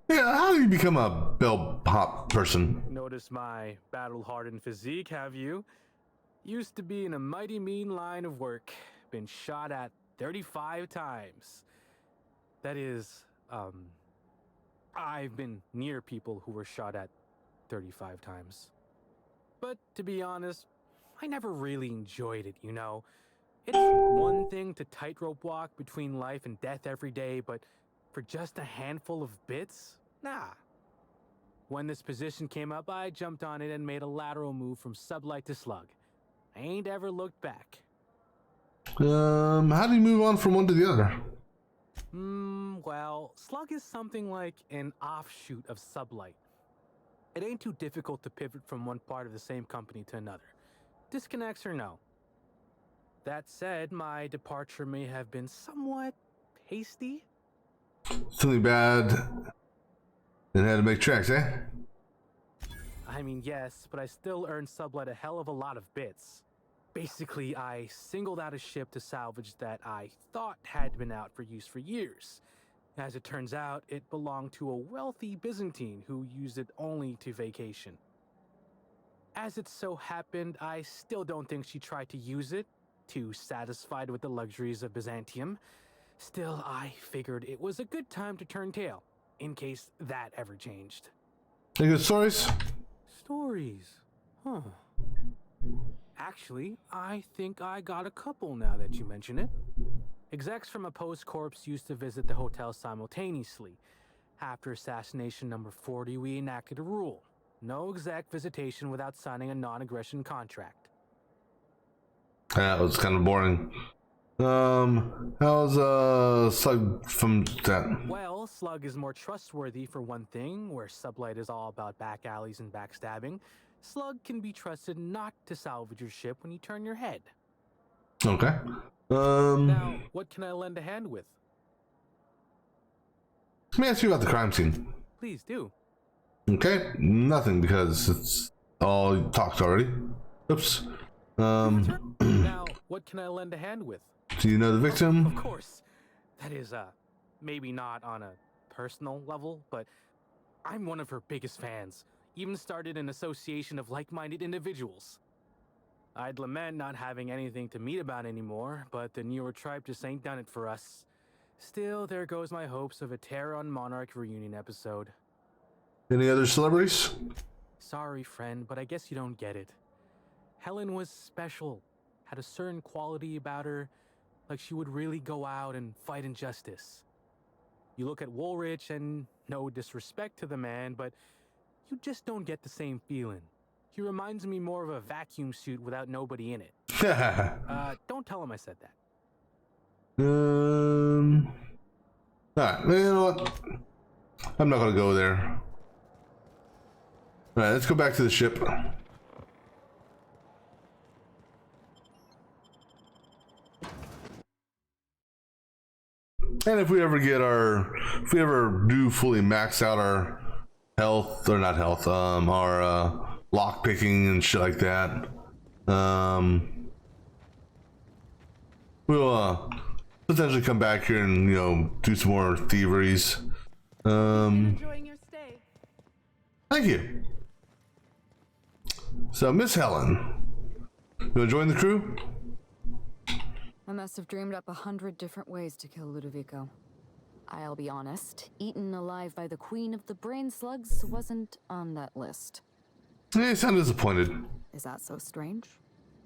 Yeah, how do you become a bellhop person? Notice my battle-hardened physique, have you? Used to be in a mighty mean line of work. Been shot at 35 times. That is, I've been near people who were shot at 35 times. But to be honest, I never really enjoyed it, you know? It's one thing to tightrope walk between life and death every day, but for just a handful of bits? Nah. When this position came up, I jumped on it and made a lateral move from sublight to slug. I ain't ever looked back. How do you move on from one to the other? Well, slug is something like an offshoot of sublight. It ain't too difficult to pivot from one part of the same company to another. Disconnects or no. That said, my departure may have been somewhat hasty. Something bad and had to make tracks, eh? I mean, yes, but I still earned Sublight a hell of a lot of bits. Basically, I singled out a ship to salvage that I thought had been out for use for years. As it turns out, it belonged to a wealthy Byzantine who used it only to vacation. As it so happened, I still don't think she tried to use it, too satisfied with the luxuries of Byzantium. Still, I figured it was a good time to turn tail, in case that ever changed. Any good stories? Stories? Huh. Actually, I think I got a couple now that you mention it. Execs from Opposed Corps used to visit the hotel simultaneously. After assassination number 40, we enacted a rule. No exec visitation without signing a non-aggression contract. That was kind of boring. How's Slug from that? Well, Slug is more trustworthy for one thing, where Sublight is all about back alleys and backstabbing. Slug can be trusted not to salvage your ship when you turn your head. Okay. Now, what can I lend a hand with? Let me ask you about the crime scene. Please do. Okay, nothing because it's all talked already. Oops. Now, what can I lend a hand with? Do you know the victim? Of course. That is, maybe not on a personal level, but I'm one of her biggest fans. Even started an association of like-minded individuals. I'd lament not having anything to meet about anymore, but the newer tribe just ain't done it for us. Still, there goes my hopes of a Terran Monarch reunion episode. Any other celebrities? Sorry, friend, but I guess you don't get it. Helen was special, had a certain quality about her, like she would really go out and fight injustice. You look at Woolrich, and no disrespect to the man, but you just don't get the same feeling. He reminds me more of a vacuum suit without nobody in it. Don't tell him I said that. Alright, you know what? I'm not gonna go there. Alright, let's go back to the ship. And if we ever do fully max out our health, or not health, our lock picking and shit like that, we'll potentially come back here and, you know, do some more thieveries. Enjoying your stay. Thank you. So, Miss Helen, you enjoying the crew? I must have dreamed up 100 different ways to kill Ludovico. I'll be honest, eaten alive by the queen of the brain slugs wasn't on that list. You sound disappointed. Is that so strange?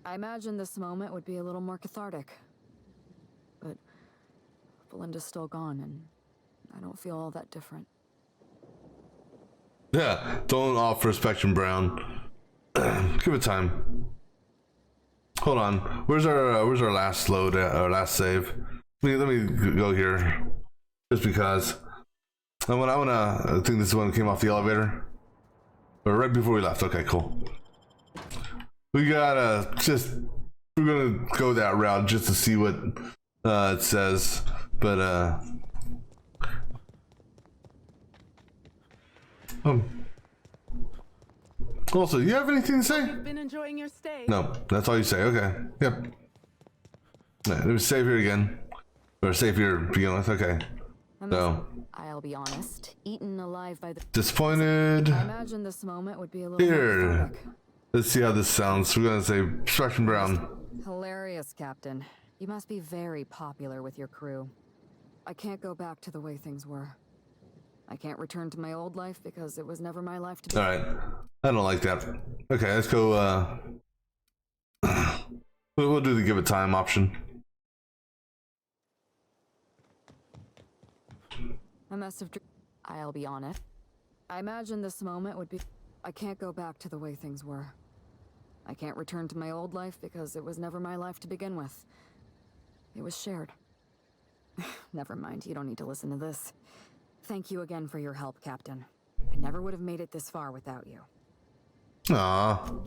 I imagine this moment would be a little more cathartic. But Belinda's still gone, and I don't feel all that different. Yeah, don't offer Spectrum Brown. Give it time. Hold on. Where's our last load at, our last save? Let me go here. Just because. I think this is when it came off the elevator. Or right before we left. Okay, cool. We're gonna go that route just to see what it says. But also, you have anything to say? You've been enjoying your stay. No, that's all you say. Okay. Yep. Let me save here again. Or save here to begin with. Okay. So. I'll be honest, eaten alive by the... Disappointed. I imagine this moment would be a little here. Let's see how this sounds. We're gonna say Spectrum Brown. Hilarious, Captain. You must be very popular with your crew. I can't go back to the way things were. I can't return to my old life because it was never my life to be. Alright. I don't like that. Okay, let's go, we'll do the give it time option. I must have... I'll be honest. I imagine this moment would be... I can't go back to the way things were. I can't return to my old life because it was never my life to begin with. It was shared. Never mind, you don't need to listen to this. Thank you again for your help, Captain. I never would have made it this far without you. Aww.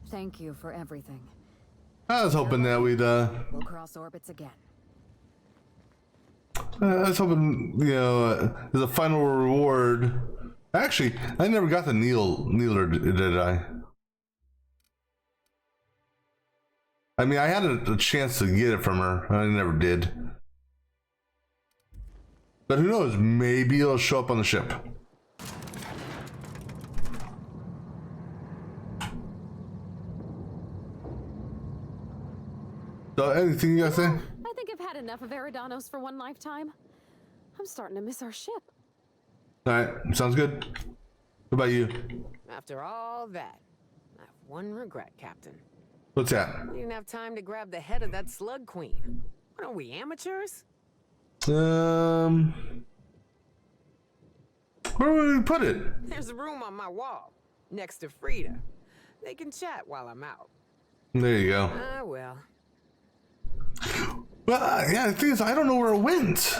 Thank you for everything. I was hoping that we'd We'll cross orbits again. I was hoping, you know, as a final reward. Actually, I never got the Needler, did I? I mean, I had a chance to get it from her. I never did. But who knows? Maybe it'll show up on the ship. So, anything you guys think? I think I've had enough of Eridanos for one lifetime. I'm starting to miss our ship. Alright, sounds good. What about you? After all that, I have one regret, Captain. What's that? We didn't have time to grab the head of that slug queen. What are we, amateurs? Where would we put it? There's a room on my wall, next to Frida. They can chat while I'm out. There you go. Ah, well. Well, yeah, the thing is, I don't know where it went.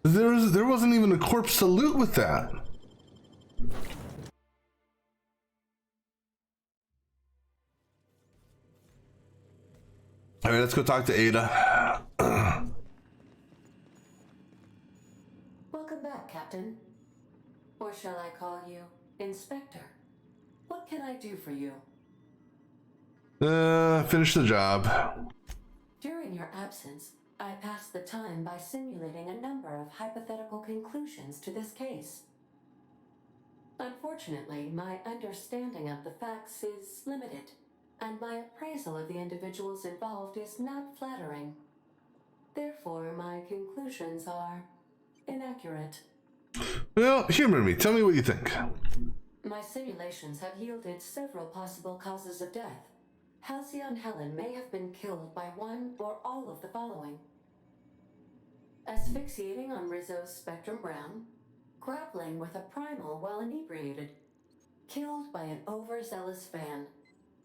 There wasn't even a corpse to loot with that. All right, let's go talk to Ada. Welcome back, Captain. Or shall I call you Inspector? What can I do for you? Finish the job. During your absence, I passed the time by simulating a number of hypothetical conclusions to this case. Unfortunately, my understanding of the facts is limited, and my appraisal of the individuals involved is not flattering. Therefore, my conclusions are inaccurate. Well, humor me. Tell me what you think. My simulations have yielded several possible causes of death. Halcyon Helen may have been killed by one or all of the following: asphyxiating on Rizzo's Spectrum Brown, grappling with a primal while inebriated, killed by an overzealous fan,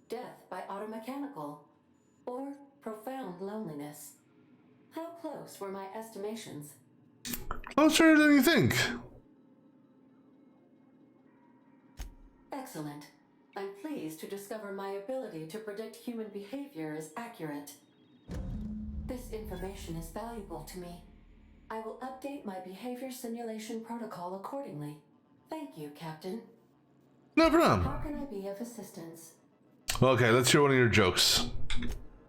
death by automechanical, or profound loneliness. How close were my estimations? Closer than you think. Excellent. I'm pleased to discover my ability to predict human behavior is accurate. This information is valuable to me. I will update my behavior simulation protocol accordingly. Thank you, Captain. No problem. How can I be of assistance? Okay, let's hear one of your jokes.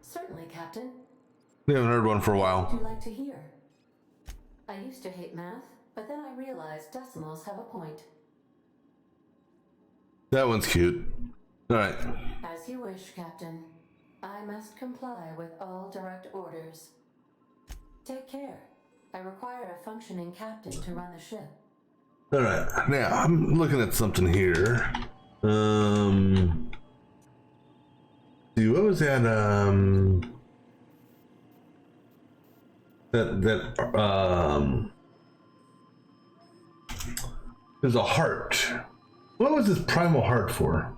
Certainly, Captain. We haven't heard one for a What while. would you like to hear? I used to hate math, but then I realized decimals have a point. That one's cute. All right. As you wish, Captain. I must comply with all direct orders. Take care. I require a functioning captain to run the ship. All right. Now I'm looking at something here. See, what was that? There's a heart. What was this primal heart for?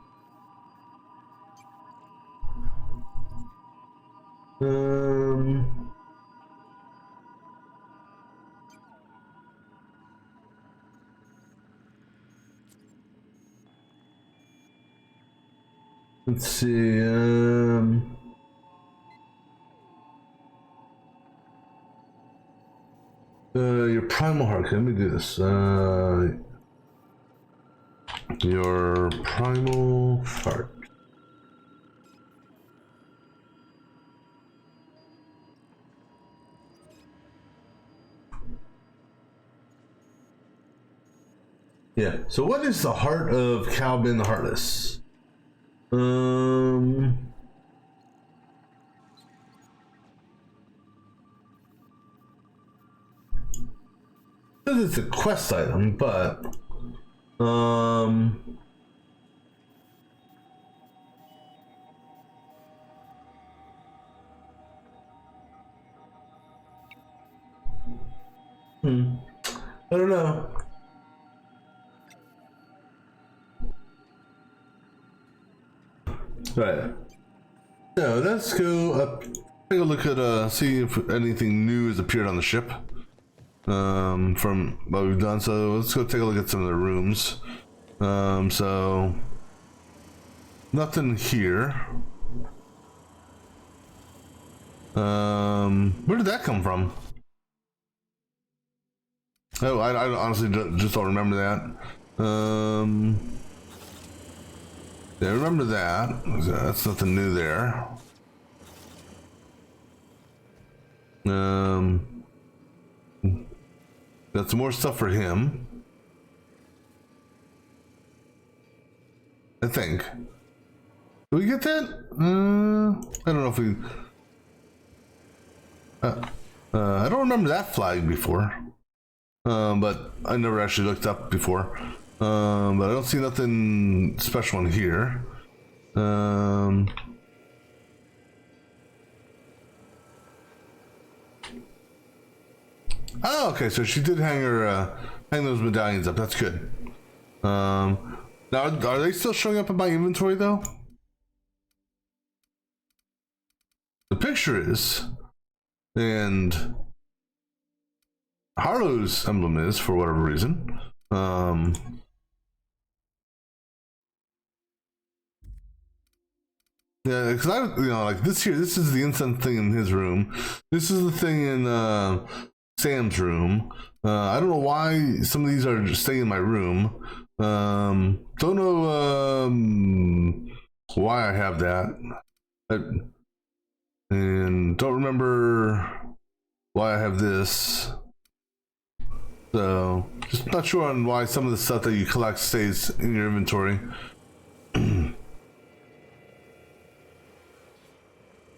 Let's see, your primal heart. Okay, let me do this. Your primal heart. Yeah. So, what is the heart of Calvin the Heartless? This is a quest item, but I don't know. Right. So let's go up, take a look at see if anything new has appeared on the ship from what we've done. So let's go take a look at some of the rooms. So nothing here. Where did that come from? Oh, I honestly just don't remember that. Yeah, I remember that. That's nothing new there. Got some more stuff for him. I think. Did we get that? I don't know if we... I don't remember that flag before. But I never actually looked up before. But I don't see nothing special in here. Oh, okay, so she did hang those medallions up. That's good. Now, are they still showing up in my inventory, though? The picture is, and Harlow's emblem is, for whatever reason. Yeah, because like this here, this is the incense thing in his room. This is the thing in Sam's room. I don't know why some of these are just staying in my room. Don't know why I have that. And don't remember why I have this. So, just not sure on why some of the stuff that you collect stays in your inventory. Yeah,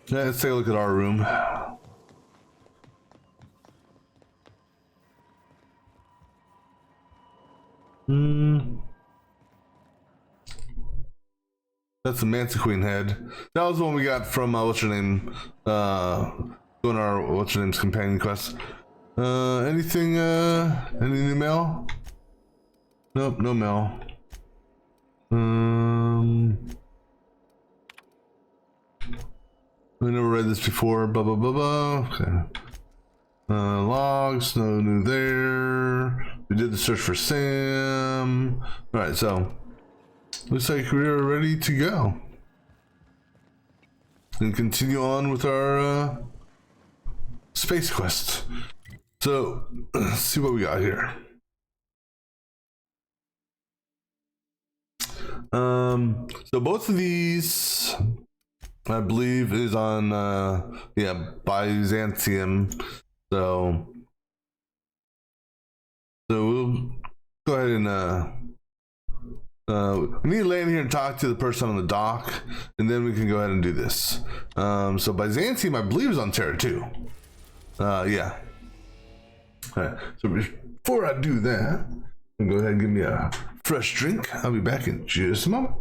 let's take a look at our room. That's the Mantiqueen head. That was the one we got from what's her name? Doing our what's her name's companion quest. Anything? Any new mail? Nope, no mail. I never read this before. Blah blah blah blah. Okay. Logs, no new there. We did the search for Sam. All right, so looks like we're ready to go and continue on with our space quest. So let's see what we got here. So both of these, I believe, is on Byzantium. So we'll go ahead and we need to land here and talk to the person on the dock, and then we can go ahead and do this. So Byzantium, I believe, is on Terra 2. Yeah. All right. So before I do that, go ahead and give me a fresh drink. I'll be back in just a moment.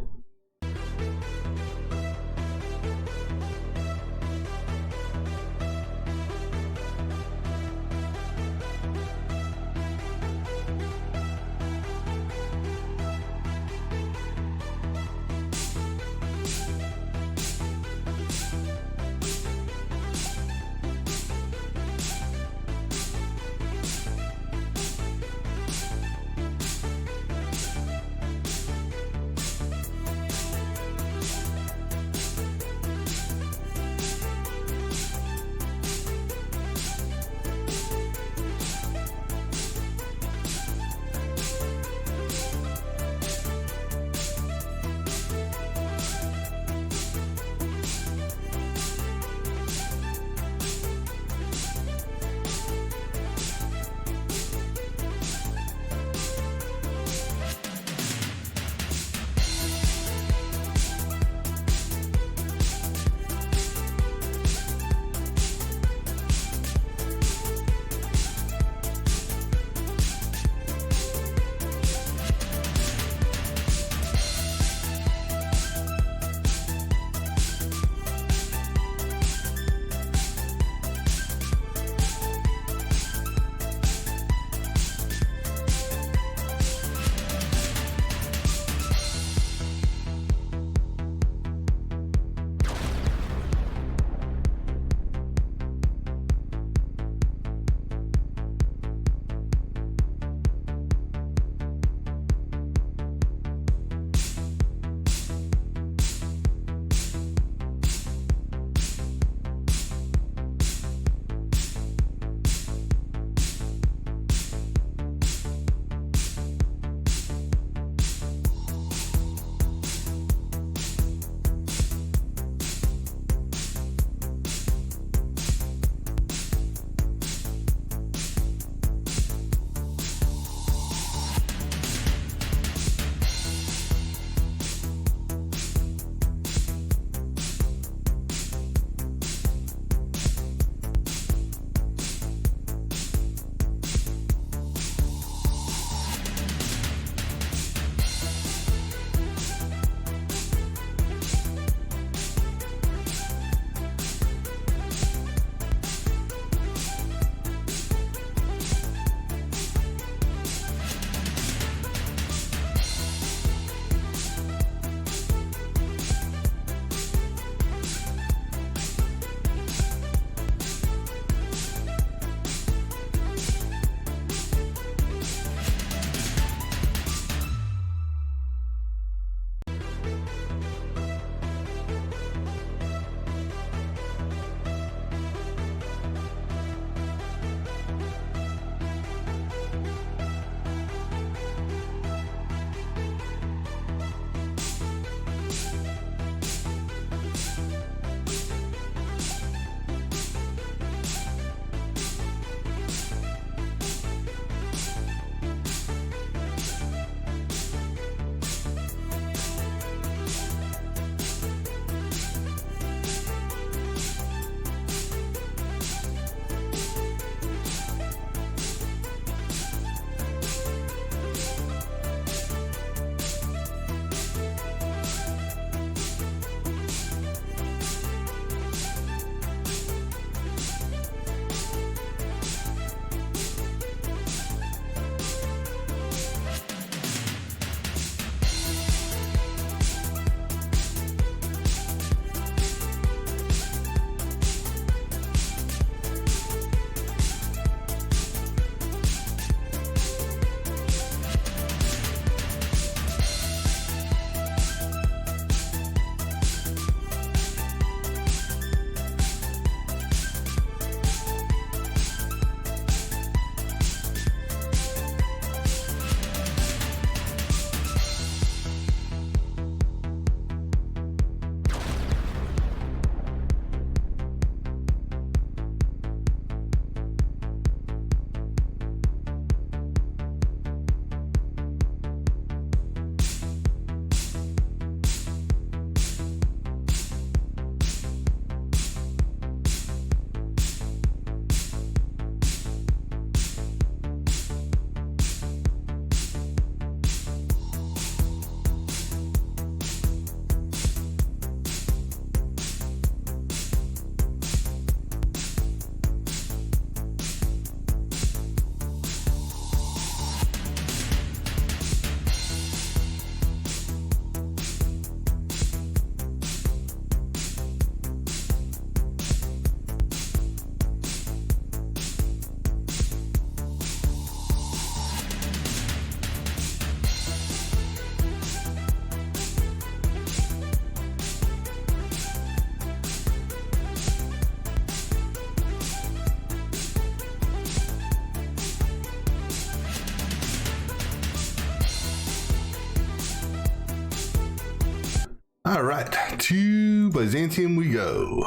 All right, to Byzantium we go.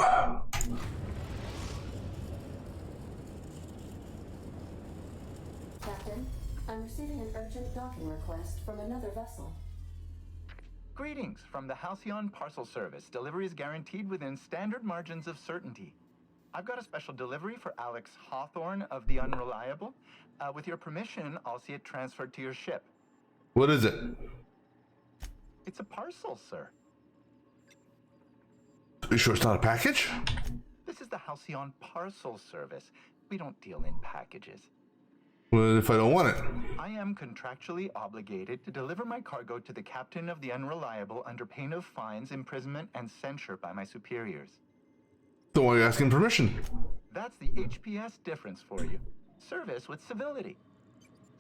Captain, I'm receiving an urgent docking request from another vessel. Greetings from the Halcyon Parcel Service. Delivery is guaranteed within standard margins of certainty. I've got a special delivery for Alex Hawthorne of the Unreliable. With your permission, I'll see it transferred to your ship. What is it? It's a parcel, sir. Are you sure it's not a package? This is the Halcyon Parcel Service. We don't deal in packages. What if I don't want it? I am contractually obligated to deliver my cargo to the captain of the Unreliable under pain of fines, imprisonment, and censure by my superiors. So why are you asking permission? That's the HPS difference for you. Service with civility.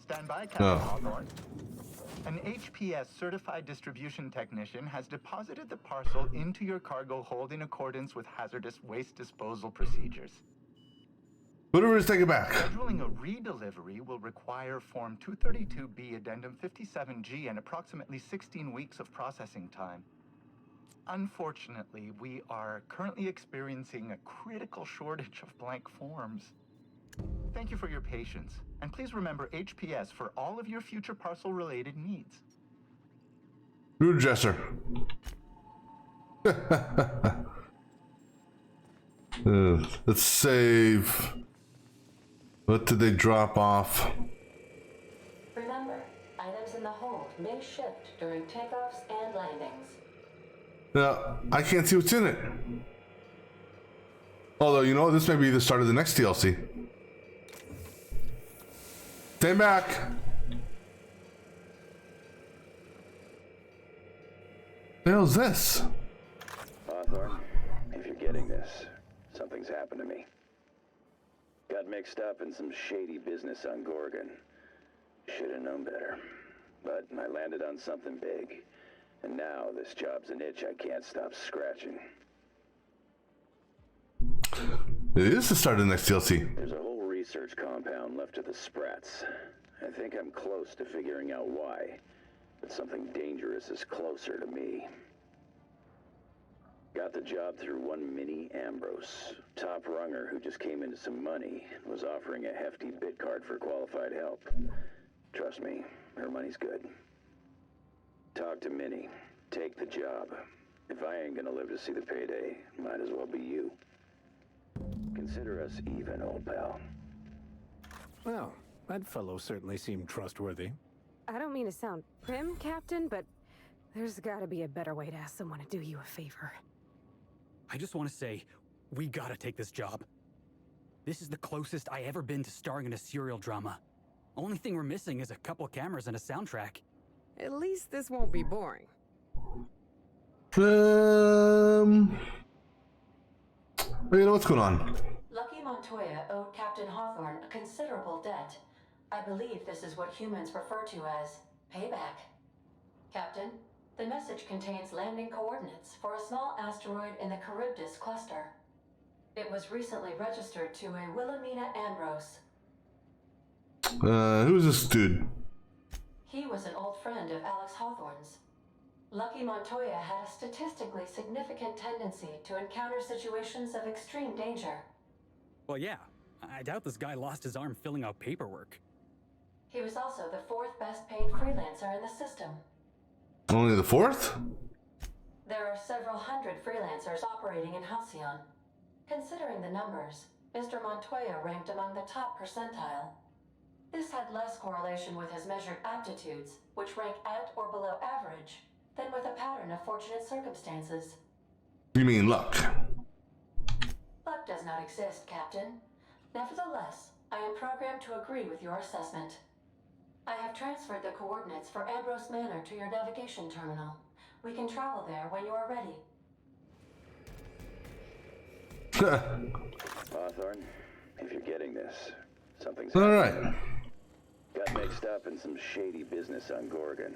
Stand by, Captain Hawthorne. An HPS certified distribution technician has deposited the parcel into your cargo hold in accordance with hazardous waste disposal procedures. Whatever it is, take it back. Scheduling a redelivery will require Form 232B Addendum 57G and approximately 16 weeks of processing time. Unfortunately, we are currently experiencing a critical shortage of blank forms. Thank you for your patience, and please remember HPS for all of your future parcel-related needs. Rude Jesser. Let's save. What did they drop off? Remember, items in the hold may shift during takeoffs and landings. Now, I can't see what's in it. Although, you know, this may be the start of the next DLC. Stay back. What the hell's this? Hawthorne, if you're getting this, something's happened to me. Got mixed up in some shady business on Gorgon. Should have known better. But I landed on something big. And now this job's an itch I can't stop scratching. It is the start of the next DLC. There's a whole research compound left of the Sprats. I think I'm close to figuring out why. But something dangerous is closer to me. Got the job through one Minnie Ambrose. Top runger who just came into some money. Was offering a hefty bid card for qualified help. Trust me, her money's good. Talk to Minnie. Take the job. If I ain't gonna live to see the payday, might as well be you. Consider us even, old pal. Well, that fellow certainly seemed trustworthy. I don't mean to sound prim, Captain, but there's gotta be a better way to ask someone to do you a favor. I just want to say, we gotta take this job. This is the closest I ever been to starring in a serial drama. Only thing we're missing is a couple cameras and a soundtrack. At least this won't be boring. You know what's going on? Lucky Montoya owed Captain Hawthorne a considerable debt. I believe this is what humans refer to as payback. Captain, the message contains landing coordinates for a small asteroid in the Charybdis cluster. It was recently registered to a Wilhelmina Ambrose. Who's this dude? He was an old friend of Alex Hawthorne's. Lucky Montoya had a statistically significant tendency to encounter situations of extreme danger. Well, yeah. I doubt this guy lost his arm filling out paperwork. He was also the fourth best paid freelancer in the system. Only the fourth? There are several hundred freelancers operating in Halcyon. Considering the numbers, Mr. Montoya ranked among the top percentile. This had less correlation with his measured aptitudes, which rank at or below average, than with a pattern of fortunate circumstances. You mean luck? Luck does not exist, Captain. Nevertheless, I am programmed to agree with your assessment. I have transferred the coordinates for Ambrose Manor to your navigation terminal. We can travel there when you are ready. Hawthorne, if you're getting this, something's all right. Got mixed up in some shady business on Gorgon.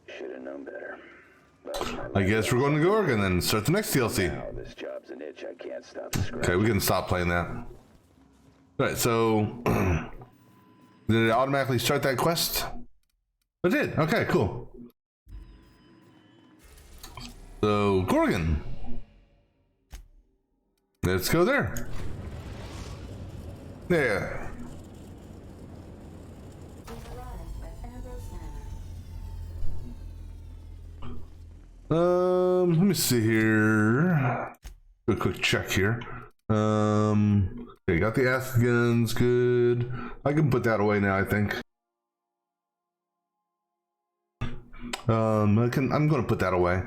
Should have known better. I guess we're going to Gorgon and start the next DLC. Now this job's an itch I can't stop scratching. Okay, we can stop playing that. Alright, so did it automatically start that quest? It did. Okay, cool. So, Gorgon. Let's go there. Yeah. Let me see here. Do a quick check here. Okay, got the acid guns, good. I can put that away now, I think. I'm gonna put that away.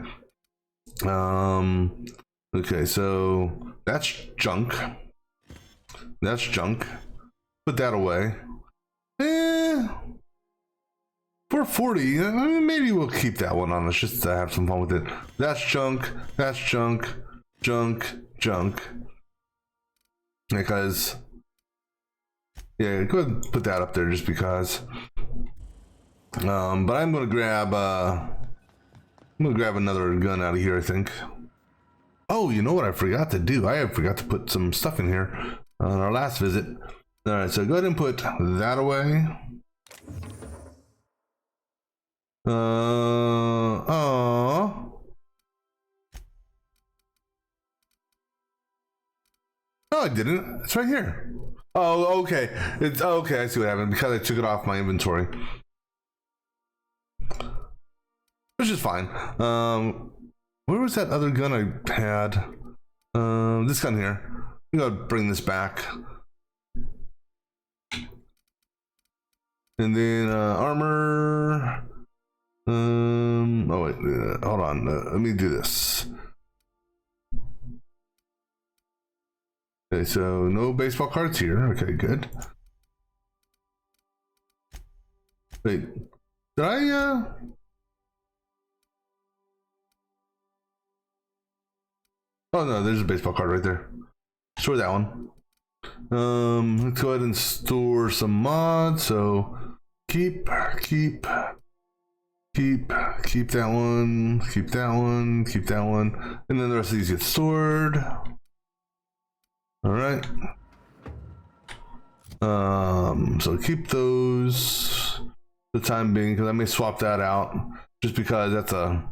Okay, so that's junk. That's junk. Put that away. 440. Maybe we'll keep that one on us just to have some fun with it. That's junk. That's junk. Junk. Junk. Because, yeah, go ahead and put that up there just because. But I'm gonna grab another gun out of here, I think. Oh, you know what I forgot to do? I forgot to put some stuff in here on our last visit. All right, so go ahead and put that away. No, I didn't. It's right here. Oh, okay. It's okay. I see what happened because I took it off my inventory, which is fine. Where was that other gun I had? This gun here. I'm gonna bring this back, and then armor. Oh wait, hold on. Let me do this. Okay, so no baseball cards here. Okay, good. Wait, did I? Oh no, there's a baseball card right there. Store that one. Let's go ahead and store some mods. So keep that one, keep that one, keep that one, and then the rest of these get stored. All right. So keep those for the time being, because I may swap that out just because that's a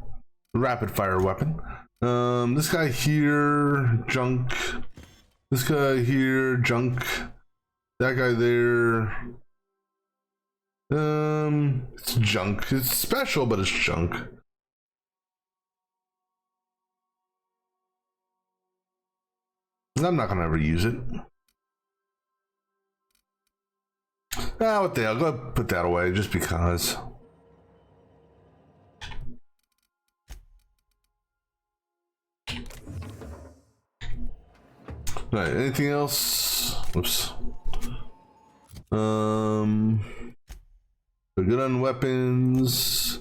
rapid fire weapon. This guy here, junk. This guy here, junk. That guy there. It's junk. It's special, but it's junk. I'm not gonna ever use it. Ah, what the hell? Go put that away just because. All right, anything else? Oops. So good on weapons.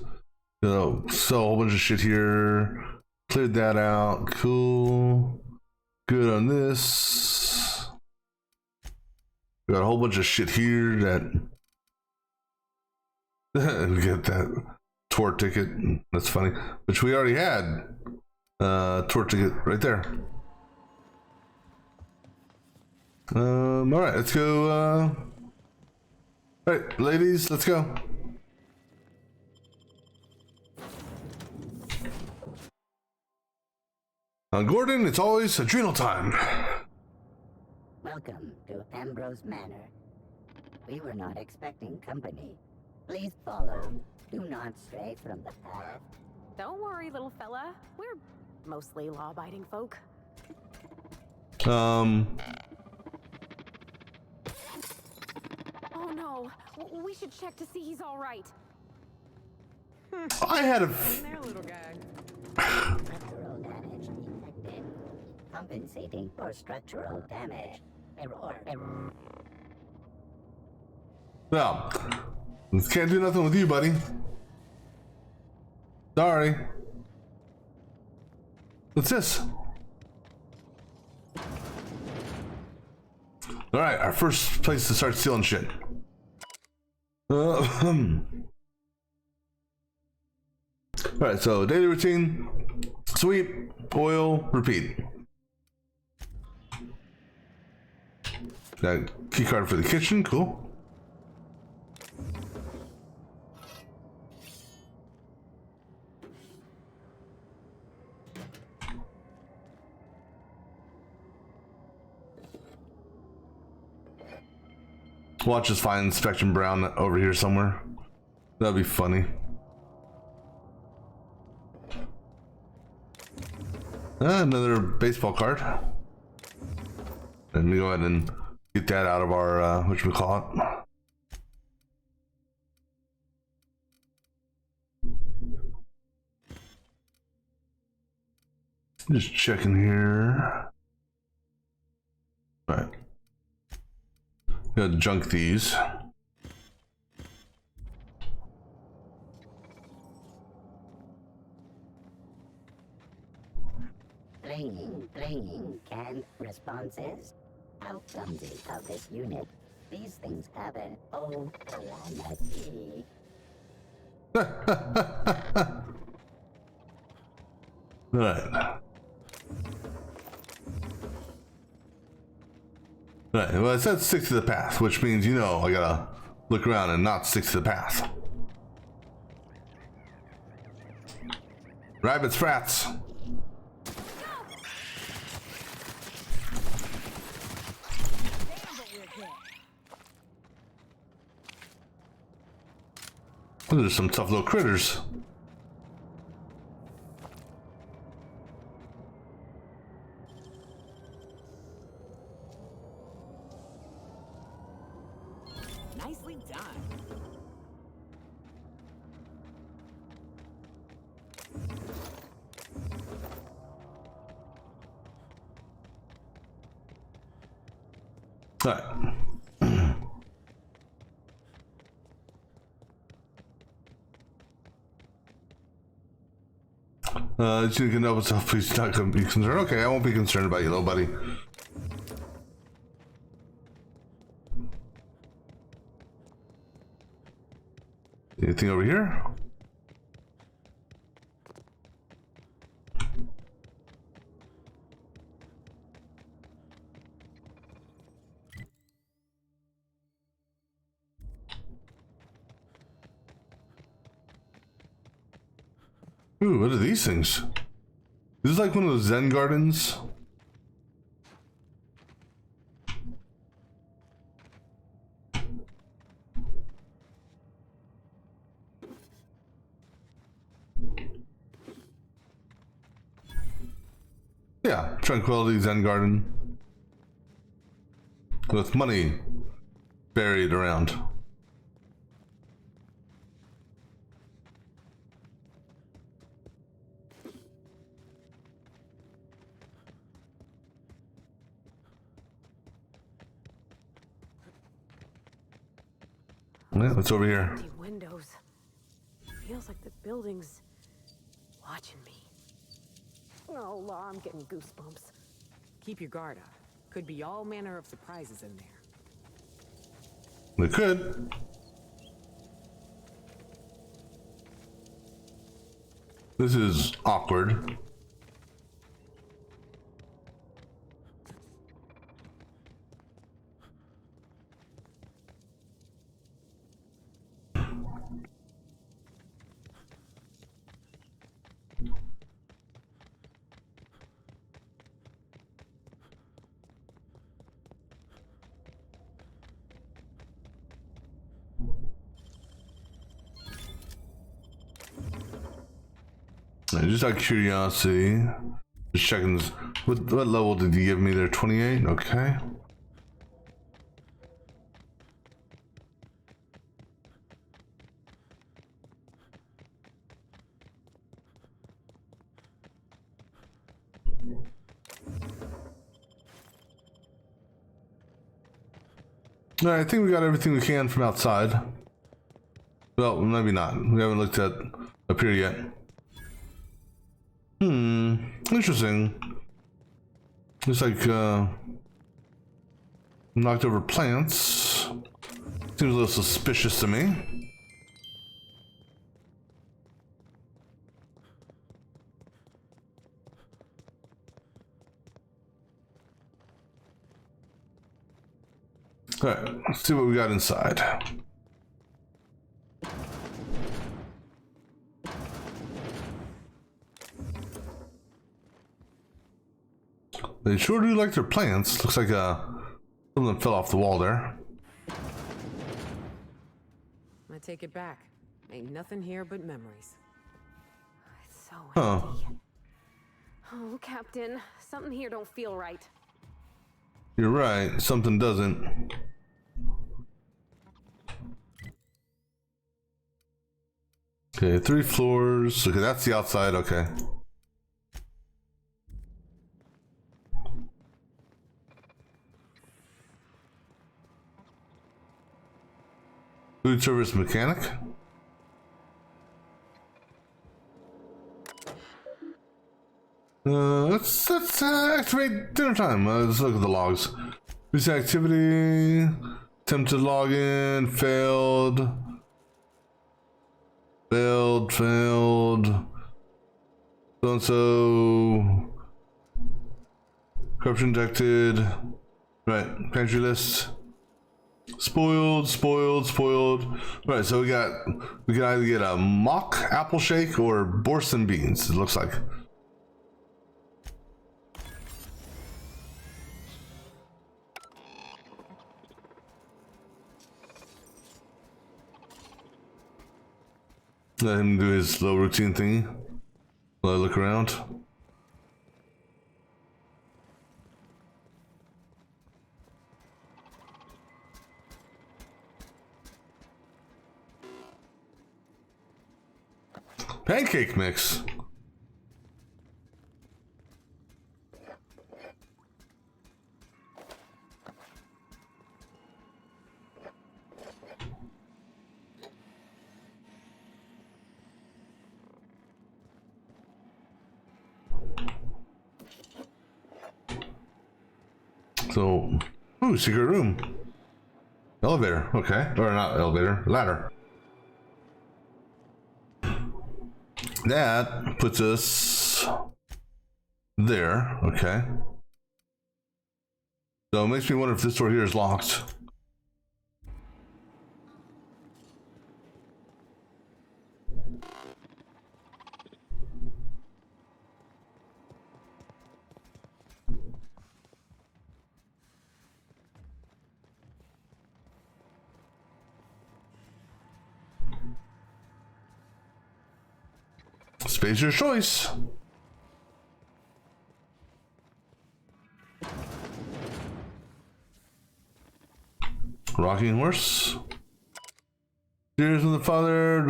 Sell a whole bunch of shit here. Cleared that out. Cool. Good on this. We got a whole bunch of shit here that we get that tour ticket. That's funny. Which we already had. Tour ticket right there. All right, let's go. All right, ladies, let's go. Gordon, it's always adrenal time. Welcome to Ambrose Manor. We were not expecting company. Please follow. Do not stray from the path. Don't worry, little fella. We're mostly law-abiding folk. Oh no, we should check to see he's all right. I had a. There, little guy. Structural damage detected. Compensating for structural damage. Error. Well, can't do nothing with you, buddy. Sorry. What's this? All right, our first place to start stealing shit. All right, so daily routine, sweep, oil, repeat. Got a key card for the kitchen, cool. Watch us find Spectrum Brown over here somewhere. That'd be funny. Another baseball card. Let me go ahead and get that out of our whatchamacallit. Just checking here. All right. Gotta junk these. Bringing canned responses. How clumsy of this unit. These things have an O-calamity. Right. Right, well it said stick to the path, which means, you know, I gotta look around and not stick to the path. Rabbits frats. Those are some tough little critters. Nicely done. All right. You can know yourself, please not gonna be concerned. Okay, I won't be concerned about you, little buddy. Anything over here? Ooh, what are these things? This is like one of those Zen gardens. Yeah, Tranquility Zen Garden. With money buried around. Yeah, what's over here? Empty windows. Feels like the building's watching me. Oh, Law, I'm getting goosebumps. Keep your guard up. Could be all manner of surprises in there. We could. This is awkward. Just out of curiosity, just checking this. What level did you give me there? 28? Okay. Alright, I think we got everything we can from outside. Well, maybe not. We haven't looked at up here yet. Interesting. Looks like knocked over plants. Seems a little suspicious to me. Alright, let's see what we got inside. They sure do like their plants. Looks like some of them fell off the wall there. I take it back. Ain't nothing here but memories. It's so Huh. empty. Oh, Captain, something here don't feel right. You're right. Something doesn't. Okay, 3 floors. Okay, that's the outside. Okay. Food service mechanic. Let's activate dinner time. Let's look at the logs. Recent activity. Attempted login. Failed. Failed. So-and-so. Corruption detected. Right. Pantry list. Spoiled. Right, so we can either get a mock apple shake or Boursin beans, it looks like. Let him do his little routine thingy. Let I look around. Pancake mix. So, ooh, secret room. Elevator, okay. Or not elevator, ladder. That puts us there, okay. So it makes me wonder if this door here is locked. Space your choice. Rocking horse. Tears from the father.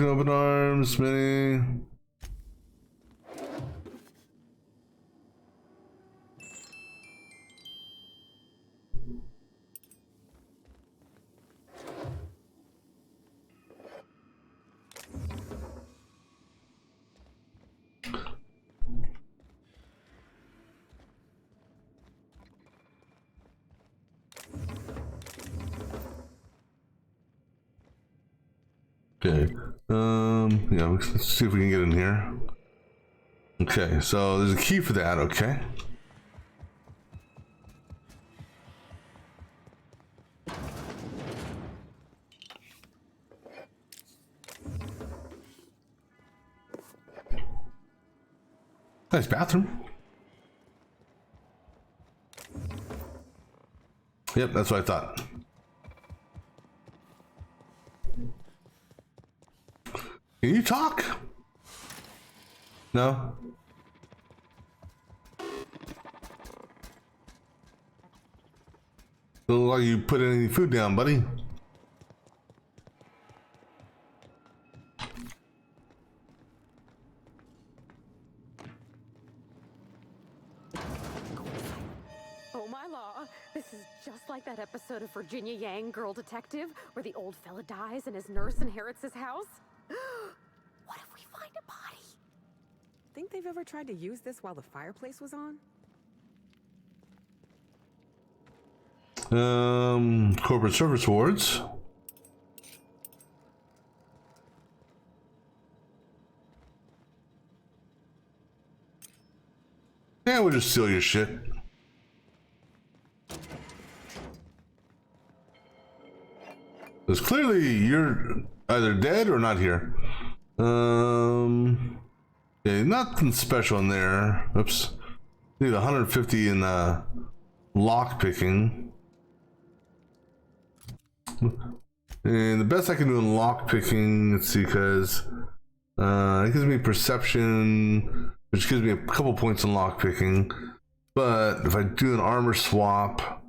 Open arms. Many. Okay. Yeah, let's see if we can get in here. Okay, so there's a key for that, okay. Nice bathroom. Yep, that's what I thought. Can you talk? No? Don't look like you put any food down, buddy. Oh my law, this is just like that episode of Virginia Yang, Girl Detective, where the old fella dies and his nurse inherits his house. What if we find a body? Think they've ever tried to use this while the fireplace was on? Corporate service awards. Yeah, we'll just steal your shit. Because clearly you're either dead or not here. Yeah, nothing special in there. Oops. Need 150 in lock picking. And the best I can do in lock picking, let's see, because it gives me perception, which gives me a couple points in lock picking. But if I do an armor swap,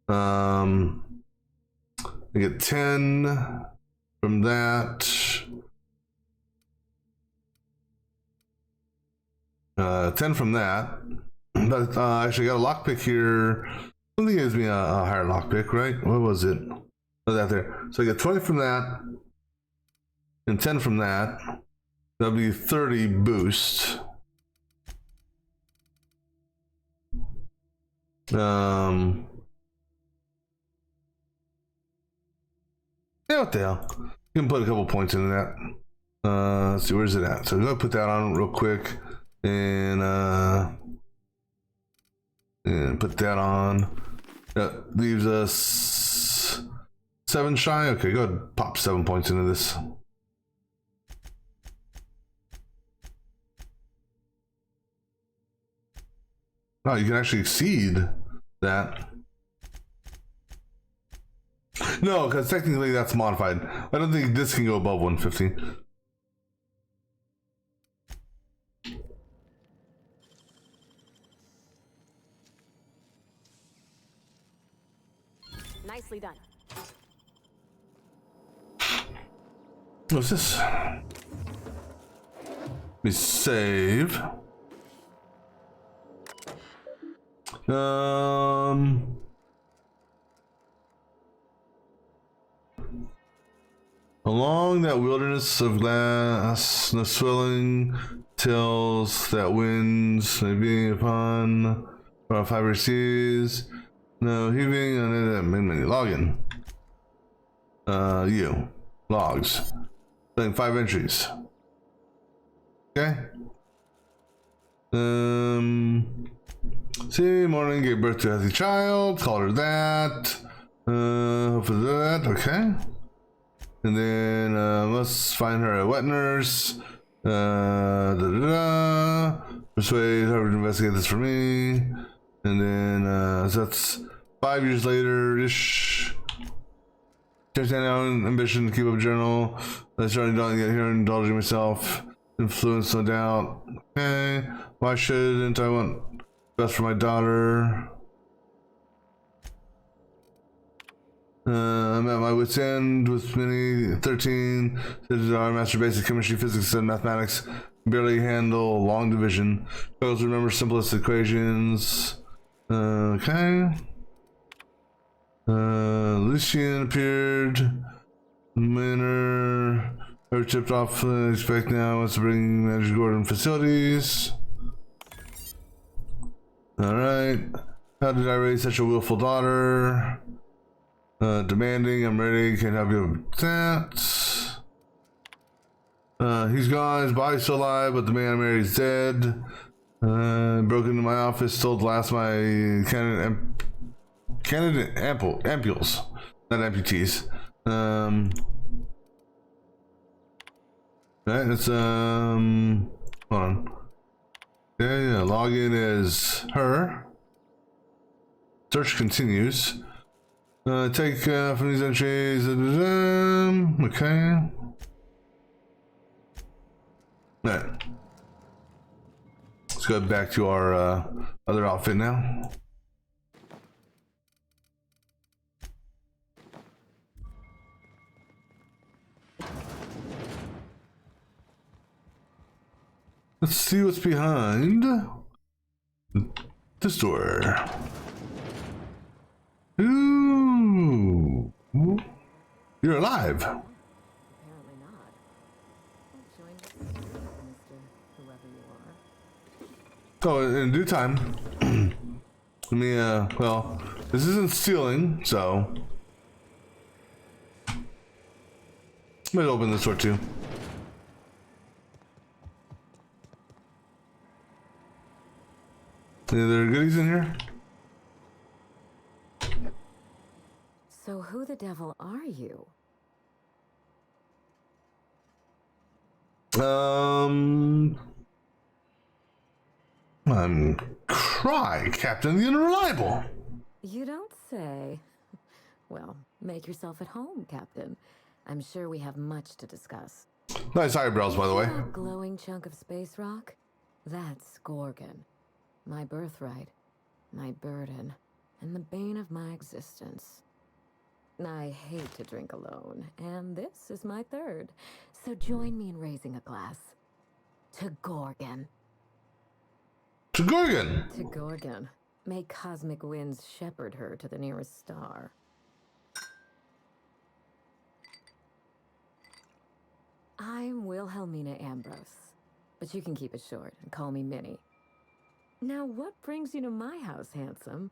I get 10 from that. 10 from that. But actually, I got a lockpick here. Something gives me a higher lockpick, right? What was it? Oh, that there. So I get 20 from that, and 10 from that. That'll be 30 boost. Yeah, what the hell? You can put a couple points into that. Let's see, where's it at? So I'm gonna put that on real quick, and put that on. That leaves us 7 shy. Okay, go ahead and pop 7 points into this. Oh, you can actually exceed that. No, because technically that's modified. I don't think this can go above 150. Nicely done. What's this? Let me save. Along that wilderness of glass, no swelling tills that winds may be upon, or fiber seas, no heaving on it, many login. You logs, playing 5 entries. Okay. See, morning, gave birth to a healthy child, called her that. Hopefully that, okay. And then let's find her a wet nurse. Persuade her to investigate this for me. And then so that's 5 years later-ish. Just out ambition to keep up a journal. I started not get here and indulging myself. Influence, no doubt. Okay. Why shouldn't I want best for my daughter? I'm at my wit's end with many 13. This our master basic chemistry, physics, and mathematics. Barely handle long division. Struggles to remember simplest equations. Okay. Lucian appeared. Manor. Her tipped off. Expect now wants to bring Manager Gordon facilities. Alright. How did I raise such a willful daughter? Demanding, I'm ready, can't help you with that. He's gone, his body's still alive, but the man I married is dead. Broke into my office, stole the last of my candidate ampules, not amputees. Right, it's hold on. Okay, yeah, login is her. Search continues. Take from these entries. Okay. Alright. Let's go back to our other outfit now. Let's see what's behind this door. Ooh. You're alive. Apparently not. Join Mr. Whoever you are. Oh, in due time. Let me, well, this isn't stealing, so. Let me open this door too. Are there goodies in here? So who the devil are you? I'm Cry, Captain the Unreliable. You don't say. Well, make yourself at home, Captain. I'm sure we have much to discuss. Nice eyebrows, by the way. That glowing chunk of space rock? That's Gorgon. My birthright, my burden, and the bane of my existence. I hate to drink alone, and this is my third. So join me in raising a glass. To Gorgon. To Gorgon! To Gorgon. May cosmic winds shepherd her to the nearest star. I'm Wilhelmina Ambrose, but you can keep it short and call me Minnie. Now, what brings you to my house, handsome?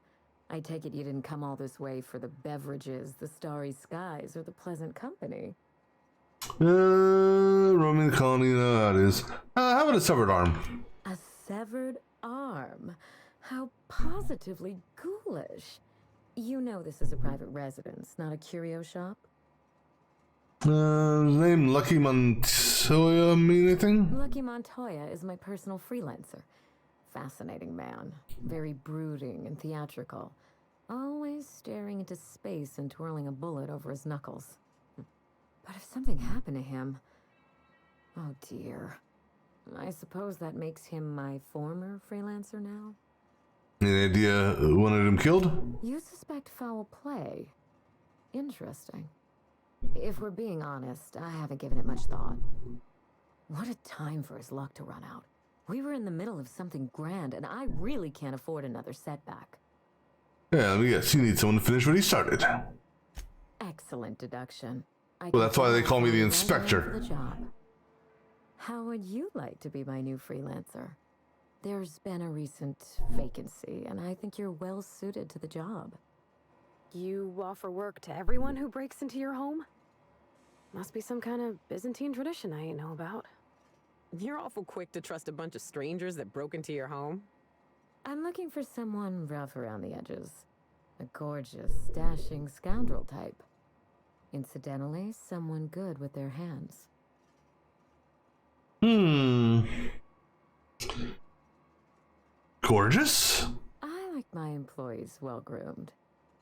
I take it you didn't come all this way for the beverages, the starry skies, or the pleasant company. Roaming the colony, that is. How about a severed arm? A severed arm? How positively ghoulish. You know this is a private residence, not a curio shop? Name Lucky Montoya mean anything? Lucky Montoya is my personal freelancer. Fascinating man. Very brooding and theatrical. Always staring into space and twirling a bullet over his knuckles. But if something happened to him... Oh dear. I suppose that makes him my former freelancer now? Any idea who wanted him killed? You suspect foul play. Interesting. If we're being honest, I haven't given it much thought. What a time for his luck to run out. We were in the middle of something grand, and I really can't afford another setback. Yeah, let me guess. You need someone to finish what he started. Excellent deduction. Well, that's why they call me the inspector. For the job. How would you like to be my new freelancer? There's been a recent vacancy, and I think you're well suited to the job. You offer work to everyone who breaks into your home? Must be some kind of Byzantine tradition I ain't know about. You're awful quick to trust a bunch of strangers that broke into your home. I'm looking for someone rough around the edges. A gorgeous, dashing scoundrel type. Incidentally, someone good with their hands. Gorgeous? I like my employees well-groomed.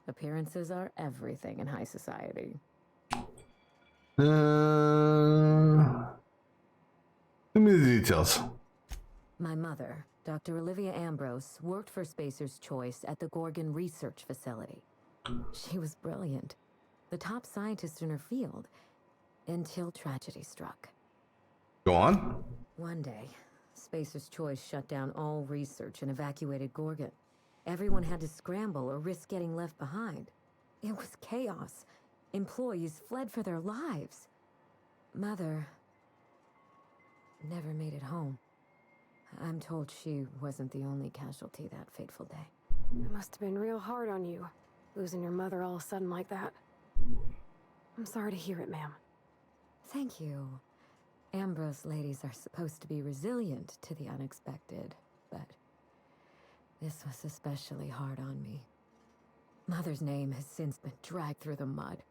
Appearances are everything in high society. Give me the details. My mother, Dr. Olivia Ambrose, worked for Spacer's Choice at the Gorgon Research Facility. She was brilliant, the top scientist in her field, until tragedy struck. Go on. One day, Spacer's Choice shut down all research and evacuated Gorgon. Everyone had to scramble or risk getting left behind. It was chaos. Employees fled for their lives. Mother never made it home. I'm told she wasn't the only casualty that fateful day. It must have been real hard on you, losing your mother all of a sudden like that. I'm sorry to hear it, ma'am. Thank you. Ambrose ladies are supposed to be resilient to the unexpected, but this was especially hard on me. Mother's name has since been dragged through the mud.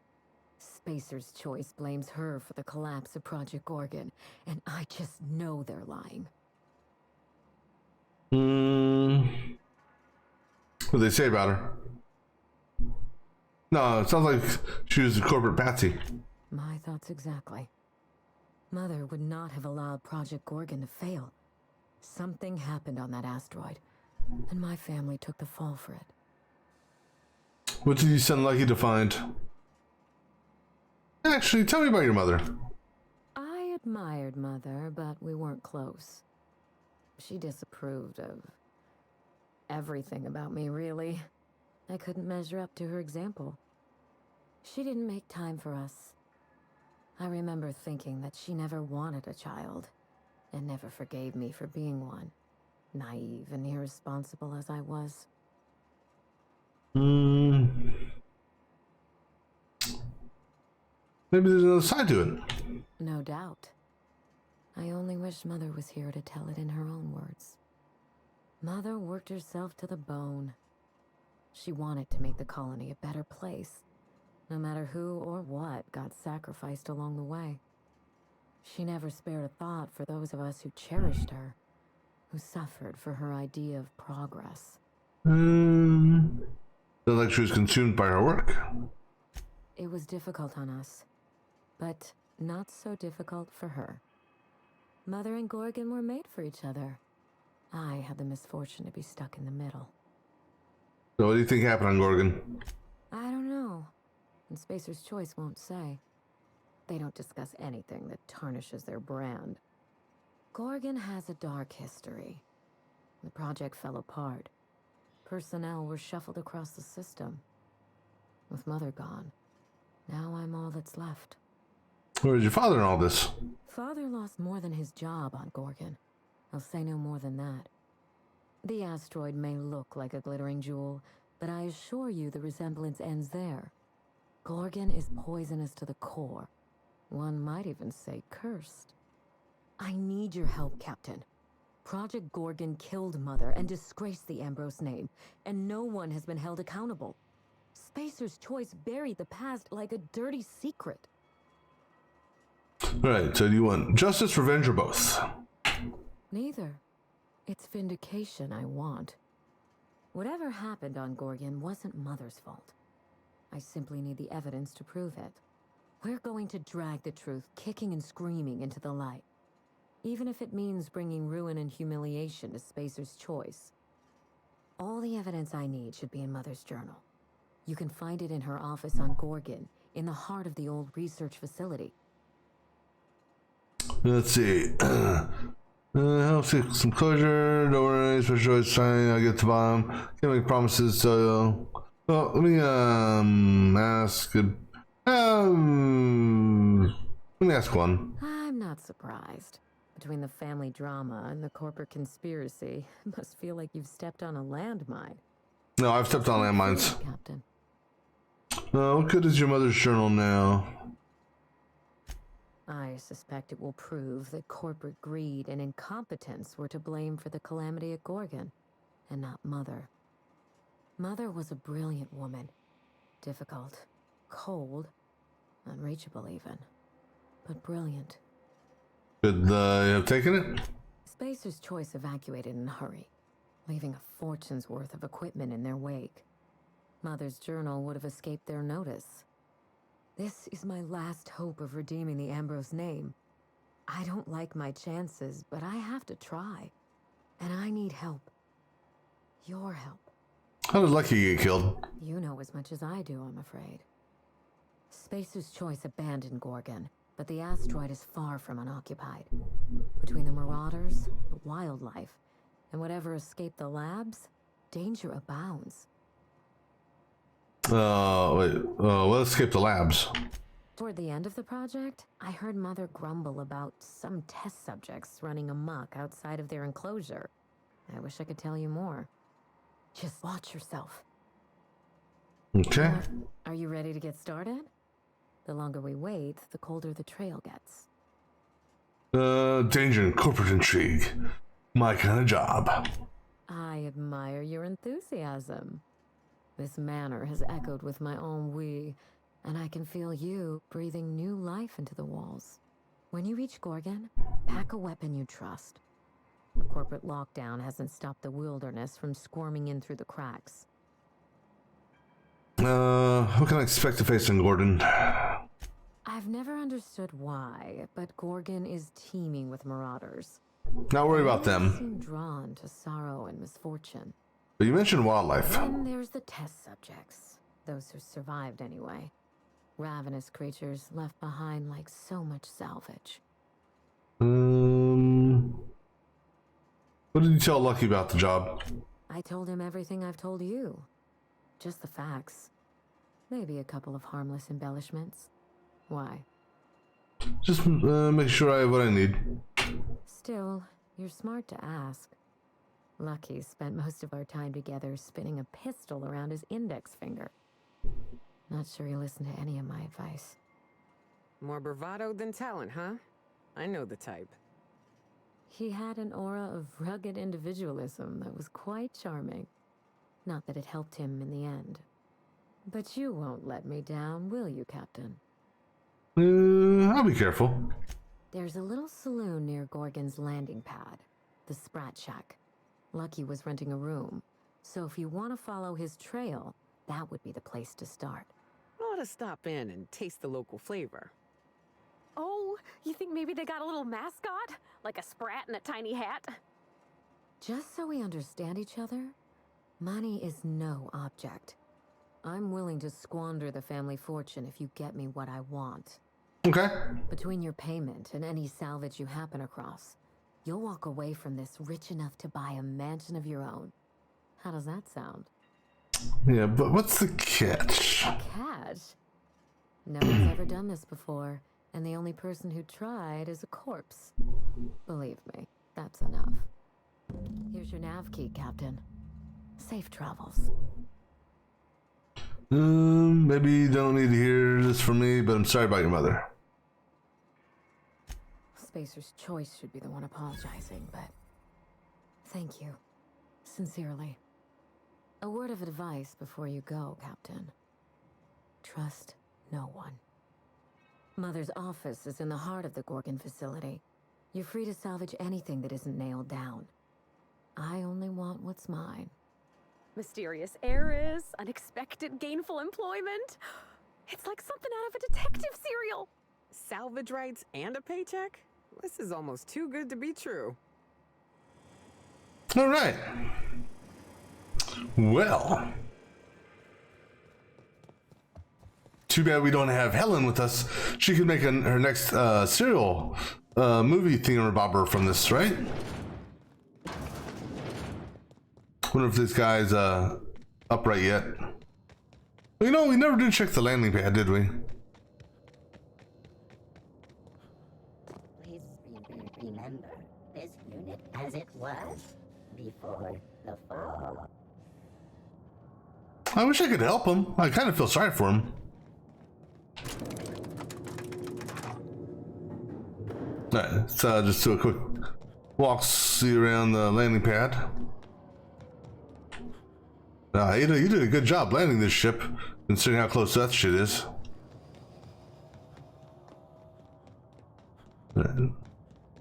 Spacer's Choice blames her for the collapse of Project Gorgon, and I just know they're lying. What did they say about her? No, it sounds like she was a corporate patsy. My thoughts exactly. Mother would not have allowed Project Gorgon to fail. Something happened on that asteroid, and my family took the fall for it. What did you send Lucky to find? Actually, tell me about your mother. I admired Mother, but we weren't close. She disapproved of everything about me, really. I couldn't measure up to her example. She didn't make time for us. I remember thinking that she never wanted a child, and never forgave me for being one, naive and irresponsible as I was. Maybe there's another side to it. No doubt. I only wish Mother was here to tell it in her own words. Mother worked herself to the bone. She wanted to make the colony a better place, no matter who or what got sacrificed along the way. She never spared a thought for those of us who cherished her, who suffered for her idea of progress. Sounds like she was consumed by her work. It was difficult on us, but not so difficult for her. Mother and Gorgon were made for each other. I had the misfortune to be stuck in the middle. So what do you think happened on Gorgon? I don't know. And Spacer's Choice won't say. They don't discuss anything that tarnishes their brand. Gorgon has a dark history. The project fell apart. Personnel were shuffled across the system. With Mother gone, now I'm all that's left. Where's your father in all this? Father lost more than his job on Gorgon. I'll say no more than that. The asteroid may look like a glittering jewel, but I assure you the resemblance ends there. Gorgon is poisonous to the core. One might even say cursed. I need your help, Captain. Project Gorgon killed Mother and disgraced the Ambrose name, and no one has been held accountable. Spacer's Choice buried the past like a dirty secret. Right, so do you want justice, revenge, or both? Neither. It's vindication I want. Whatever happened on Gorgon wasn't Mother's fault. I simply need the evidence to prove it. We're going to drag the truth kicking and screaming into the light. Even if it means bringing ruin and humiliation to Spacer's Choice. All the evidence I need should be in Mother's journal. You can find it in her office on Gorgon, in the heart of the old research facility. Let's see. Help seek some closure. Don't worry, Special Choice sign. I'll get to the bottom. Can't make promises, so. Well, let me ask. Let me ask one. I'm not surprised. Between the family drama and the corporate conspiracy, it must feel like you've stepped on a landmine. No, I've stepped on landmines. Captain. What good is your mother's journal now? I suspect it will prove that corporate greed and incompetence were to blame for the calamity at Gorgon, and not Mother. Mother was a brilliant woman. Difficult, cold, unreachable even, but brilliant. Could they have taken it? Spacer's Choice evacuated in a hurry, leaving a fortune's worth of equipment in their wake. Mother's journal would have escaped their notice. This is my last hope of redeeming the Ambrose name. I don't like my chances, but I have to try. And I need help. Your help. How did Lucky get killed? You know as much as I do, I'm afraid. Spacer's Choice abandoned Gorgon, but the asteroid is far from unoccupied. Between the Marauders, the wildlife, and whatever escaped the labs, danger abounds. We'll escape the labs. Toward the end of the project, I heard Mother grumble about some test subjects running amok outside of their enclosure. I wish I could tell you more. Just watch yourself. Okay. Are you ready to get started? The longer we wait, the colder the trail gets. Danger and corporate intrigue. My kind of job. I admire your enthusiasm. This manor has echoed with my ennui, and I can feel you breathing new life into the walls. When you reach Gorgon, pack a weapon you trust. The corporate lockdown hasn't stopped the wilderness from squirming in through the cracks. What can I expect to face in Gorgon? I've never understood why, but Gorgon is teeming with marauders. Not worry about They them. seem drawn to sorrow and misfortune. But you mentioned wildlife. Then there's the test subjects. Those who survived anyway. Ravenous creatures left behind like so much salvage. What did you tell Lucky about the job? I told him everything I've told you. Just the facts. Maybe a couple of harmless embellishments. Why? Just make sure I have what I need. Still, you're smart to ask. Lucky spent most of our time together spinning a pistol around his index finger. Not sure he listened to any of my advice. More bravado than talent, huh? I know the type. He had an aura of rugged individualism that was quite charming. Not that it helped him in the end. But you won't let me down, will you, Captain? I'll be careful. There's a little saloon near Gorgon's landing pad, the Sprat Shack. Lucky was renting a room, so if you want to follow his trail, that would be the place to start. ought to stop in and taste the local flavor. Oh, you think maybe they got a little mascot? Like a sprat in a tiny hat? Just so we understand each other, money is no object. I'm willing to squander the family fortune if you get me what I want. Okay. Between your payment and any salvage you happen across, you'll walk away from this rich enough to buy a mansion of your own. How does that sound? Yeah, but what's the catch? Catch? No one's ever done this before, and the only person who tried is a corpse. Believe me, that's enough. Here's your nav key, Captain. Safe travels. Maybe you don't need to hear this from me, but I'm sorry about your mother. Spacer's Choice should be the one apologizing, but thank you. Sincerely. A word of advice before you go, Captain. Trust no one. Mother's office is in the heart of the Gorgon facility. You're free to salvage anything that isn't nailed down. I only want what's mine. Mysterious heiress, unexpected gainful employment. It's like something out of a detective serial. Salvage rights and a paycheck? This is almost too good to be true. All right. Well. Too bad we don't have Helen with us. She could make her next serial movie thingamabobber from this, right? Wonder if this guy's upright yet. You know, we never did check the landing pad, did we? Please remember this unit as it was before the fall. I wish I could help him. I kind of feel sorry for him. Alright, let's just do a quick walk, see around the landing pad. Ada, you did a good job landing this ship, considering how close that shit is. Right.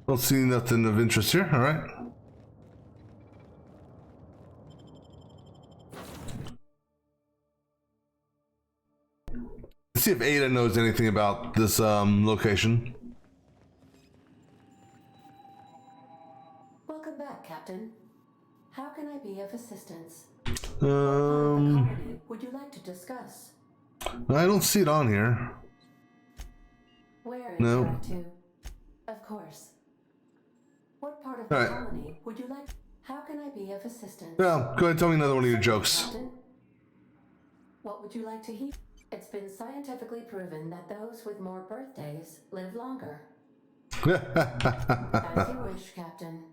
Don't see nothing of interest here, alright. Let's see if Ada knows anything about this location. Welcome back, Captain. How can I be of assistance? Would you like to discuss? I don't see it on here. Where No. to? Of course. What part of All the right. colony would you like? How can I be of assistance? Well, go ahead and tell me another one of your jokes. Captain? What would you like to hear? It's been scientifically proven that those with more birthdays live longer. As you wish, Captain.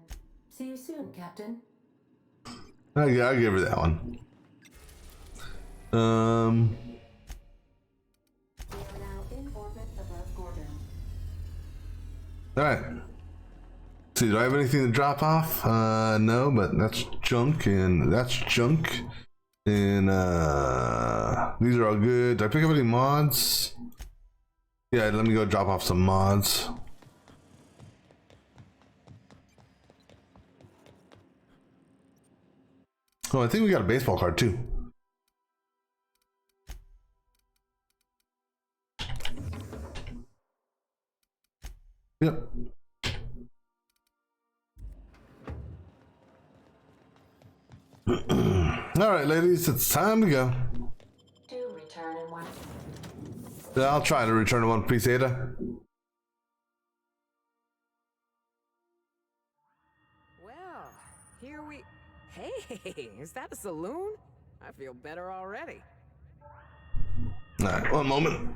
See you soon, Captain. I'll give her that one. We are now in orbit above Gorgon. Alright. See, do I have anything to drop off? No, but that's junk and that's junk. And these are all good. Did I pick up any mods? Yeah, let me go drop off some mods. Oh, I think we got a baseball card too. Yep. All right, ladies, it's time to go. Do return in one. I'll try to return to one piece, Ada. Well, here we... Hey, is that a saloon? I feel better already. All right, one moment.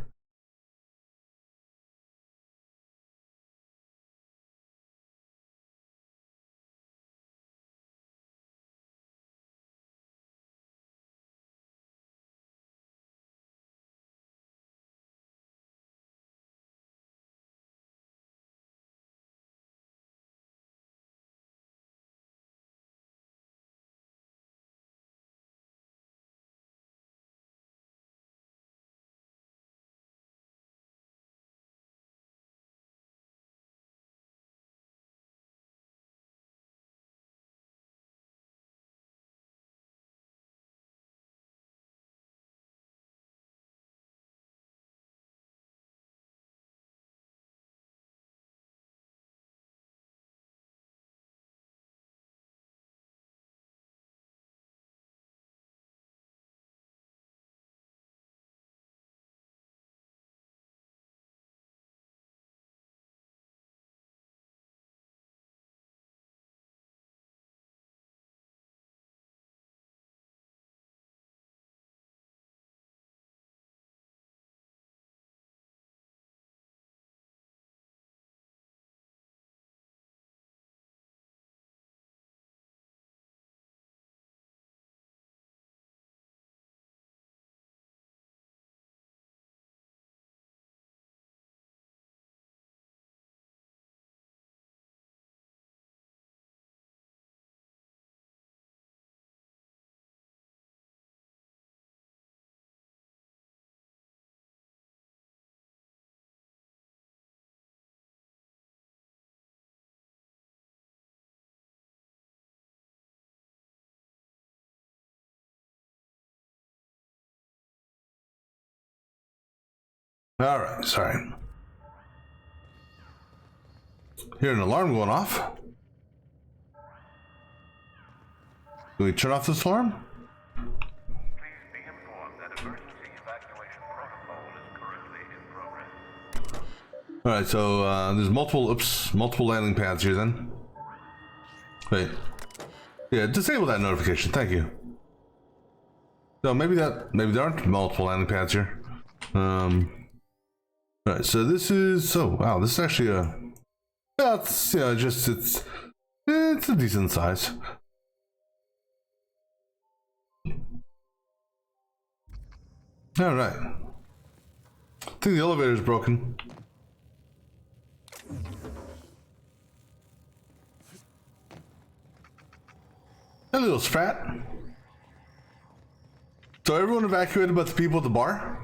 All right, sorry. Hear an alarm going off. Can we turn off this alarm? All right, so there's multiple landing pads here then. Wait, yeah, disable that notification. Thank you. No, maybe there aren't multiple landing pads here. All right, so this is wow, this is actually it's it's a decent size. All right, I think the elevator's broken. Hey, little sprat. So everyone evacuated but the people at the bar?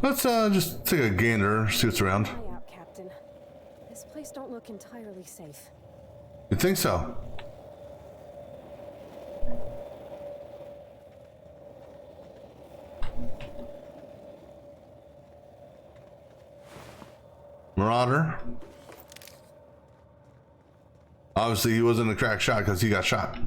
Let's just take a gander, see what's around. Way out, Captain. This place don't look entirely safe. You think so? Marauder. Obviously, he wasn't a crack shot because he got shot.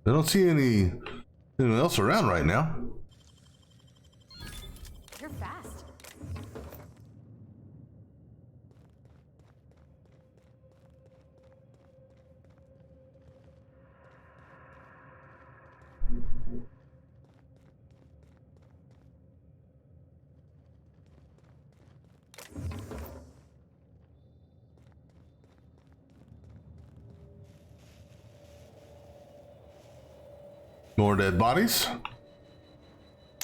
I don't see anything else around right now. You're fast. More dead bodies.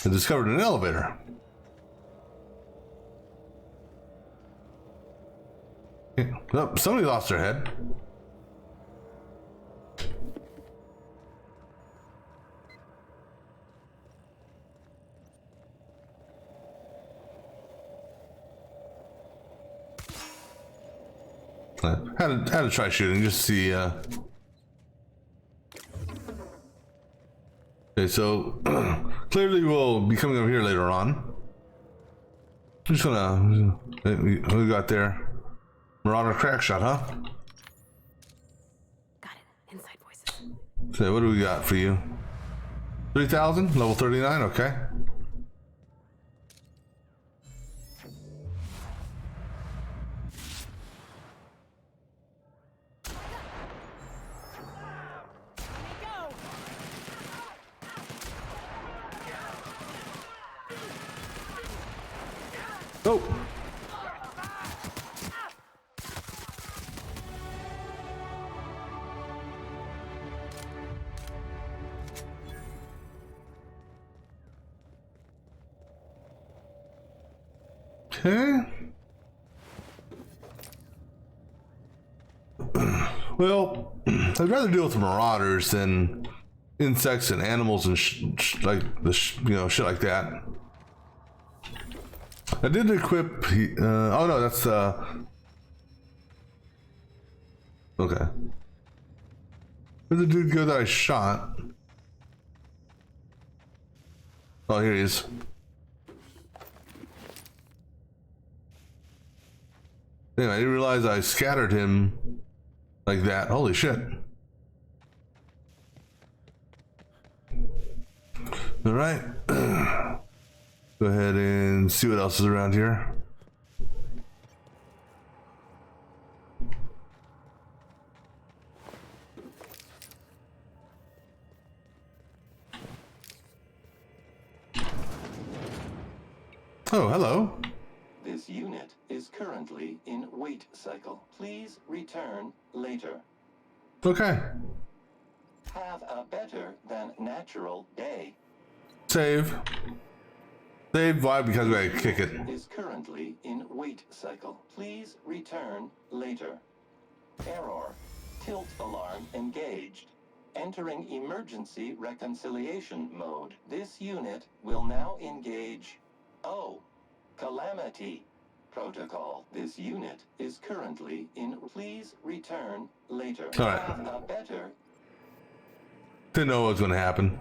I discovered an elevator. Oh, somebody lost their head. I had to try shooting just to see. Okay, so clearly we'll be coming over here later on. I'm just gonna. What we got there? Marauder crack shot, huh? Got it. Inside voices. So what do we got for you? 3,000, level 39. Okay. Oh. Okay. Well, I'd rather deal with marauders than insects and animals and shit like that. I did equip. Oh no, that's okay. Where'd the dude go that I shot? Oh, here he is. Damn, I didn't realize I scattered him like that. Holy shit. All right. Go ahead and see what else is around here. Oh, hello. This unit is currently in wait cycle. Please return later. Okay. Have a better than natural day. Save. Save. Why? Because I kick it. Is currently in wait cycle. Please return later. Error. Tilt alarm engaged. entering emergency reconciliation mode. This unit will now engage Calamity Protocol. This unit is currently in. Please return later. All right. Have a better. Didn't know what was going to happen.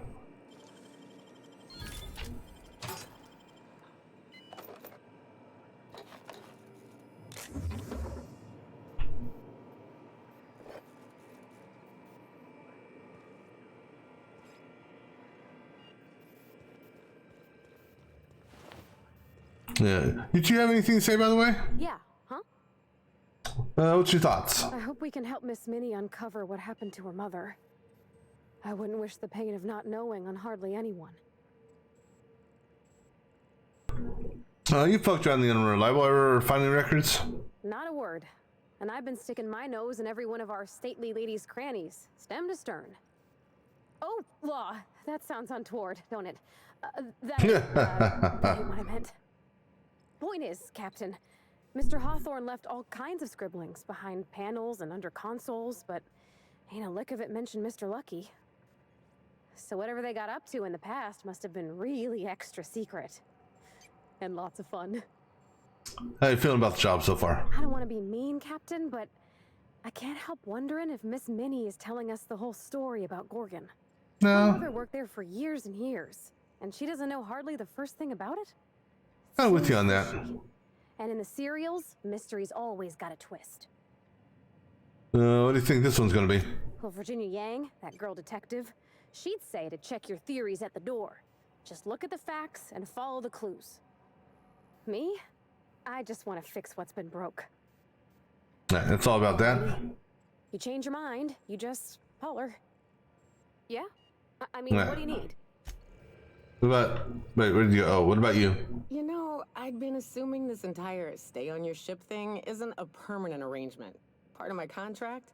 Yeah. Did you have anything to say, by the way? Yeah, huh? What's your thoughts? I hope we can help Miss Minnie uncover what happened to her mother. I wouldn't wish the pain of not knowing on hardly anyone. You poked around the Unreliable Ever finding records? Not a word. And I've been sticking my nose in every one of our stately ladies' crannies, stem to stern. Oh, law. That sounds untoward, don't it? That ain't what I meant. Point is, Captain, Mr. Hawthorne left all kinds of scribblings behind panels and under consoles, but ain't a lick of it mentioned Mr. Lucky. So whatever they got up to in the past must have been really extra secret. And lots of fun. How you feeling about the job so far? I don't want to be mean, Captain, but I can't help wondering if Miss Minnie is telling us the whole story about Gorgon. No. My mother worked there for years and years, and she doesn't know hardly the first thing about it. I'm with you on that. And in the serials, mystery's always got a twist. What do you think this one's gonna be? Well, Virginia Yang, that girl detective, she'd say to check your theories at the door. Just look at the facts and follow the clues. Me? I just want to fix what's been broke. Nah, it's all about that. You change your mind, you just holler. Yeah? I mean, Nah. what do you need? What about, wait, where did you go? Oh, what about you? You know, I'd been assuming this entire stay on your ship thing isn't a permanent arrangement. Part of my contract?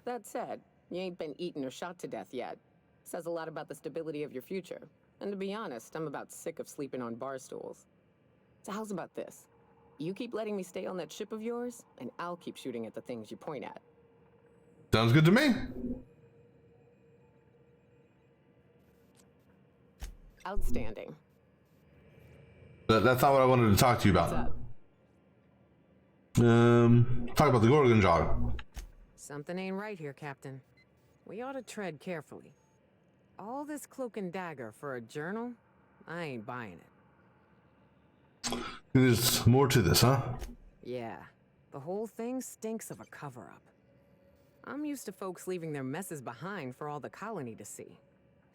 That said, you ain't been eaten or shot to death yet. Says a lot about the stability of your future. And to be honest, I'm about sick of sleeping on bar stools. So how's about this? You keep letting me stay on that ship of yours, and I'll keep shooting at the things you point at. Sounds good to me. Outstanding. But that's not what I wanted to talk to you about. Talk about the Gorgon job. Something ain't right here, Captain. We ought to tread carefully. All this cloak and dagger for a journal? I ain't buying it. There's more to this, huh? Yeah, the whole thing stinks of a cover-up. I'm used to folks leaving their messes behind for all the colony to see.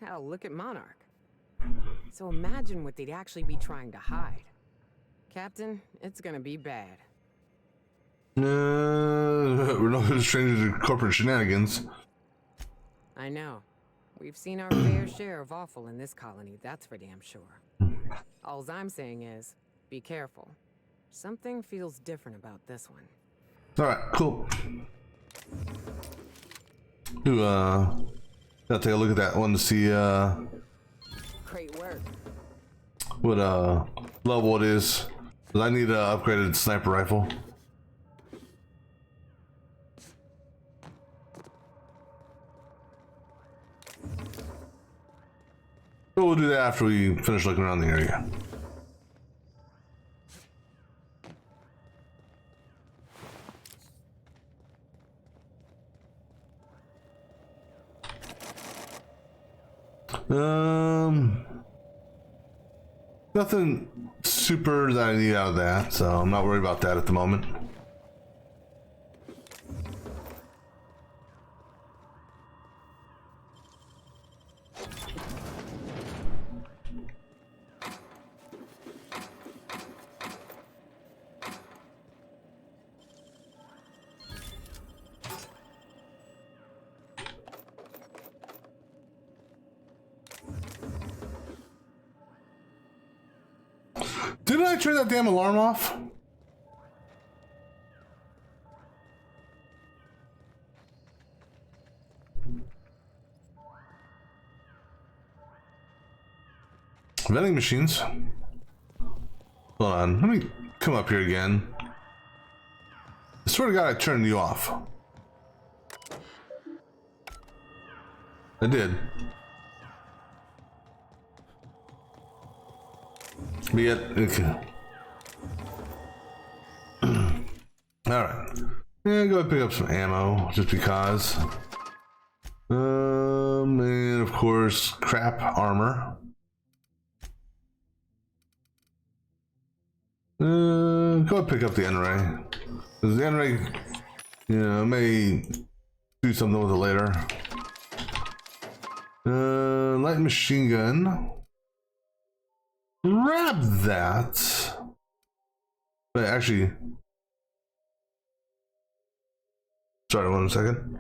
Hell, look at Monarch. So imagine what they'd actually be trying to hide. Captain, it's gonna be bad. We're not strangers to corporate shenanigans. I know. We've seen our fair share of awful in this colony, that's for damn sure. Alls I'm saying is, be careful. Something feels different about this one. Alright, cool. Gotta take a look at that one to see Great work. what level it is. 'Cause I need an upgraded sniper rifle. But we'll do that after we finish looking around the area. Nothing super that I need out of that, so I'm not worried about that at the moment. Didn't I turn that damn alarm off? Vending machines. Hold on, let me come up here again. I swear to God I turned you off. I did. But yet, okay. Alright. Yeah, go ahead and pick up some ammo, just because. And of course, crap armor. Go ahead and pick up the N-ray. Because the N-ray, you know, may do something with it later. Light machine gun. Grab that. Wait, actually. Sorry, 1 second.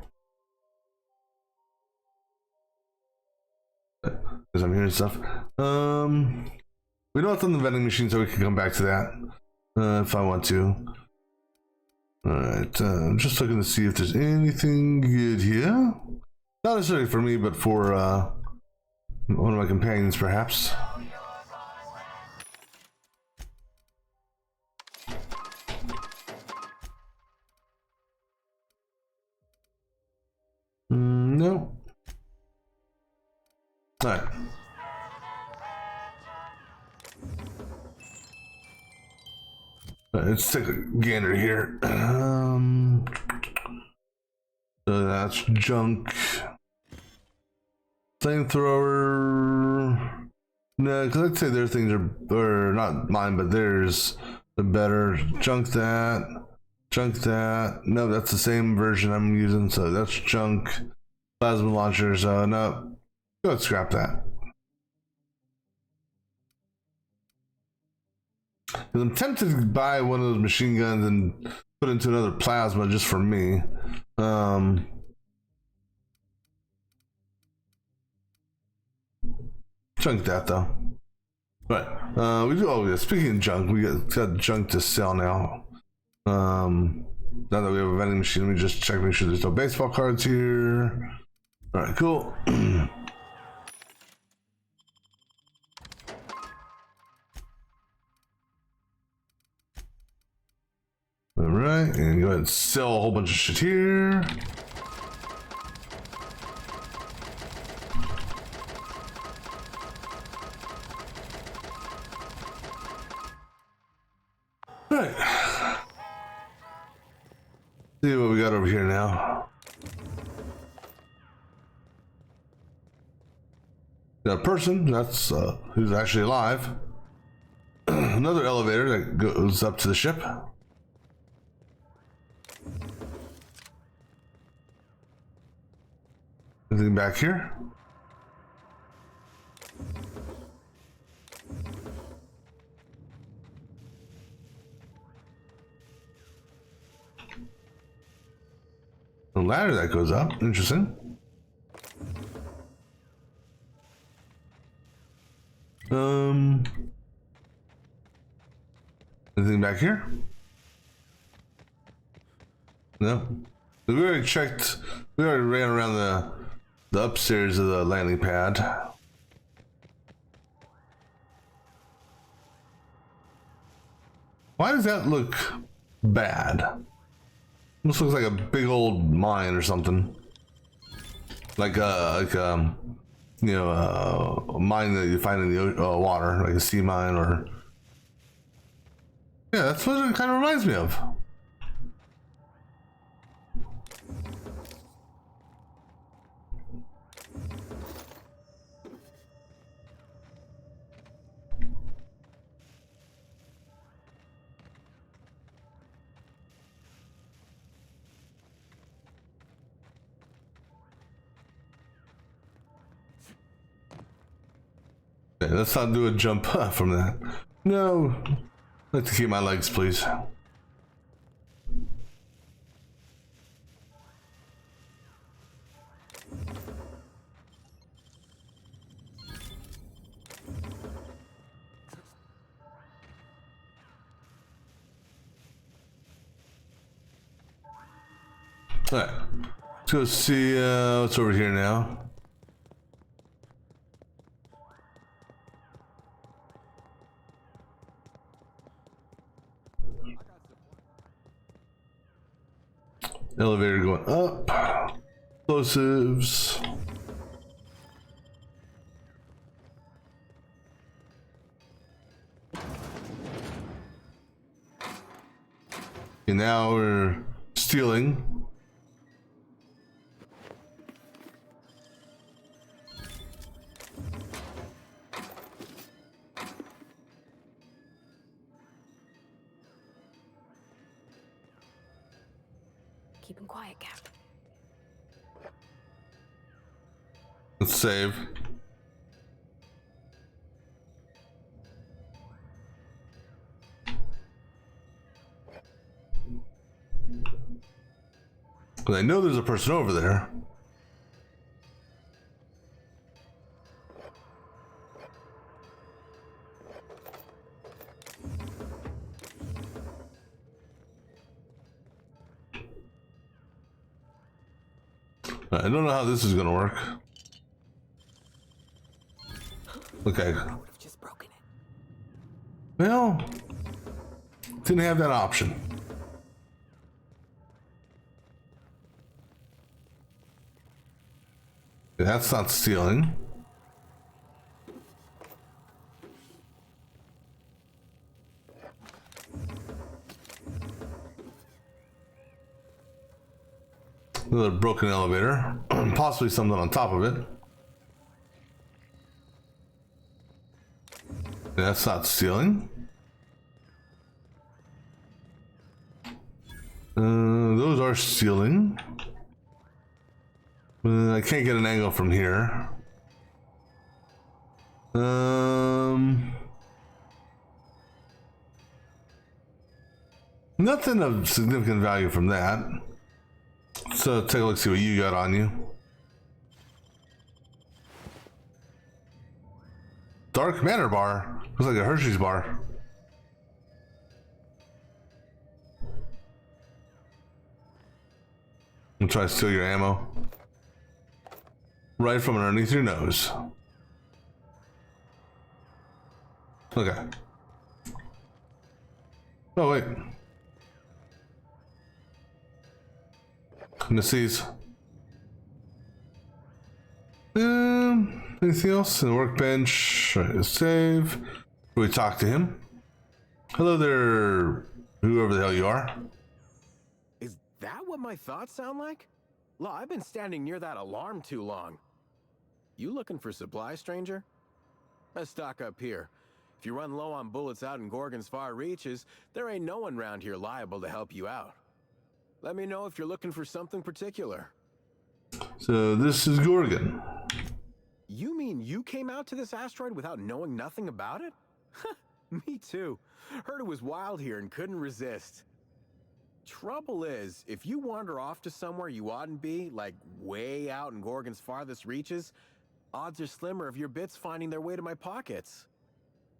Because I'm hearing stuff. We know it's on the vending machine, so we can come back to that if I want to. Alright, I'm just looking to see if there's anything good here. Not necessarily for me, but for one of my companions, perhaps. No. Alright. Let's take a gander here. So that's junk. Flamethrower. No, because I'd say their things are not mine, but theirs are better. Junk that. Junk that. No, that's the same version I'm using, so that's junk. Plasma launcher, so no. Go ahead, scrap that. I'm tempted to buy one of those machine guns and put into another plasma just for me. Junk that though. Right. We do. Oh yeah. Speaking of junk, we got junk to sell now. Now that we have a vending machine, let me just check, make sure there's no baseball cards here. All right. Cool. All right, and go ahead and sell a whole bunch of shit here. All right. See what we got over here now. Got a person, that's who's actually alive. Another elevator that goes up to the ship. Anything back here? A ladder that goes up. Interesting. Anything back here? No. We already checked. We already ran around the upstairs of the landing pad. Why does that look bad? This looks like a big old mine or something. Like a mine that you find in the water, like a sea mine, or yeah, that's what it kind of reminds me of. Okay, let's not do a jump from that. No. I'd like to keep my legs, please. Alright. Let's go see what's over here now. Elevator going up. Explosives. And now we're stealing. Keep him quiet, Cap. Let's save. Because I know there's a person over there. I don't know how this is gonna work. Okay. Well, didn't have that option. That's not stealing. Another broken elevator, possibly something on top of it. That's not stealing. Those are stealing. I can't get an angle from here. Nothing of significant value from that. So take a look, see what you got on you. Dark Matter bar. Looks like a Hershey's bar. I'm trying to steal your ammo. Right from underneath your nose. Okay. Oh wait. Missy's. Anything else in the workbench? Save. We talk to him. Hello there, whoever the hell you are. Is that what my thoughts sound like? Look, I've been standing near that alarm too long. You looking for supply, stranger? Let's stock up here. If you run low on bullets out in Gorgon's far reaches, there ain't no one around here liable to help you out. Let me know if you're looking for something particular. So this is Gorgon. You mean you came out to this asteroid without knowing nothing about it? Me too. Heard it was wild here and couldn't resist. Trouble is, if you wander off to somewhere you oughtn't be, like way out in Gorgon's farthest reaches, odds are slimmer of your bits finding their way to my pockets.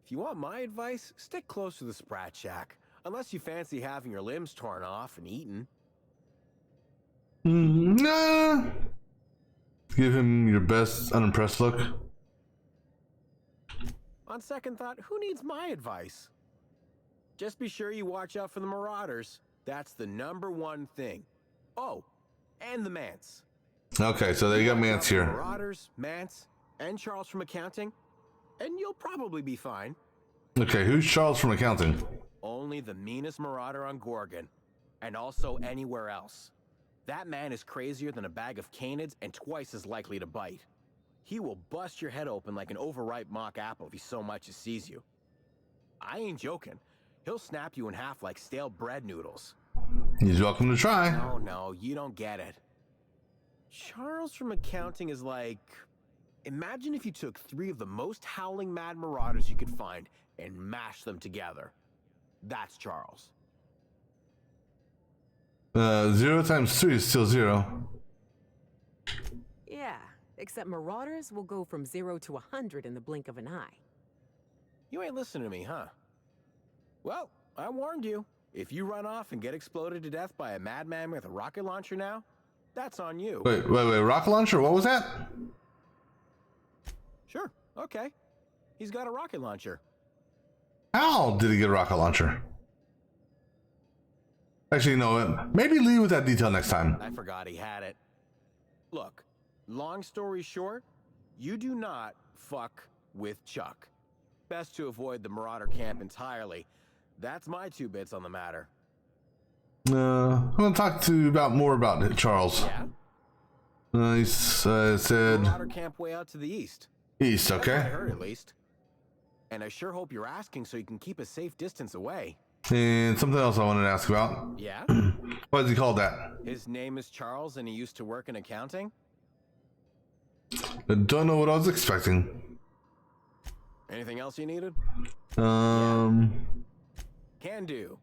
If you want my advice, stick close to the Sprat Shack, unless you fancy having your limbs torn off and eaten. Nah. Give him your best unimpressed look. On second thought, who needs my advice? Just be sure you watch out for the Marauders. That's the #1 thing. Oh, and the Mance. Okay, so they got Mance here. Marauders, Mance, and Charles from accounting, and you'll probably be fine. Okay, who's Charles from accounting? Only the meanest Marauder on Gorgon, and also anywhere else. That man is crazier than a bag of canids and twice as likely to bite. He will bust your head open like an overripe mock apple if he so much as sees you. I ain't joking. He'll snap you in half like stale bread noodles. He's welcome to try. No, you don't get it. Charles from accounting is like... Imagine if you took 3 of the most howling mad Marauders you could find and mashed them together. That's Charles. 0 times 3 is still 0. Yeah, except Marauders will go from 0 to 100 in the blink of an eye. You ain't listening to me, huh? Well, I warned you. If you run off and get exploded to death by a madman with a rocket launcher now, that's on you. Wait, rocket launcher? What was that? Sure, okay. He's got a rocket launcher. How did he get a rocket launcher? Actually, no, maybe leave with that detail next time. I forgot he had it. Look, long story short, you do not fuck with Chuck. Best to avoid the Marauder camp entirely. That's my 2 bits on the matter. I'm gonna talk to you about more about it, Charles. Yeah? He said Marauder camp way out to the east. East, That's what I okay. heard, at least. And I sure hope you're asking so you can keep a safe distance away. And something else I wanted to ask about. Yeah? Why is he called that? His name is Charles and he used to work in accounting? I don't know what I was expecting. Anything else you needed? Can do.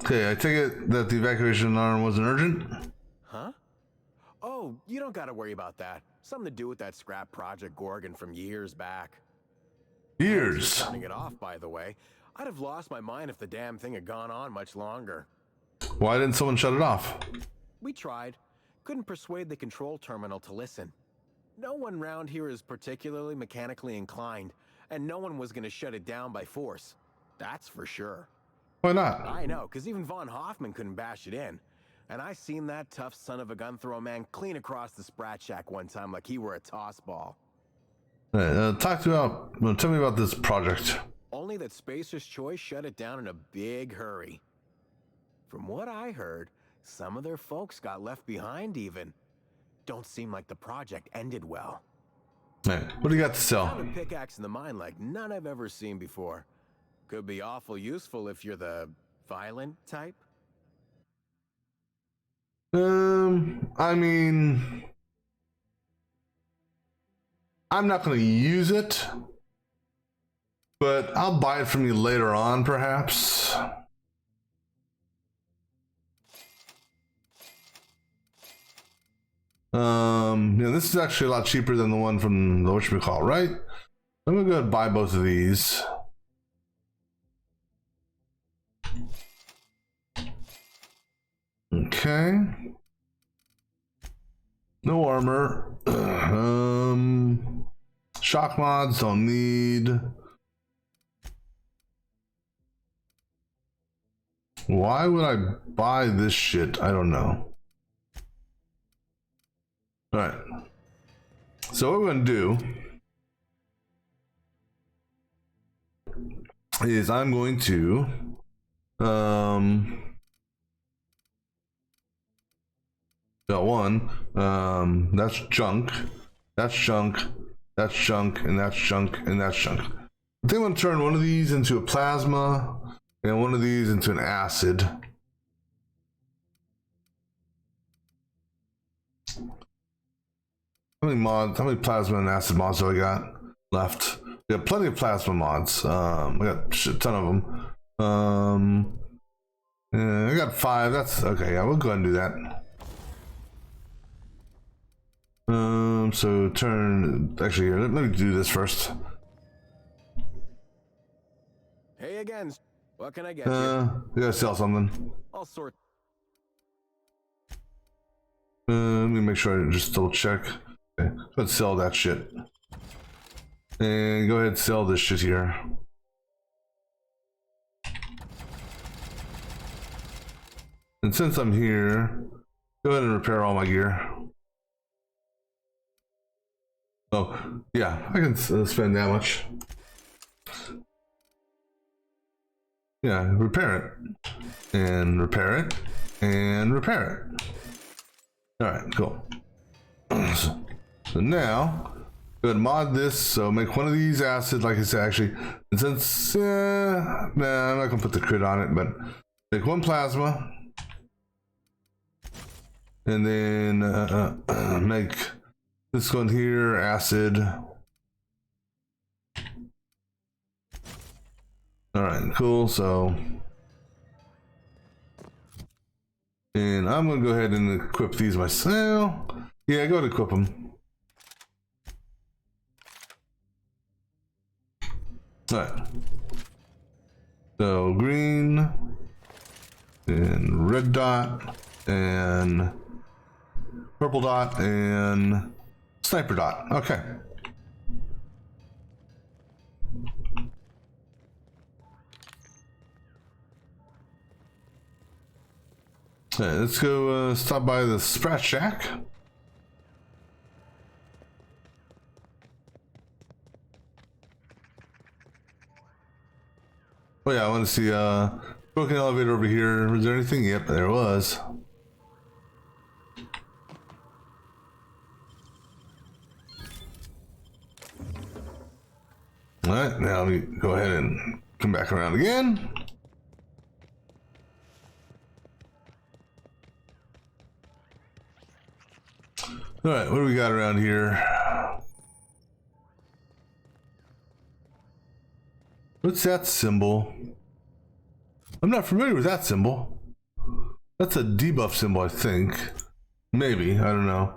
Okay, I take it that the evacuation alarm wasn't urgent? Huh? Oh, you don't gotta worry about that. Something to do with that scrap Project Gorgon from years back. Years? Turning it off, by the way. I'd have lost my mind if the damn thing had gone on much longer. Why didn't someone shut it off? We tried. Couldn't persuade the control terminal to listen. No one round here is particularly mechanically inclined, and no one was gonna shut it down by force. That's for sure. Why not? I know, because even von Hoffman couldn't bash it in. And I seen that tough son of a gun throw a man clean across the Sprat Shack one time like he were a toss ball. Tell me about this project. Only that Spacer's Choice shut it down in a big hurry. From what I heard, some of their folks got left behind even. Don't seem like the project ended well. Hey, what do you got to sell? Found a pickaxe in the mine like none I've ever seen before. Could be awful useful if you're the violent type. I mean, I'm not going to use it, but I'll buy it from you later on, perhaps. Yeah, this is actually a lot cheaper than the one from the whatchamacallit, right? I'm gonna go ahead and buy both of these. Okay. No armor. Shock mods don't need. Why would I buy this shit? I don't know. All right. So what we're gonna do is I'm going to got one. That's junk. That's junk. That's junk, and that's junk, and that's junk. I think I'm gonna turn one of these into a plasma and one of these into an acid. How many plasma and acid mods do I got left? We got plenty of plasma mods. I got a shit ton of them. Yeah, I got 5. That's okay. Yeah, we'll go ahead and do that. So turn. Actually, here, let me do this first. Hey again. What can I get you? I gotta sell something. All sorts. Let me make sure I just double check. Okay, let's sell that shit. And go ahead and sell this shit here. And since I'm here, go ahead and repair all my gear. Oh, yeah, I can spend that much. Yeah, repair it. And repair it. And repair it. Alright, cool. So now, go ahead and mod this. So make one of these acid, like I said, actually. And since, nah, I'm not gonna put the crit on it, but make one plasma. And then make this one here, acid. Alright, cool, so. And I'm gonna go ahead and equip these myself. Yeah, go ahead and equip them. Alright. So green and red dot and purple dot and sniper dot. Okay. Alright, let's go stop by the Sprat Shack. Oh yeah, I want to see Broken elevator over here. Was there anything? Yep, there was. Alright, now let me go ahead and come back around again. Alright, what do we got around here? What's that symbol? I'm not familiar with that symbol. That's a debuff symbol, I think. Maybe, I don't know.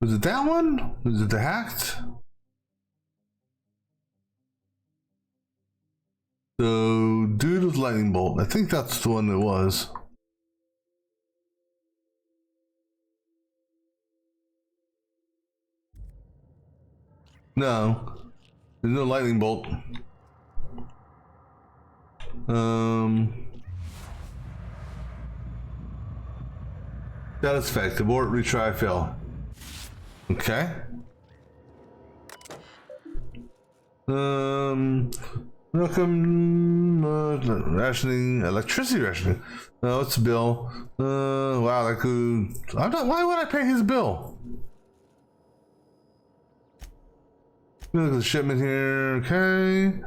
Was it that one? Was it the hacked? So, dude with lightning bolt. I think that's the one that was. No, there's no lightning bolt. Status effect. Abort, retry, fail. Okay. Welcome, rationing, electricity rationing. What's the bill? Wow, that could. I'm not. Why would I pay his bill? Look at the shipment here. Okay.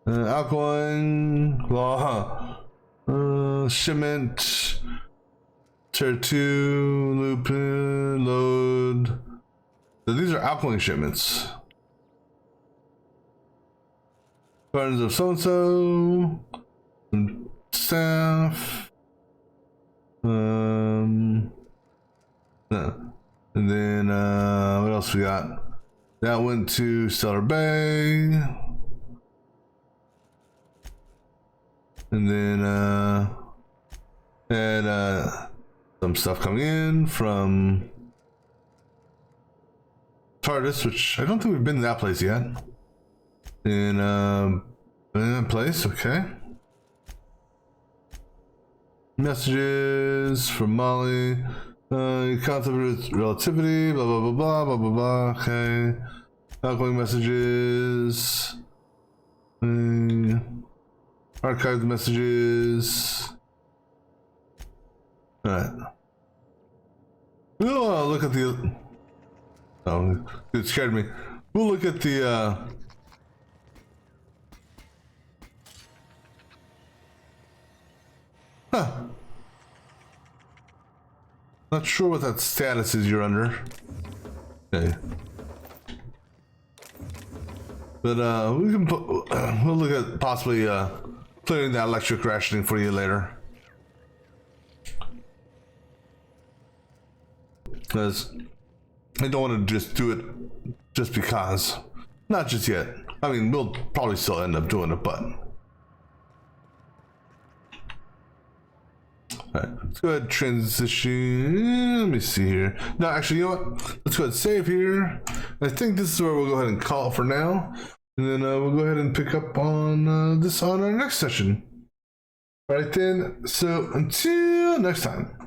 Outgoing. Law. Shipment. Tier 2. Loop. Load. So these are outgoing shipments. Gardens of so-and-so. Some staff. And then what else we got? That went to Stellar Bay. And then had some stuff coming in from TARDIS, which I don't think we've been to that place yet. In that place, okay. Messages from Molly. Concept of relativity, blah blah blah blah blah blah blah. Okay. Outgoing messages. Archived messages. Alright. We'll look at the. Oh, it scared me. We'll look at the. Huh. Not sure what that status is you're under. Okay. But we can put, we'll look at possibly clearing that electric rationing for you later. Because I don't want to just do it just because. Not just yet. I mean, we'll probably still end up doing it, but. Alright, let's go ahead and transition. Let me see here. No, actually, you know what? Let's go ahead and save here. I think this is where we'll go ahead and call it for now. And then we'll go ahead and pick up on this on our next session. Alright then, so until next time.